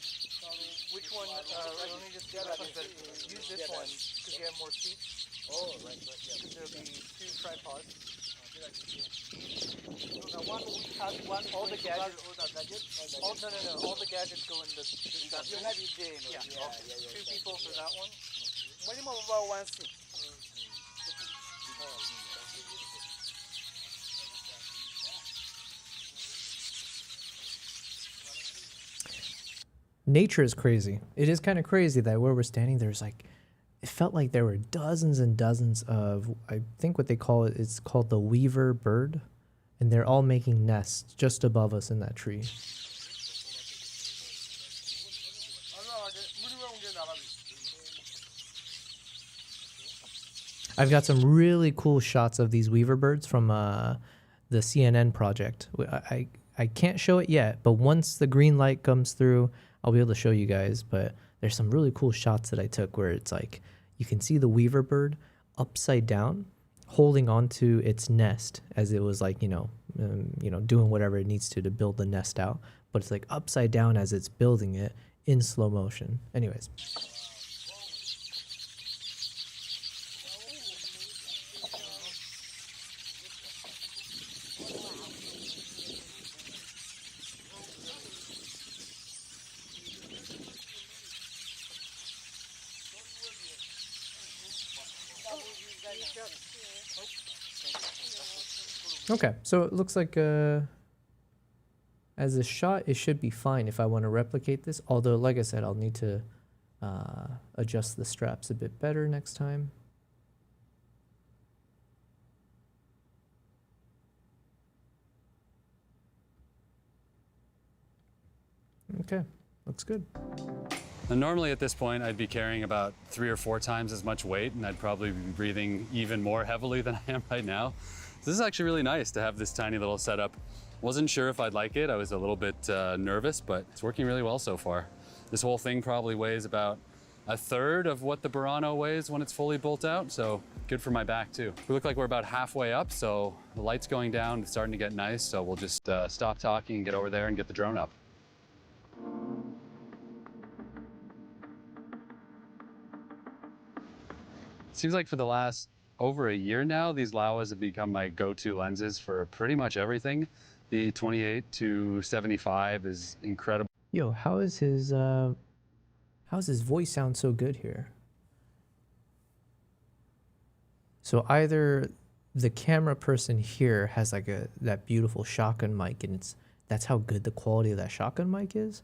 Which one? Let me just get one better. Use this one because you have more seats. Oh, right, yeah. Because there'll be 2 tripods. All the gadgets. No, no. All the gadgets go in the stuff. Yeah. 2 people for that one. One seat.
Nature is crazy. It is kind of crazy that where we're standing, there's like, it felt like there were dozens and dozens of, I think what they call it, it's called the weaver bird. And they're all making nests just above us in that tree. I've got some really cool shots of these weaver birds from the CNN project. I can't show it yet, but once the green light comes through, I'll be able to show you guys. But there's some really cool shots that I took where it's like you can see the weaver bird upside down, holding onto its nest as it was like, doing whatever it needs to build the nest out. But it's like upside down as it's building it in slow motion. Anyways. Okay, so it looks like as a shot, it should be fine if I want to replicate this. Although, like I said, I'll need to adjust the straps a bit better next time. Okay, looks good.
And normally at this point, I'd be carrying about 3 or 4 times as much weight, and I'd probably be breathing even more heavily than I am right now. So this is actually really nice to have this tiny little setup. Wasn't sure if I'd like it. I was a little bit nervous, but it's working really well so far. This whole thing probably weighs about 1/3 of what the Burano weighs when it's fully built out, so good for my back too. We look like we're about halfway up, so the light's going down, it's starting to get nice, so we'll just stop talking and get over there and get the drone up. Seems like for the last over a year now, these Laowas have become my go-to lenses for pretty much everything. The 28-75 is incredible.
Yo, how's his voice sound so good here? So either the camera person here has like that beautiful shotgun mic and that's how good the quality of that shotgun mic is,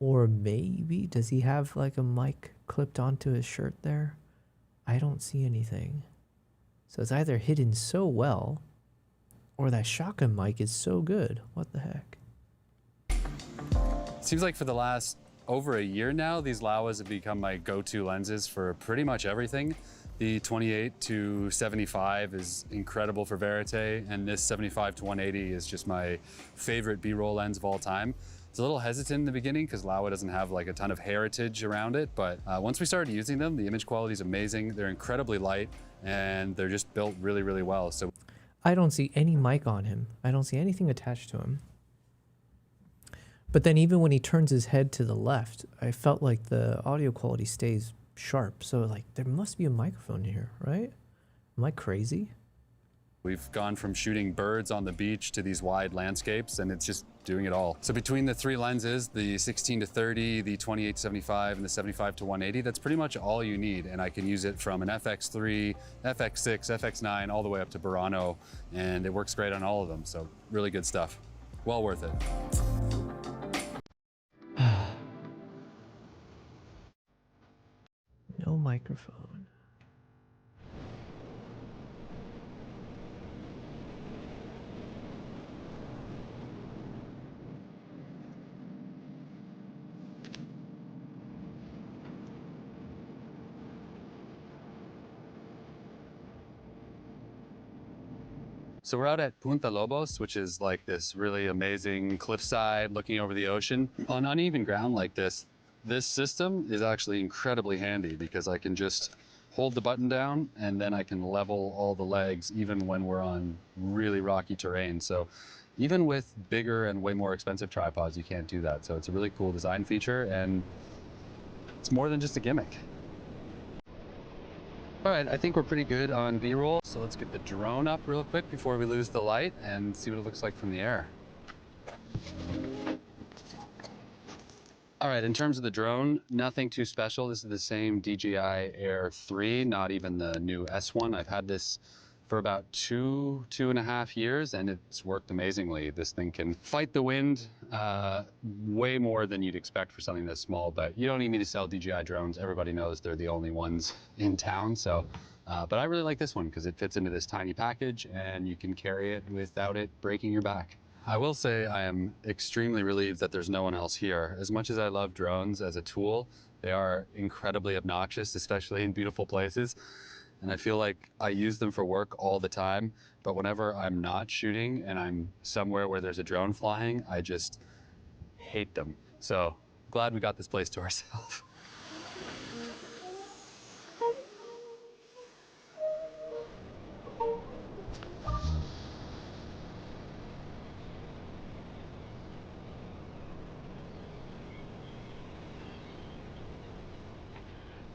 or maybe does he have like a mic clipped onto his shirt there? I don't see anything. So it's either hidden so well or that shotgun mic is so good. What the heck?
Seems like for the last over a year now, these Laowas have become my go-to lenses for pretty much everything. The 28-75 is incredible for verite, and this 75-180 is just my favorite B-roll lens of all time. It's a little hesitant in the beginning because Laowa doesn't have like a ton of heritage around it, but once we started using them, the image quality is amazing. They're incredibly light and they're just built really, really well. So
I don't see any mic on him. I don't see anything attached to him. But then even when he turns his head to the left, I felt like the audio quality stays sharp. So like there must be a microphone here, right? Am I crazy?
we've gone from shooting birds on the beach to these wide landscapes, and it's just doing it all. So between the three lenses, the 16-30, the 28-75, and the 75-180, that's pretty much all you need. And I can use it from an FX3, FX6, FX9, all the way up to Burano, and it works great on all of them. So really good stuff. Well worth it.
No microphone.
So we're out at Punta Lobos, which is like this really amazing cliffside looking over the ocean. On uneven ground like this system is actually incredibly handy because I can just hold the button down and then I can level all the legs even when we're on really rocky terrain. So Even with bigger and way more expensive tripods, you can't do that. So it's a really cool design feature, and it's more than just a gimmick. All right, I think we're pretty good on B-roll. So let's get the drone up real quick before we lose the light and see what it looks like from the air. All right, in terms of the drone, nothing too special. This is the same DJI Air 3, not even the new S1. I've had this for about two and a half years, and it's worked amazingly. This thing can fight the wind way more than you'd expect for something that's small, but you don't need me to sell DJI drones. Everybody knows they're the only ones in town. So, but I really like this one because it fits into this tiny package and you can carry it without it breaking your back. I will say I am extremely relieved that there's no one else here. As much as I love drones as a tool, they are incredibly obnoxious, especially in beautiful places. And I feel like I use them for work all the time, but whenever I'm not shooting and I'm somewhere where there's a drone flying, I just hate them. So glad we got this place to ourselves.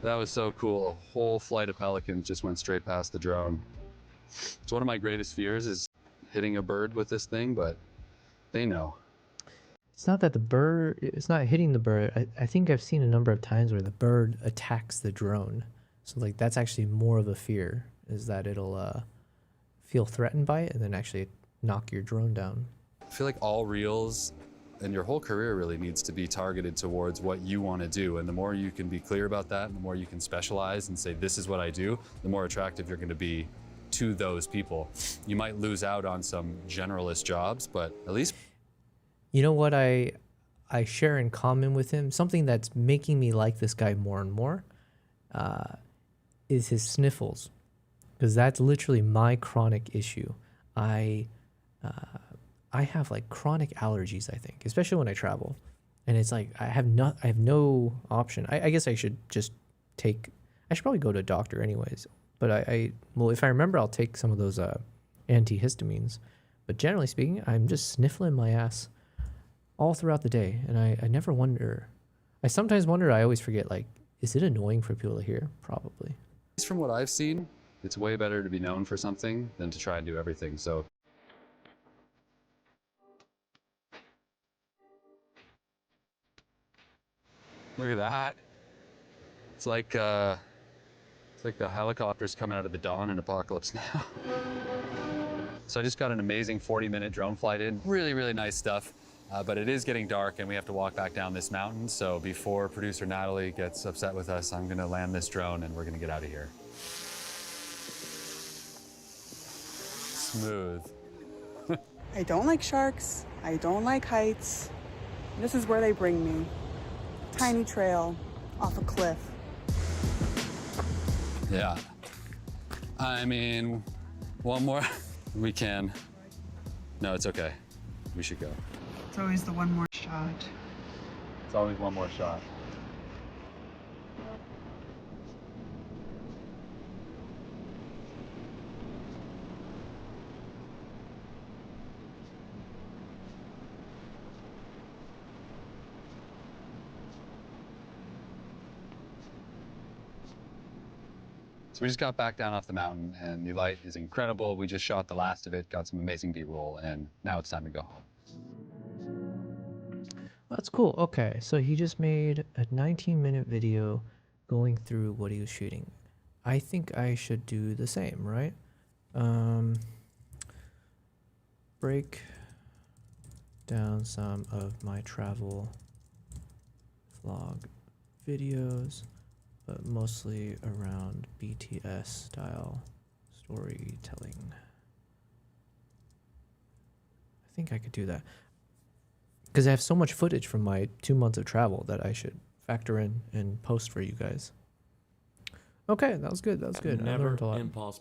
That was so cool. A whole flight of pelicans just went straight past the drone. It's one of my greatest fears is hitting a bird with this thing, but they know.
It's not that the bird, it's not hitting the bird. I think I've seen a number of times where the bird attacks the drone. So like that's actually more of a fear, is that it'll feel threatened by it and then actually knock your drone down.
I feel like all reels and your whole career really needs to be targeted towards what you want to do. And the more you can be clear about that, and the more you can specialize and say, this is what I do, the more attractive you're going to be to those people. You might lose out on some generalist jobs, but at least...
You know what I share in common with him? Something that's making me like this guy more and more is his sniffles. Because that's literally my chronic issue. I have like chronic allergies, I think, especially when I travel. And it's like I have no option. I guess I should probably go to a doctor anyways. But well, if I remember, I'll take some of those antihistamines. But generally speaking, I'm just sniffling my ass all throughout the day. And I never wonder. I sometimes wonder, I always forget, like, is it annoying for people to hear? Probably.
At least from what I've seen, it's way better to be known for something than to try and do everything. So look at that. It's like the helicopters coming out of the dawn in Apocalypse Now. So I just got an amazing 40-minute drone flight in. Really, really nice stuff. But it is getting dark and we have to walk back down this mountain. So before producer Natalie gets upset with us, I'm gonna land this drone and we're gonna get out of here. Smooth.
I don't like sharks. I don't like heights. This is where they bring me. Tiny trail off a cliff.
Yeah. I mean, one more. We can. No, it's okay. We should go.
It's always the one more shot.
It's always one more shot. So we just got back down off the mountain and the light is incredible. We just shot the last of it, got some amazing B-roll, and now it's time to go home.
That's cool. Okay, so he just made a 19-minute video going through what he was shooting. I think I should do the same, right? Break down some of my travel vlog videos, but mostly around BTS style storytelling. I think I could do that. Because I have so much footage from my 2 months of travel that I should factor in and post for you guys. Okay, that was good. That was good. I learned a lot.
Impulse.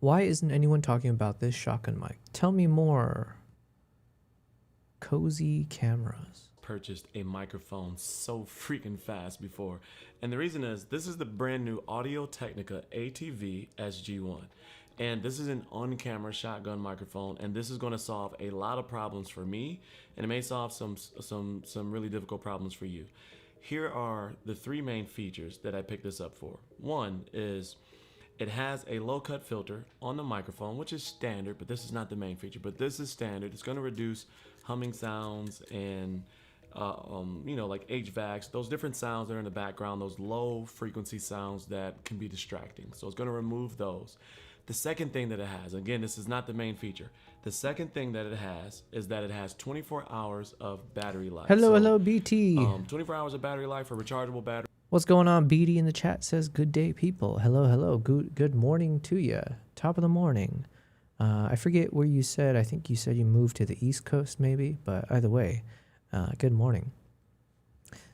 Why isn't anyone talking about this shotgun mic? Tell me more. Cozy cameras.
Purchased a microphone so freaking fast before, and the reason is this is the brand new Audio Technica ATV SG1. And this is an on-camera shotgun microphone, and this is going to solve a lot of problems for me, and it may solve some really difficult problems for you. Here are the three main features that I picked this up for. One is it has a low-cut filter on the microphone, which is standard, but this is not the main feature. But this is standard. It's going to reduce humming sounds and like HVACs, those different sounds that are in the background, those low-frequency sounds that can be distracting. So it's going to remove those. The second thing that it has, again, this is not the main feature. The second thing that it has is that it has 24 hours of battery life.
Hello, BT.
24 hours of battery life for rechargeable battery.
What's going on? BT in the chat says, good day, people. Hello. Good morning to you. Top of the morning. I forget where you said. I think you said you moved to the East Coast maybe, but either way, good morning.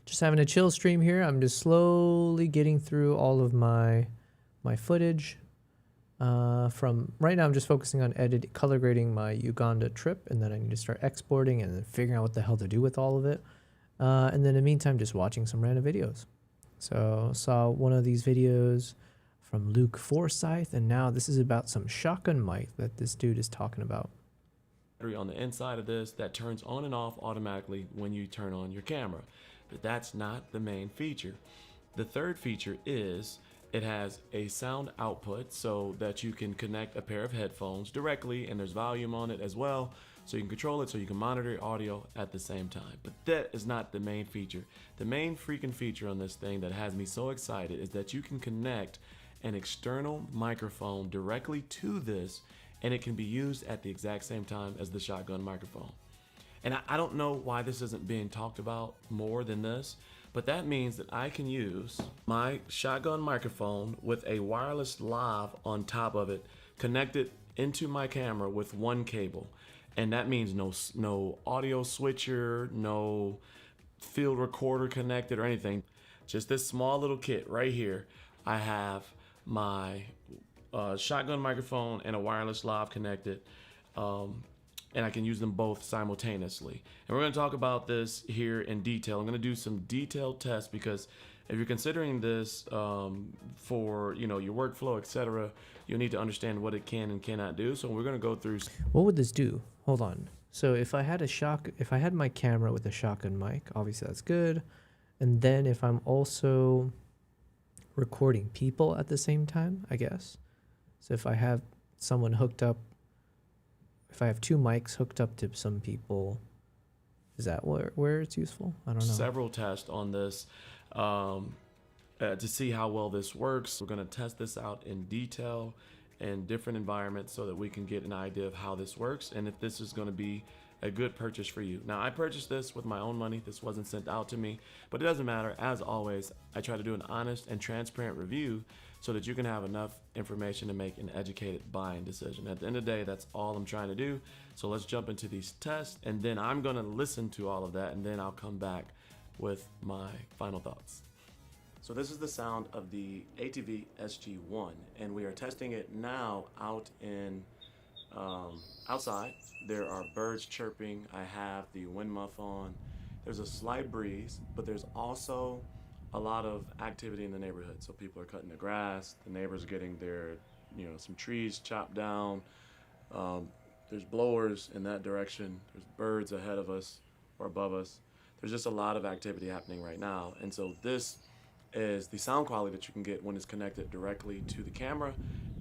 Just having a chill stream here. I'm just slowly getting through all of my footage. From right now, I'm just focusing on color grading my Uganda trip, and then I need to start exporting and then figuring out what the hell to do with all of it. And then in the meantime, just watching some random videos. So saw one of these videos from Luke Forsyth, and now this is about some shotgun mic that this dude is talking about.
On the inside of this that turns on and off automatically when you turn on your camera, but that's not the main feature. The third feature is it has a sound output so that you can connect a pair of headphones directly, and there's volume on it as well, so you can control it, so you can monitor your audio at the same time. But that is not the main feature. The main freaking feature on this thing that has me so excited is that you can connect an external microphone directly to this, and it can be used at the exact same time as the shotgun microphone. And I don't know why this isn't being talked about more than this, but that means that I can use my shotgun microphone with a wireless lav on top of it, connected into my camera with one cable. And that means no audio switcher, no field recorder connected or anything. Just this small little kit right here. I have my shotgun microphone and a wireless lav connected. And I can use them both simultaneously. And we're going to talk about this here in detail. I'm going to do some detailed tests, because if you're considering this for your workflow, etc., you'll need to understand what it can and cannot do. So we're going to go through.
What would this do? Hold on. So if I had my camera with a shotgun mic, obviously that's good. And then if I'm also recording people at the same time, I guess. So if I have someone hooked up, if I have two mics hooked up to some people, is that where it's useful? I don't know.
Several tests on this to see how well this works. We're going to test this out in detail in different environments so that we can get an idea of how this works and if this is going to be a good purchase for you. Now, I purchased this with my own money. This wasn't sent out to me, but it doesn't matter. As always, I try to do an honest and transparent review so that you can have enough information to make an educated buying decision. At the end of the day, that's all I'm trying to do. So let's jump into these tests, and then I'm gonna listen to all of that, and then I'll come back with my final thoughts. So this is the sound of the ATV SG1, and we are testing it now out in outside. There are birds chirping. I have the wind muff on. There's a slight breeze, but there's also a lot of activity in the neighborhood. So people are cutting the grass. The neighbors are getting their, some trees chopped down. There's blowers in that direction. There's birds ahead of us or above us. There's just a lot of activity happening right now. And so this is the sound quality that you can get when it's connected directly to the camera.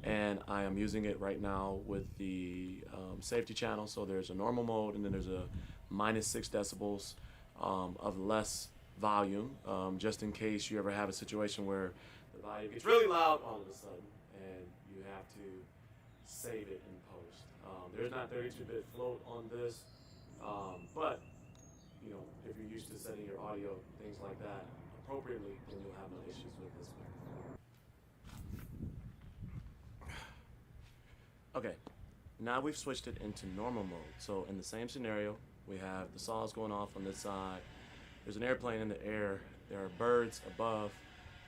And I am using it right now with the safety channel. So there's a normal mode, and then there's a -6 decibels of less volume, just in case you ever have a situation where the volume gets really loud all of a sudden and you have to save it in post. There's not 32-bit float on this, but if you're used to setting your audio, things like that appropriately, then you'll have no issues with this one. Okay, now we've switched it into normal mode. So in the same scenario, we have the saws going off on this side. There's an airplane in the air. There are birds above,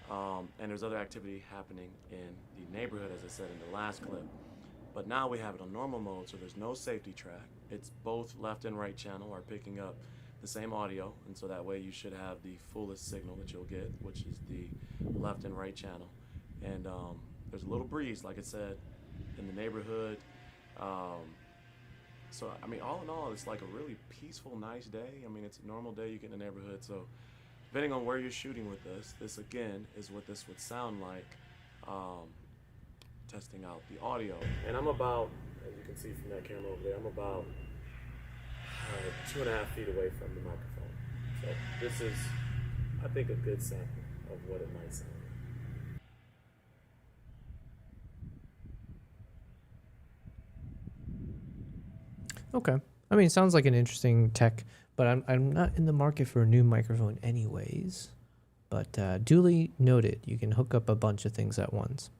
and there's other activity happening in the neighborhood, as I said in the last clip. But now we have it on normal mode, so there's no safety track. It's both left and right channel are picking up the same audio, and so that way you should have the fullest signal that you'll get, which is the left and right channel. And there's a little breeze, like I said. in the neighborhood. So I mean, all in all, it's like a really peaceful, nice day. I mean, it's a normal day you get in the neighborhood. So depending on where you're shooting with this again is what this would sound like. Testing out the audio. And I'm about, as you can see from that camera over there, I'm about 2.5 feet away from the microphone. So this is, I think, a good sample of what it might sound like.
Okay. I mean, it sounds like an interesting tech, but I'm not in the market for a new microphone anyways. But duly noted, you can hook up a bunch of things at once.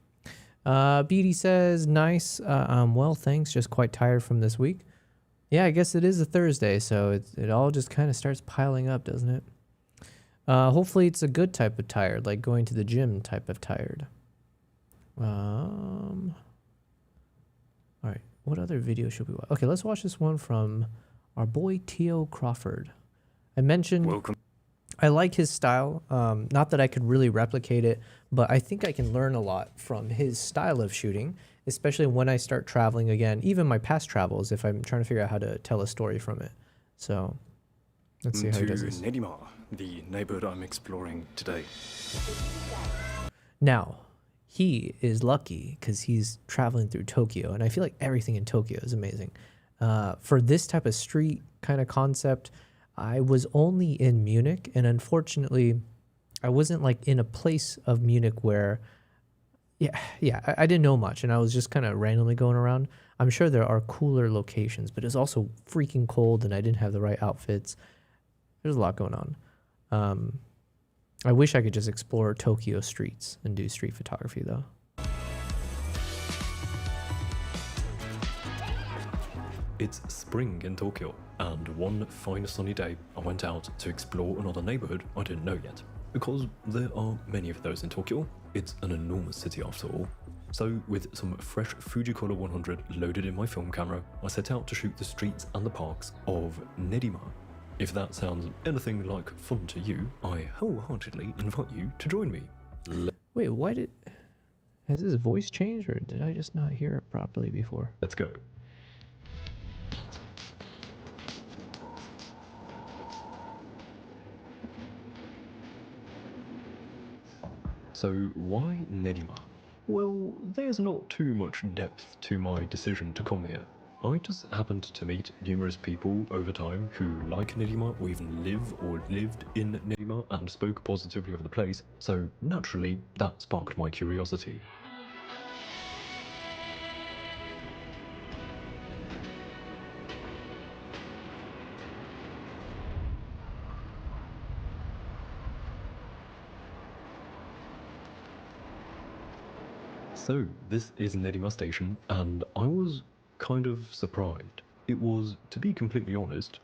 Beatty says, nice. Well, thanks. Just quite tired from this week. Yeah, I guess it is a Thursday, so it all just kind of starts piling up, doesn't it? Hopefully it's a good type of tired, like going to the gym type of tired. All right, what other video should we watch? Okay, let's watch this one from our boy Tio Crawford. I mentioned I like his style. Not that I could really replicate it, but I think I can learn a lot from his style of shooting, especially when I start traveling again, even my past travels, if I'm trying to figure out how to tell a story from it. So let's see how he does this.
Nedima, the neighborhood I'm exploring today.
Now, he is lucky because he's traveling through Tokyo, and I feel like everything in Tokyo is amazing. For this type of street kind of concept, I was only in Munich, and unfortunately, I wasn't like in a place of Munich where, I didn't know much, and I was just kind of randomly going around. I'm sure there are cooler locations, but it's also freaking cold, and I didn't have the right outfits. There's a lot going on. I wish I could just explore Tokyo streets and do street photography, though.
It's spring in Tokyo, and one fine sunny day I went out to explore another neighborhood I didn't know yet. Because there are many of those in Tokyo, it's an enormous city after all. So with some fresh Fujicolor 100 loaded in my film camera, I set out to shoot the streets and the parks of Nedima. If that sounds anything like fun to you, I wholeheartedly invite you to join me.
Wait, has his voice changed, or did I just not hear it properly before?
Let's go. So why Nedima? Well, there's not too much depth to my decision to come here. I just happened to meet numerous people over time who like Nedima or even live or lived in Nedima and spoke positively of the place, so naturally that sparked my curiosity. So this is Nedima Station, and I was kind of surprised. It was, to be completely honest,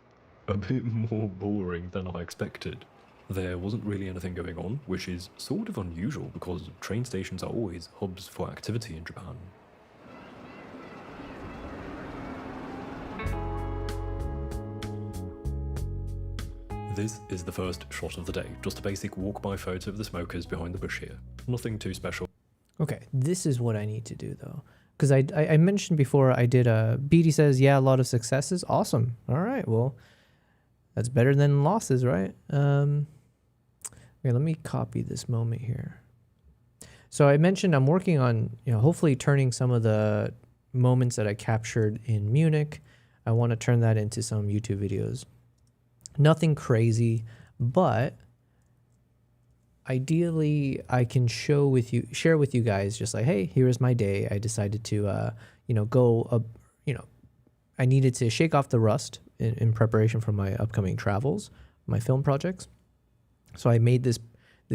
a bit more boring than I expected. There wasn't really anything going on, which is sort of unusual because train stations are always hubs for activity in Japan. This is the first shot of the day, just a basic walk-by photo of the smokers behind the bush here. Nothing too special.
Okay, this is what I need to do, though. Because I mentioned before I did a... Beatty says, yeah, a lot of successes. Awesome. All right, well, that's better than losses, right? Okay, let me copy this moment here. So I mentioned I'm working on, hopefully turning some of the moments that I captured in Munich. I want to turn that into some YouTube videos. Nothing crazy, but... ideally, I can share with you guys just like, hey, here's my day. I decided to, I needed to shake off the rust in preparation for my upcoming travels, my film projects. So I made this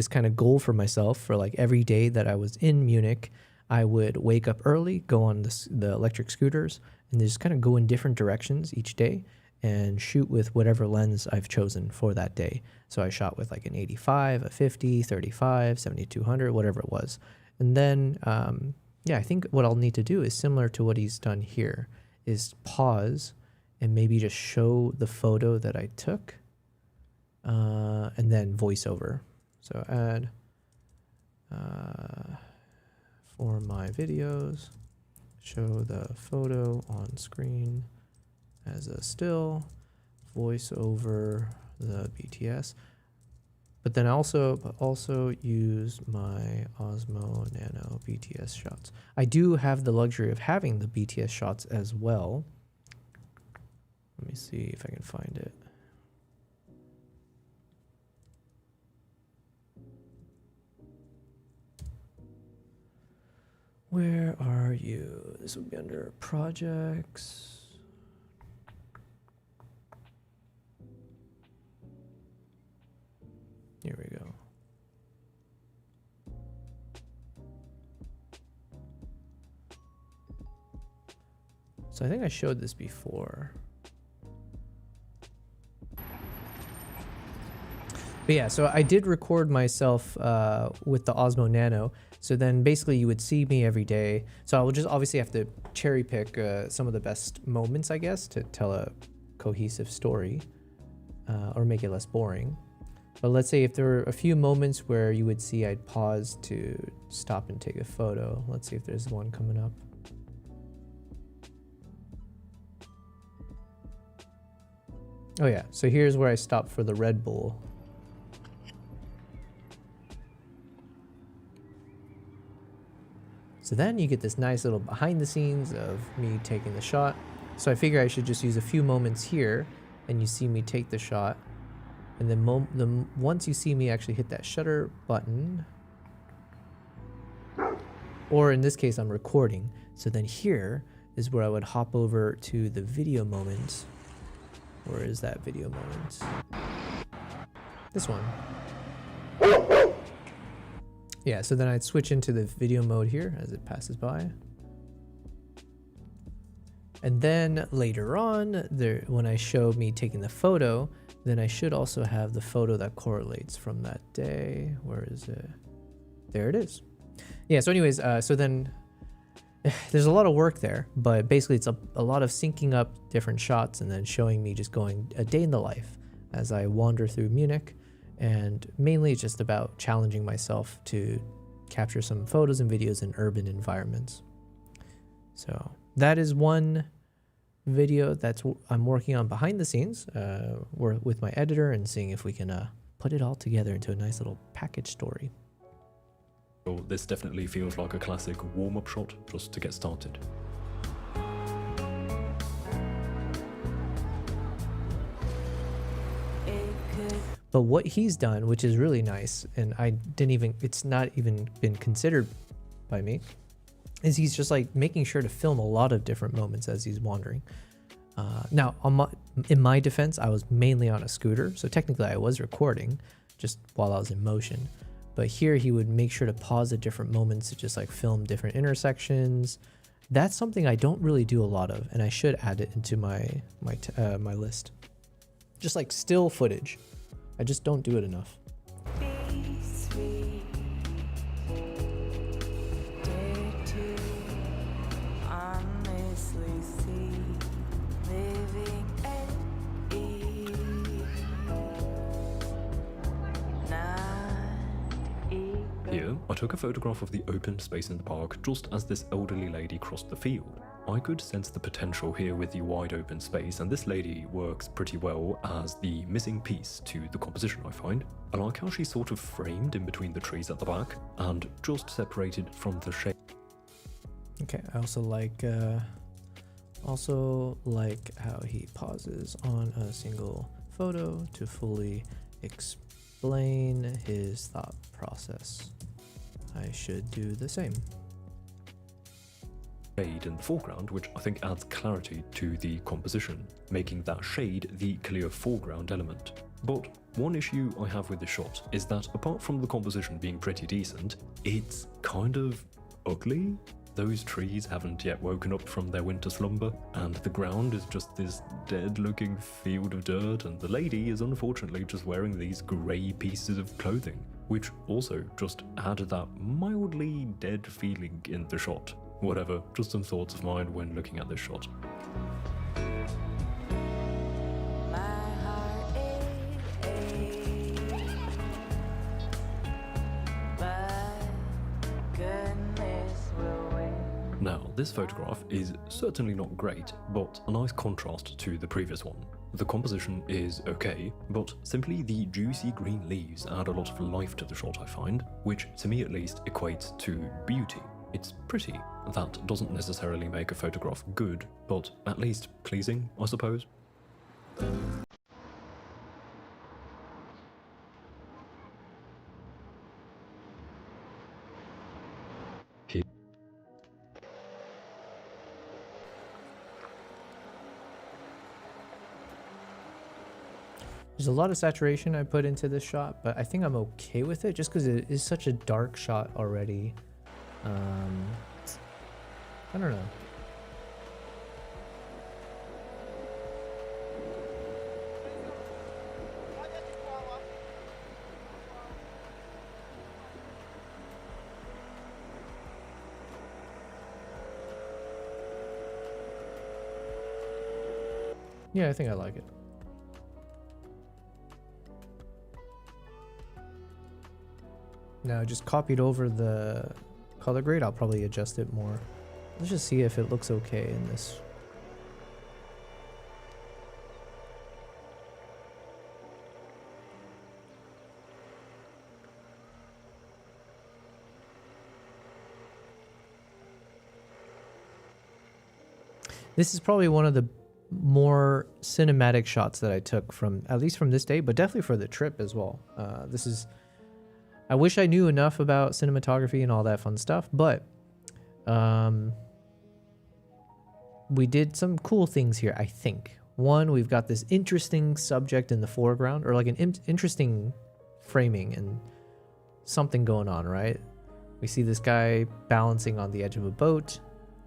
kind of goal for myself for like every day that I was in Munich, I would wake up early, go on the electric scooters, and just kind of go in different directions each day and shoot with whatever lens I've chosen for that day. So I shot with like an 85, a 50, 35, 7200, whatever it was. And then, I think what I'll need to do is similar to what he's done here, is pause and maybe just show the photo that I took, and then voiceover. So add for my videos, show the photo on screen as a still, voice over the BTS, but then also use my Osmo Nano BTS shots. I do have the luxury of having the BTS shots as well. Let me see if I can find it. Where are you? This would be under projects. Here we go. So I think I showed this before. But yeah, so I did record myself with the Osmo Nano. So then basically you would see me every day. So I will just obviously have to cherry pick some of the best moments, I guess, to tell a cohesive story or make it less boring. But let's say if there were a few moments where you would see I'd pause to stop and take a photo. Let's see if there's one coming up. Oh yeah, so here's where I stopped for the Red Bull. So then you get this nice little behind the scenes of me taking the shot. So I figure I should just use a few moments here and you see me take the shot. And then once you see me actually hit that shutter button, or in this case I'm recording. So then here is where I would hop over to the video moment. Where is that video moment? This one. Yeah, so then I'd switch into the video mode here as it passes by. And then later on, when I show me taking the photo, then I should also have the photo that correlates from that day. Where is it? There it is. Yeah, so anyways, so then there's a lot of work there, but basically it's a lot of syncing up different shots and then showing me just going a day in the life as I wander through Munich. And mainly it's just about challenging myself to capture some photos and videos in urban environments. So that is one video I'm working on behind the scenes with my editor and seeing if we can put it all together into a nice little package story.
So this definitely feels like a classic warm-up shot just to get started.
But what he's done, which is really nice, and it's not even been considered by me, is he's just like making sure to film a lot of different moments as he's wandering. Now, in my defense, I was mainly on a scooter, so technically I was recording just while I was in motion. But here he would make sure to pause at different moments to just like film different intersections. That's something I don't really do a lot of, and I should add it into my list. Just like still footage. I just don't do it enough.
Here, I took a photograph of the open space in the park just as this elderly lady crossed the field. I could sense the potential here with the wide open space, and this lady works pretty well as the missing piece to the composition, I find. I like how she's sort of framed in between the trees at the back and just separated from the shade.
Okay, I also like how he pauses on a single photo to fully explain his thought process. I should do the same.
Shade in the foreground, which I think adds clarity to the composition, making that shade the clear foreground element. But one issue I have with the shot is that apart from the composition being pretty decent, it's kind of ugly. Those trees haven't yet woken up from their winter slumber, and the ground is just this dead-looking field of dirt, and the lady is unfortunately just wearing these grey pieces of clothing, which also just added that mildly dead feeling in the shot. Whatever, just some thoughts of mine when looking at this shot. Now, This photograph is certainly not great, but a nice contrast to the previous one. The composition is okay, but simply the juicy green leaves add a lot of life to the shot, I find, which to me at least equates to beauty. It's pretty. That doesn't necessarily make a photograph good, but at least pleasing, I suppose.
There's a lot of saturation I put into this shot, but I think I'm okay with it just because it is such a dark shot already. I don't know. Yeah, I think I like it. Now I just copied over the color grade. I'll probably adjust it more. Let's just see if it looks okay in this. This is probably one of the more cinematic shots that I took from, at least from this day, but definitely for the trip as well. This is, I wish I knew enough about cinematography and all that fun stuff, but we did some cool things here, I think. One, we've got this interesting subject in the foreground, or like an interesting framing and something going on, right? We see this guy balancing on the edge of a boat.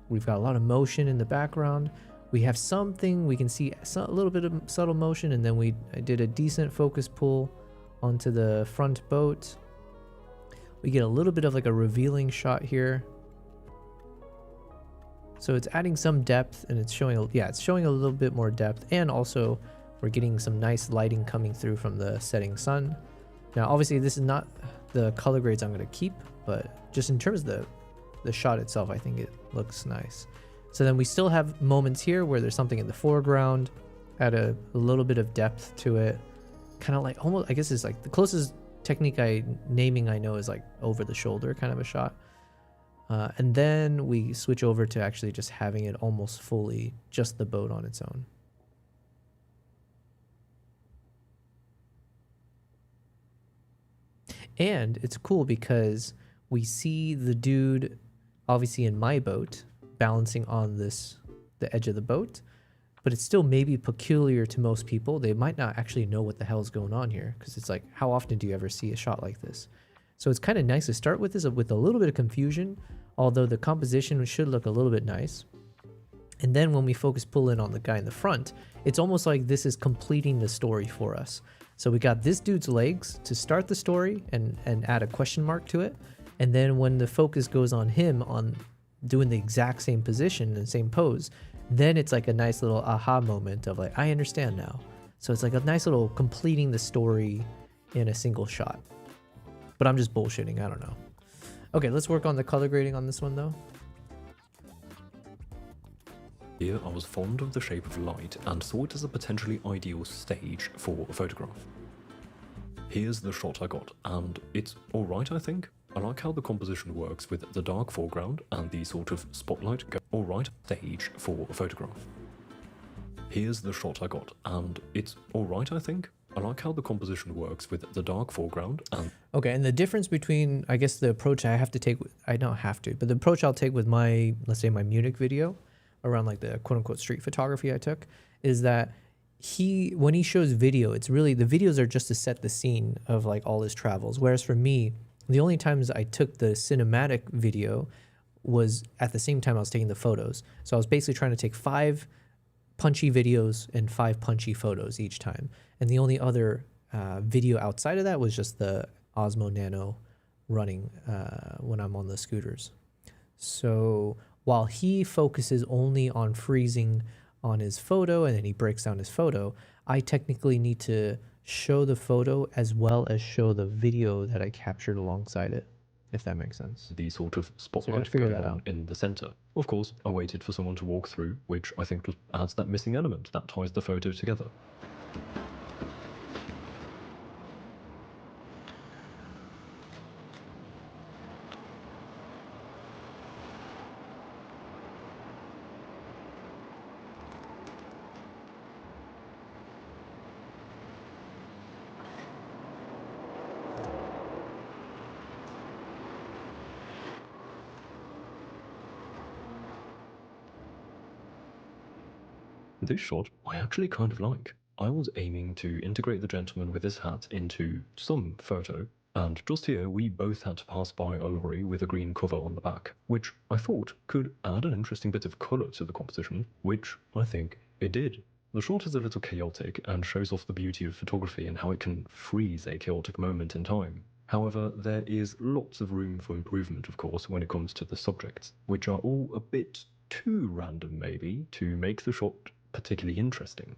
We've got a lot of motion in the background. We have something, we can see a little bit of subtle motion, and then I did a decent focus pull onto the front boat. We get a little bit of like a revealing shot here. So it's adding some depth, and it's showing, yeah, it's showing a little bit more depth, and also we're getting some nice lighting coming through from the setting sun. Now, obviously this is not the color grades I'm going to keep, but just in terms of the shot itself, I think it looks nice. So then we still have moments here where there's something in the foreground, add a little bit of depth to it. Kind of like almost, I guess it's like the closest technique naming I know is like over the shoulder kind of a shot. And then we switch over to actually just having it almost fully just the boat on its own. And it's cool because we see the dude obviously in my boat balancing on the edge of the boat, but it's still maybe peculiar to most people. They might not actually know what the hell's going on here, because it's like, how often do you ever see a shot like this? So it's kind of nice to start with this with a little bit of confusion, although the composition should look a little bit nice. And then when we focus pull in on the guy in the front, it's almost like this is completing the story for us. So we got this dude's legs to start the story and add a question mark to it. And then when the focus goes on him on doing the exact same position and same pose, then it's like a nice little aha moment of like, I understand now. So it's like a nice little completing the story in a single shot. But I'm just bullshitting, I don't know. Okay, let's work on the color grading on this one though.
Here I was fond of the shape of light and saw it as a potentially ideal stage for a photograph. Here's the shot I got, and it's alright, I think. I like how the composition works with the dark foreground and the sort of spotlight alright stage for a photograph. Here's the shot I got, and it's alright, I think. I like how the composition works with the dark foreground and...
Okay, and the difference between, I guess, the approach I have to take, I don't have to, but the approach I'll take with my, let's say my Munich video, around like the quote-unquote street photography I took, is that when he shows video, it's really, the videos are just to set the scene of like all his travels. Whereas for me, the only times I took the cinematic video was at the same time I was taking the photos. So I was basically trying to take 5 punchy videos and 5 punchy photos each time. And the only other video outside of that was just the Osmo Nano running when I'm on the scooters. So while he focuses only on freezing on his photo and then he breaks down his photo, I technically need to show the photo as well as show the video that I captured alongside it. if that makes sense.
The sort of
So we
spotlight
gotta figure
going
that
on
out.
in the center. Of course, I waited for someone to walk through, which I think adds that missing element that ties the photo together. This shot I actually kind of like. I was aiming to integrate the gentleman with his hat into some photo, and just here we both had to pass by a lorry with a green cover on the back, which I thought could add an interesting bit of colour to the composition, which I think it did. The shot is a little chaotic and shows off the beauty of photography and how it can freeze a chaotic moment in time. However, there is lots of room for improvement, of course, when it comes to the subjects, which are all a bit too random maybe to make the shot particularly interesting.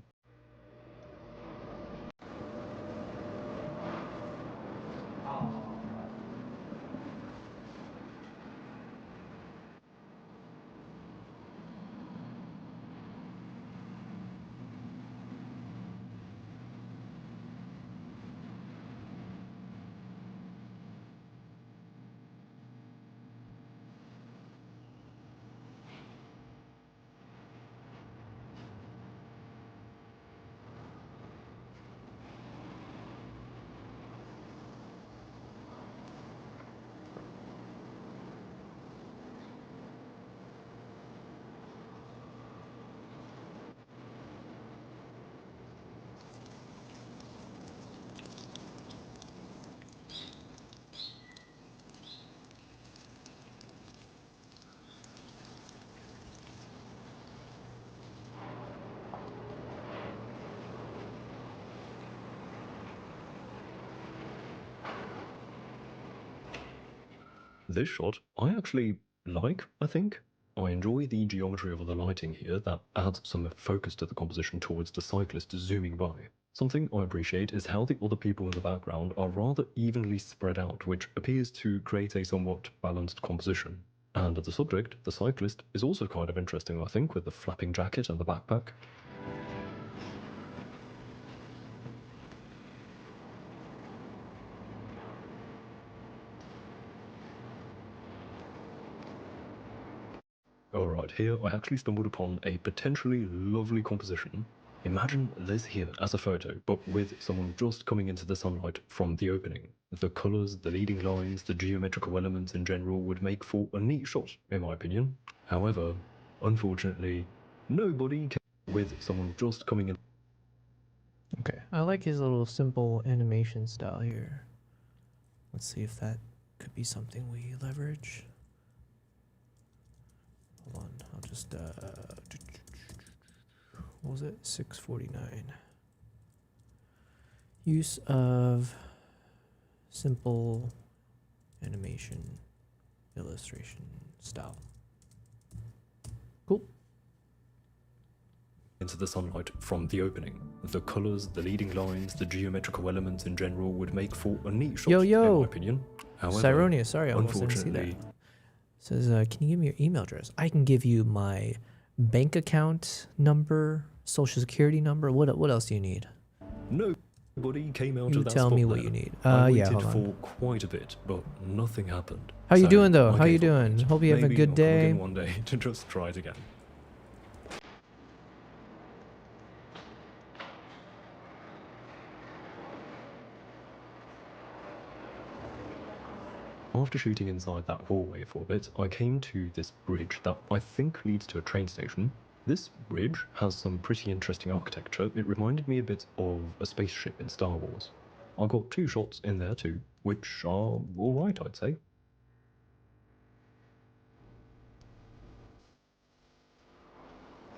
This shot I actually like, I think. I enjoy the geometry of the lighting here that adds some focus to the composition towards the cyclist zooming by. Something I appreciate is how the other people in the background are rather evenly spread out, which appears to create a somewhat balanced composition. And the subject, the cyclist, is also kind of interesting, I think, with the flapping jacket and the backpack. Alright, here I actually stumbled upon a potentially lovely composition. Imagine this here as a photo, but with someone just coming into the sunlight from the opening. The colours, the leading lines, the geometrical elements in general would make for a neat shot, in my opinion. However, unfortunately, nobody can with someone just coming in.
Okay, I like his little simple animation style here. Let's see if that could be something we leverage. Hold on, I'll just what was it? 649. Use of simple animation illustration style. Cool.
Into the sunlight from the opening. The colours, the leading lines, the geometrical elements in general would make for a neat shot, in my opinion. However,
Cyronia, sorry, I almost didn't see that. Says, can you give me your email address? I can give you my bank account number, social security number. What else do you need?
Nobody came out
You
of that
tell
spot
me what
there.
you need.
I
Yeah,
waited
hold on.
for quite a bit, but nothing happened.
How you
So
doing though?
I
How you
gave up on
doing?
it.
Hope you have a
Maybe
good
I'll come
day.
again one day to just try it again. After shooting inside that hallway for a bit, I came to this bridge that I think leads to a train station. This bridge has some pretty interesting architecture. It reminded me a bit of a spaceship in Star Wars. I got 2 shots in there too, which are alright, I'd say.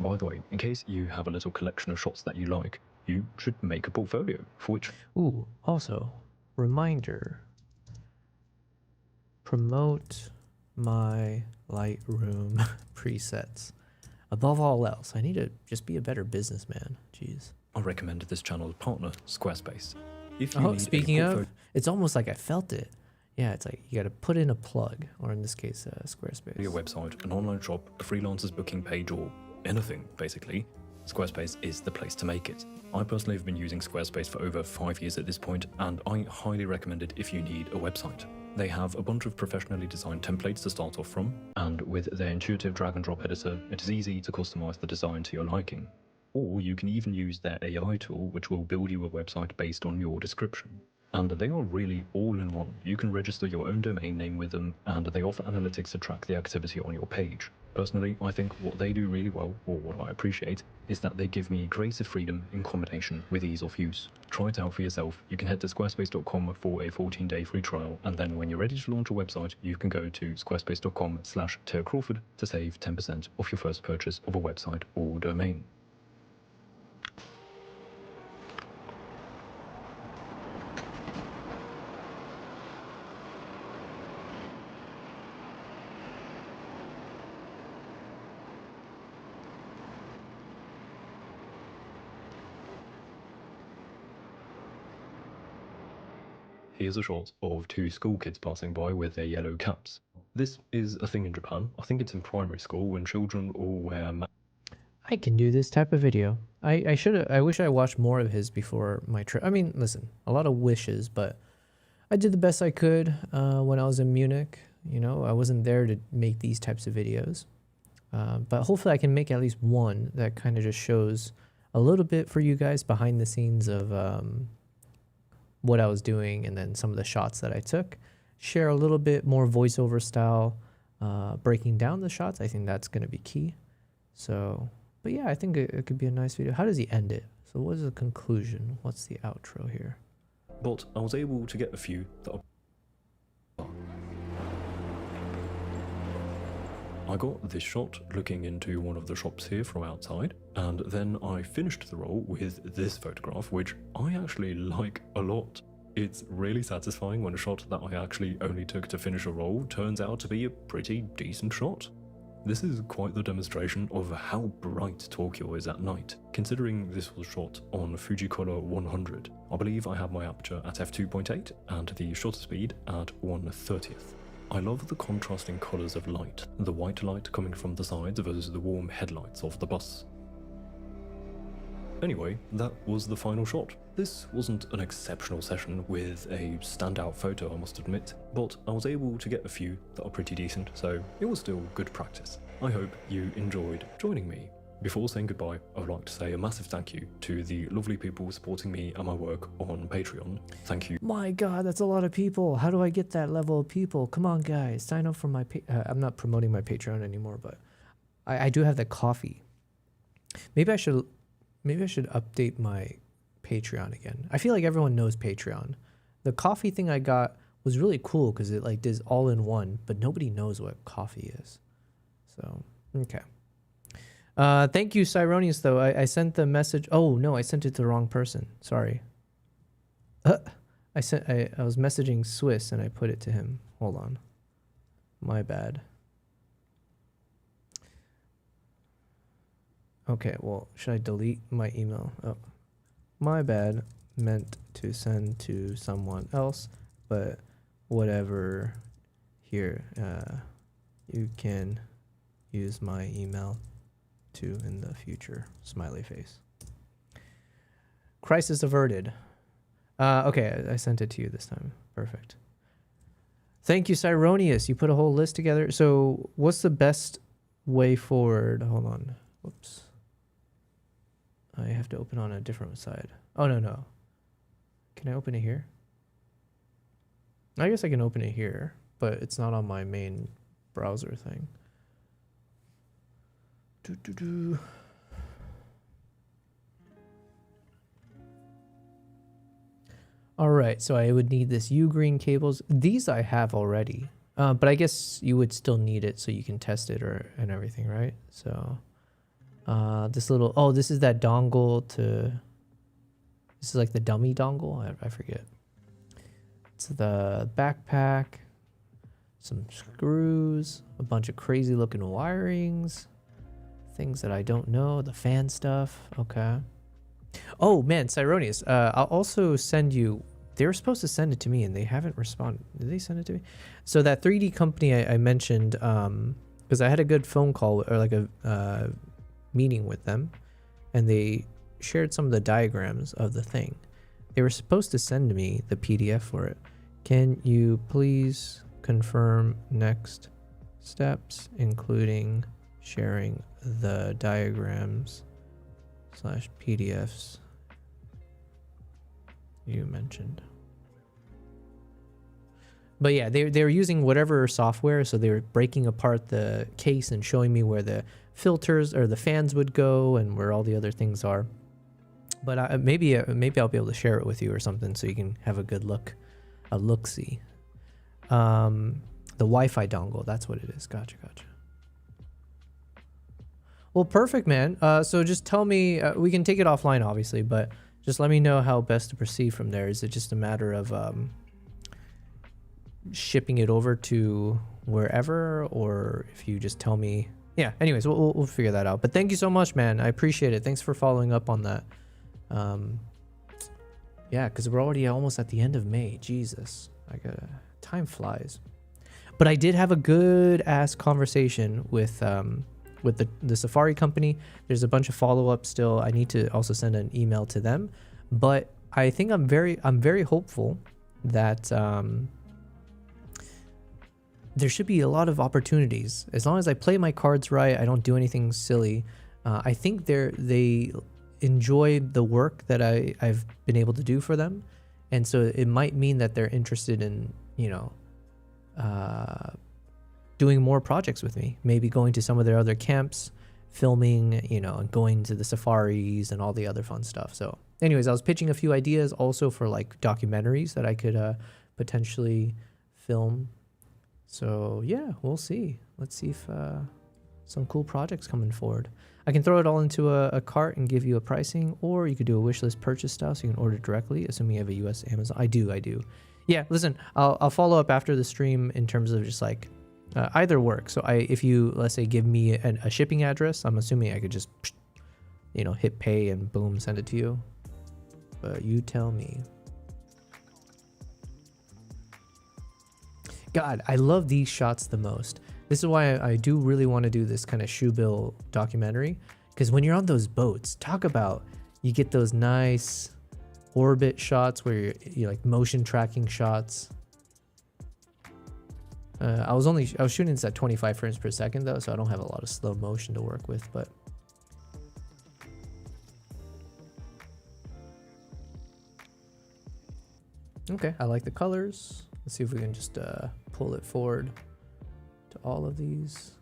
By the way, in case you have a little collection of shots that you like, you should make a portfolio for which...
Ooh, also, reminder. Promote my Lightroom presets. Above all else, I need to just be a better businessman. Jeez.
I recommended this channel's partner, Squarespace. If you need
Speaking
a
of, it's almost like I felt it. Yeah, it's like you got to put in a plug, or in this case, Squarespace.
Your website, an online shop, a freelancer's booking page, or anything, basically, Squarespace is the place to make it. I personally have been using Squarespace for over 5 years at this point, and I highly recommend it if you need a website. They have a bunch of professionally designed templates to start off from, and with their intuitive drag and drop editor, it is easy to customize the design to your liking. Or you can even use their AI tool, which will build you a website based on your description. And they are really all in one. You can register your own domain name with them, and they offer analytics to track the activity on your page. Personally, I think what they do really well, or what I appreciate, is that they give me creative freedom in combination with ease of use. Try it out for yourself. You can head to squarespace.com for a 14-day free trial, and then when you're ready to launch a website, you can go to squarespace.com/TaylorCrawford to save 10% off your first purchase of a website or domain. Here's a shot of two school kids passing by with their yellow caps. This is a thing in Japan. I think it's in primary school when children all wear
I can do this type of video. I wish I watched more of his before my trip. I mean, listen, a lot of wishes, but I did the best I could when I was in Munich. You know, I wasn't there to make these types of videos. But hopefully I can make at least one that kind of just shows a little bit for you guys behind the scenes of what I was doing, and then some of the shots that I took. Share a little bit more voiceover style, breaking down the shots. I think that's going to be key. So, but yeah, I think it could be a nice video. How does he end it? So what is the conclusion? What's the outro here?
But I was able to get a few that are... I got this shot looking into one of the shops here from outside, and then I finished the roll with this photograph, which I actually like a lot. It's really satisfying when a shot that I actually only took to finish a roll turns out to be a pretty decent shot. This is quite the demonstration of how bright Tokyo is at night, considering this was shot on Fujicolor 100. I believe I have my aperture at f2.8 and the shutter speed at 1/30th. I love the contrasting colours of light, the white light coming from the sides versus the warm headlights of the bus. Anyway, that was the final shot. This wasn't an exceptional session with a standout photo, I must admit, but I was able to get a few that are pretty decent, so it was still good practice. I hope you enjoyed joining me. Before saying goodbye, I would like to say a massive thank you to the lovely people supporting me and my work on Patreon. Thank you.
My God, that's a lot of people. How do I get that level of people? Come on, guys, sign up for my I'm not promoting my Patreon anymore, but I do have the coffee. Maybe I should update my Patreon again. I feel like everyone knows Patreon. The coffee thing I got was really cool because it like does all in one, but nobody knows what coffee is. So, okay. Thank you, Cyronius, though. I sent the message. Oh, no, I sent it to the wrong person. Sorry. I was messaging Swiss and I put it to him. Hold on. My bad. Okay, well, should I delete my email? Oh, my bad. Meant to send to someone else, but whatever. Here, you can use my email too in the future. Smiley face. Crisis averted. Okay, I sent it to you this time. Perfect. Thank you, Cyronius. You put a whole list together. So what's the best way forward? Hold on. Whoops. I have to open on a different side. Oh, no. Can I open it here? I guess I can open it here, but it's not on my main browser thing. All right, so I would need this U-green cables. These I have already, but I guess you would still need it so you can test it and everything, right? So this little, oh, this is that dongle to, this is like the dummy dongle. I forget. It's the backpack, some screws, a bunch of crazy looking wirings. Things that I don't know, the fan stuff. Okay. Oh man, Cyronius, I'll also send you they were supposed to send it to me and they haven't responded. Did they send it to me? So that 3D company I mentioned, because I had a good phone call or like a meeting with them, and they shared some of the diagrams of the thing. They were supposed to send me the PDF for it. Can you please confirm next steps, including sharing the diagrams / PDFs you mentioned? But yeah, they were using whatever software, so they were breaking apart the case and showing me where the filters or the fans would go and where all the other things are. But maybe I'll be able to share it with you or something so you can have a good look-see. The Wi-Fi dongle, that's what it is. Gotcha. Well, perfect, man. So just tell me, we can take it offline, obviously, but just let me know how best to proceed from there. Is it just a matter of shipping it over to wherever, or if you just tell me? Yeah, anyways, we'll figure that out. But thank you so much, man. I appreciate it. Thanks for following up on that. Yeah, because we're already almost at the end of May. Jesus, time flies. But I did have a good ass conversation with the Safari company. There's a bunch of follow-up still. I need to also send an email to them, but I think I'm very hopeful that there should be a lot of opportunities as long as I play my cards right. I don't do anything silly. I think they enjoy the work that I've been able to do for them, and so it might mean that they're interested in, you know, doing more projects with me, maybe going to some of their other camps, filming, you know, and going to the safaris and all the other fun stuff. So anyways, I was pitching a few ideas also for like documentaries that I could potentially film. So yeah, we'll see. Let's see if some cool projects coming forward. I can throw it all into a cart and give you a pricing, or you could do a wish list purchase style so you can order directly, assuming you have a US Amazon. I do. Yeah, listen, I'll follow up after the stream in terms of just like either works. So if you, let's say, give me a shipping address, I'm assuming I could just, you know, hit pay and boom, send it to you. But you tell me. God, I love these shots the most. This is why I do really want to do this kind of shoebill documentary, because when you're on those boats, talk about, you get those nice orbit shots where you're like motion tracking shots. I was shooting this at 25 frames per second though, so I don't have a lot of slow motion to work with, but okay, I like the colors. Let's see if we can just pull it forward to all of these.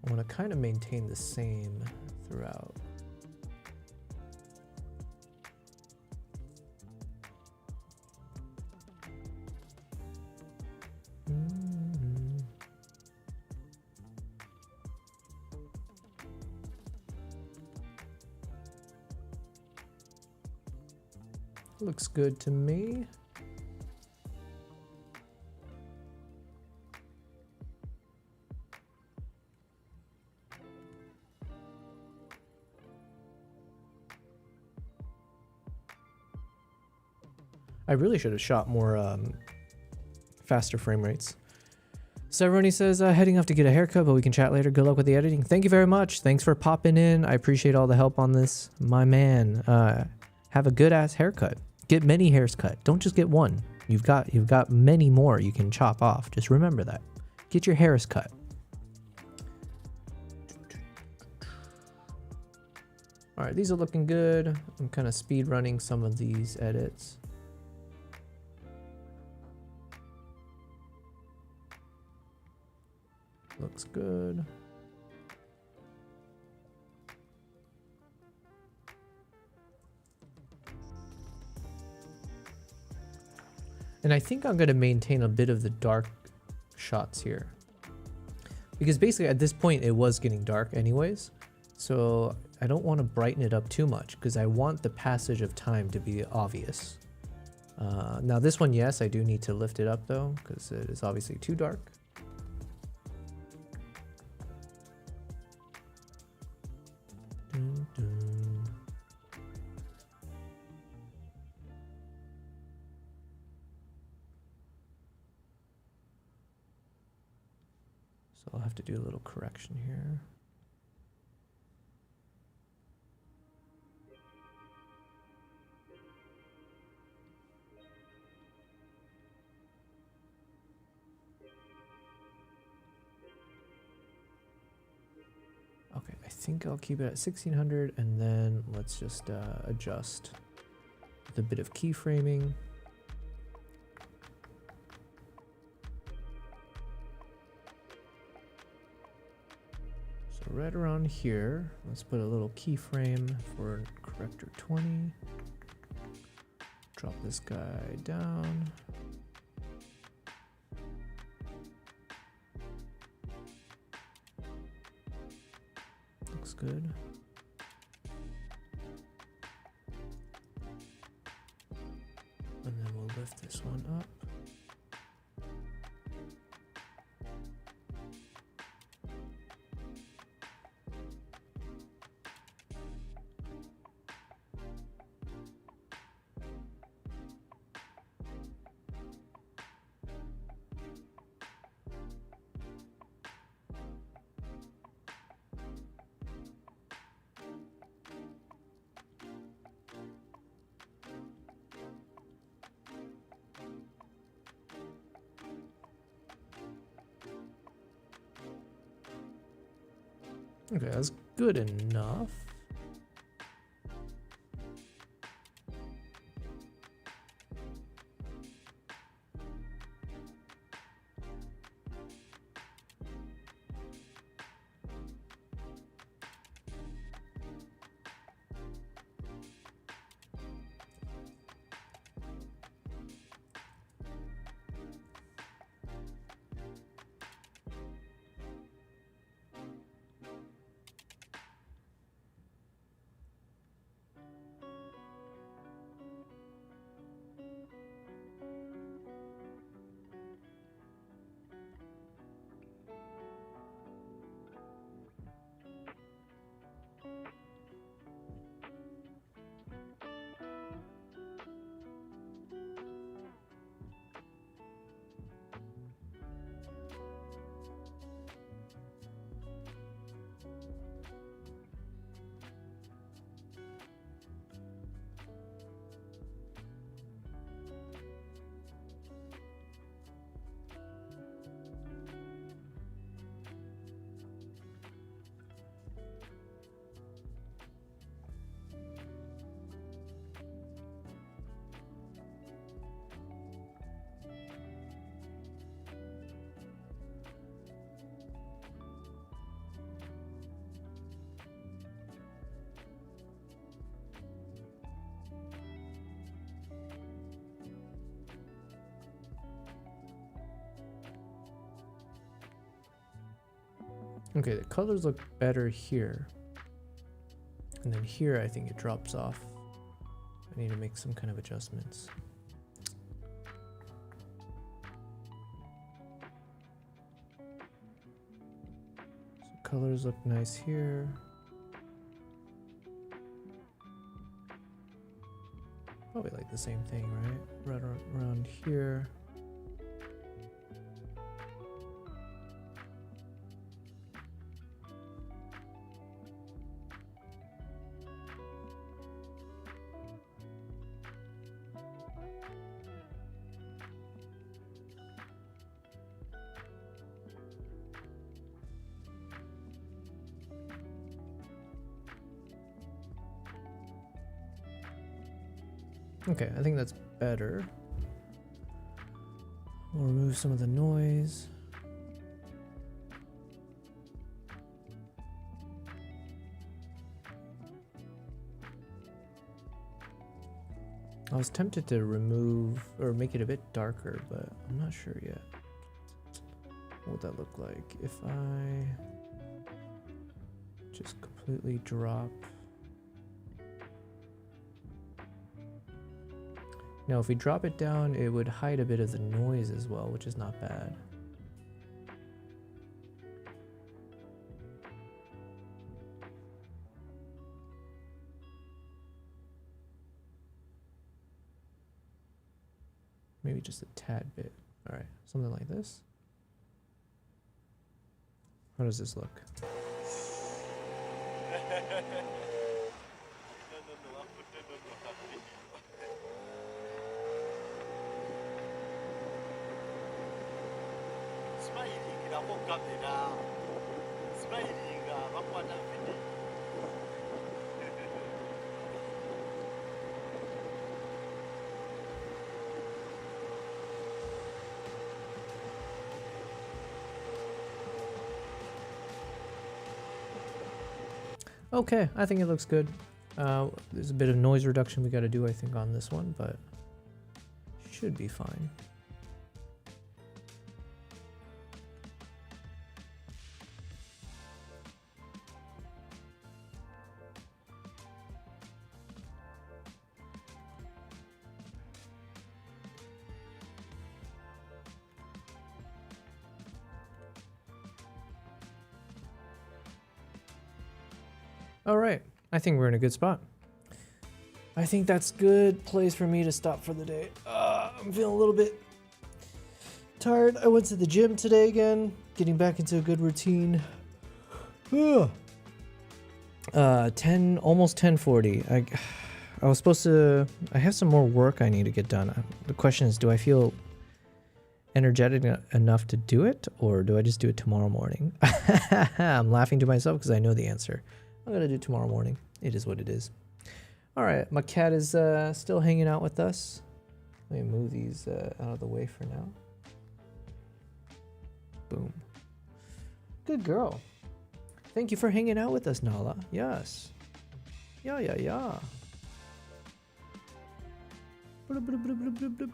I want to kind of maintain the same throughout. Looks good to me. I really should have shot more faster frame rates. Severoni says, heading off to get a haircut, but we can chat later. Good luck with the editing. Thank you very much. Thanks for popping in. I appreciate all the help on this. My man, have a good ass haircut. Get many hairs cut. Don't just get one. You've got many more you can chop off. Just remember that. Get your hairs cut. All right, these are looking good. I'm kind of speed running some of these edits. Looks good. And I think I'm going to maintain a bit of the dark shots here, because basically at this point it was getting dark anyways. So I don't want to brighten it up too much because I want the passage of time to be obvious. Now this one, yes, I do need to lift it up though, because it is obviously too dark. do a little correction here. Okay, I think I'll keep it at 1600, and then let's just adjust with a bit of keyframing. So right around here, let's put a little keyframe for corrector 20. Drop this guy down. Looks good. And then we'll lift this one up. Okay, that's good enough. Okay, the colors look better here. And then here, I think it drops off. I need to make some kind of adjustments. So colors look nice here. Probably like the same thing, right? Right around here. Okay, I think that's better. We'll remove some of the noise. I was tempted to remove or make it a bit darker, but I'm not sure yet. What would that look like if I just completely drop? Now, if we drop it down, it would hide a bit of the noise as well, which is not bad. Maybe just a tad bit. All right, something like this. How does this look? Okay, I think it looks good. There's a bit of noise reduction we got to do, I think, on this one, but should be fine. All right, I think we're in a good spot. I think that's good place for me to stop for the day. I'm feeling a little bit tired. I went to the gym today again, getting back into a good routine. 10, almost 10:40. I was supposed to, I have some more work I need to get done. The question is, do I feel energetic enough to do it, or do I just do it tomorrow morning? I'm laughing to myself because I know the answer. I'm gonna do it tomorrow morning. It is what it is. All right, my cat is still hanging out with us. Let me move these out of the way for now. Boom. Good girl. Thank you for hanging out with us, Nala. Yes. Yeah. Bloop, bloop, bloop, bloop, bloop, bloop.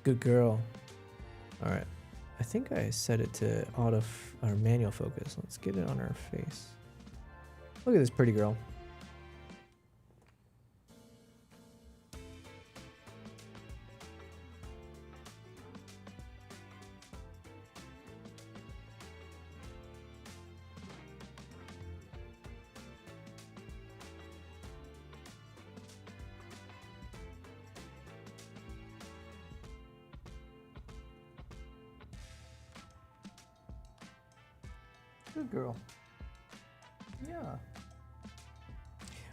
Good girl. All right. I think I set it to auto or manual focus. Let's get it on her face. Look at this pretty girl. Good girl. Yeah.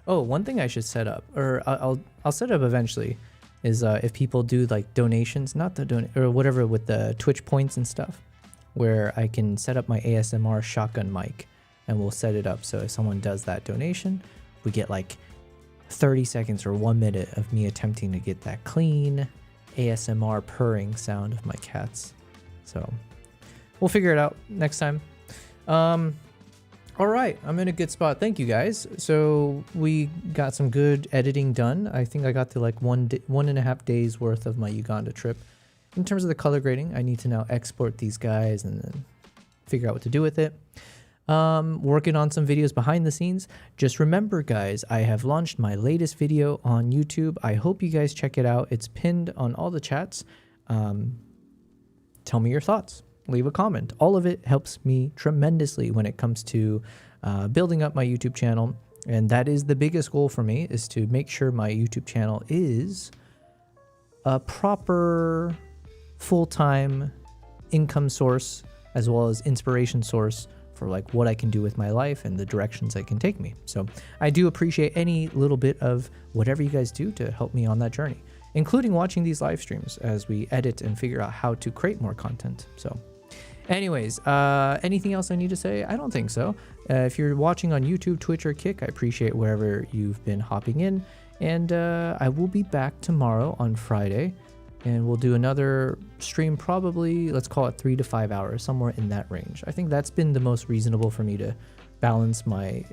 Oh, one thing I should set up, or I'll set up eventually, is if people do like donations, not the or whatever with the Twitch points and stuff, where I can set up my ASMR shotgun mic, and we'll set it up so if someone does that donation, we get like 30 seconds or 1 minute of me attempting to get that clean ASMR purring sound of my cats. So we'll figure it out next time. All right, I'm in a good spot. Thank you guys. So we got some good editing done. I think I got to like 1.5 days worth of my Uganda trip. In terms of the color grading, I need to now export these guys and then figure out what to do with it. Working on some videos behind the scenes. Just remember, guys, I have launched my latest video on YouTube. I hope you guys check it out. It's pinned on all the chats. Tell me your thoughts. Leave a comment. All of it helps me tremendously when it comes to building up my YouTube channel. And that is the biggest goal for me, is to make sure my YouTube channel is a proper full-time income source, as well as inspiration source for like what I can do with my life and the directions it can take me. So I do appreciate any little bit of whatever you guys do to help me on that journey, including watching these live streams as we edit and figure out how to create more content. So anyways, anything else I need to say? I don't think so. If you're watching on YouTube, Twitch, or Kick, I appreciate wherever you've been hopping in. And I will be back tomorrow on Friday, and we'll do another stream, probably, let's call it 3 to 5 hours, somewhere in that range. I think that's been the most reasonable for me to balance my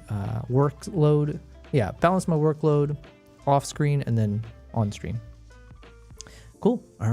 workload. Yeah, balance my workload off screen and then on stream. Cool. All right.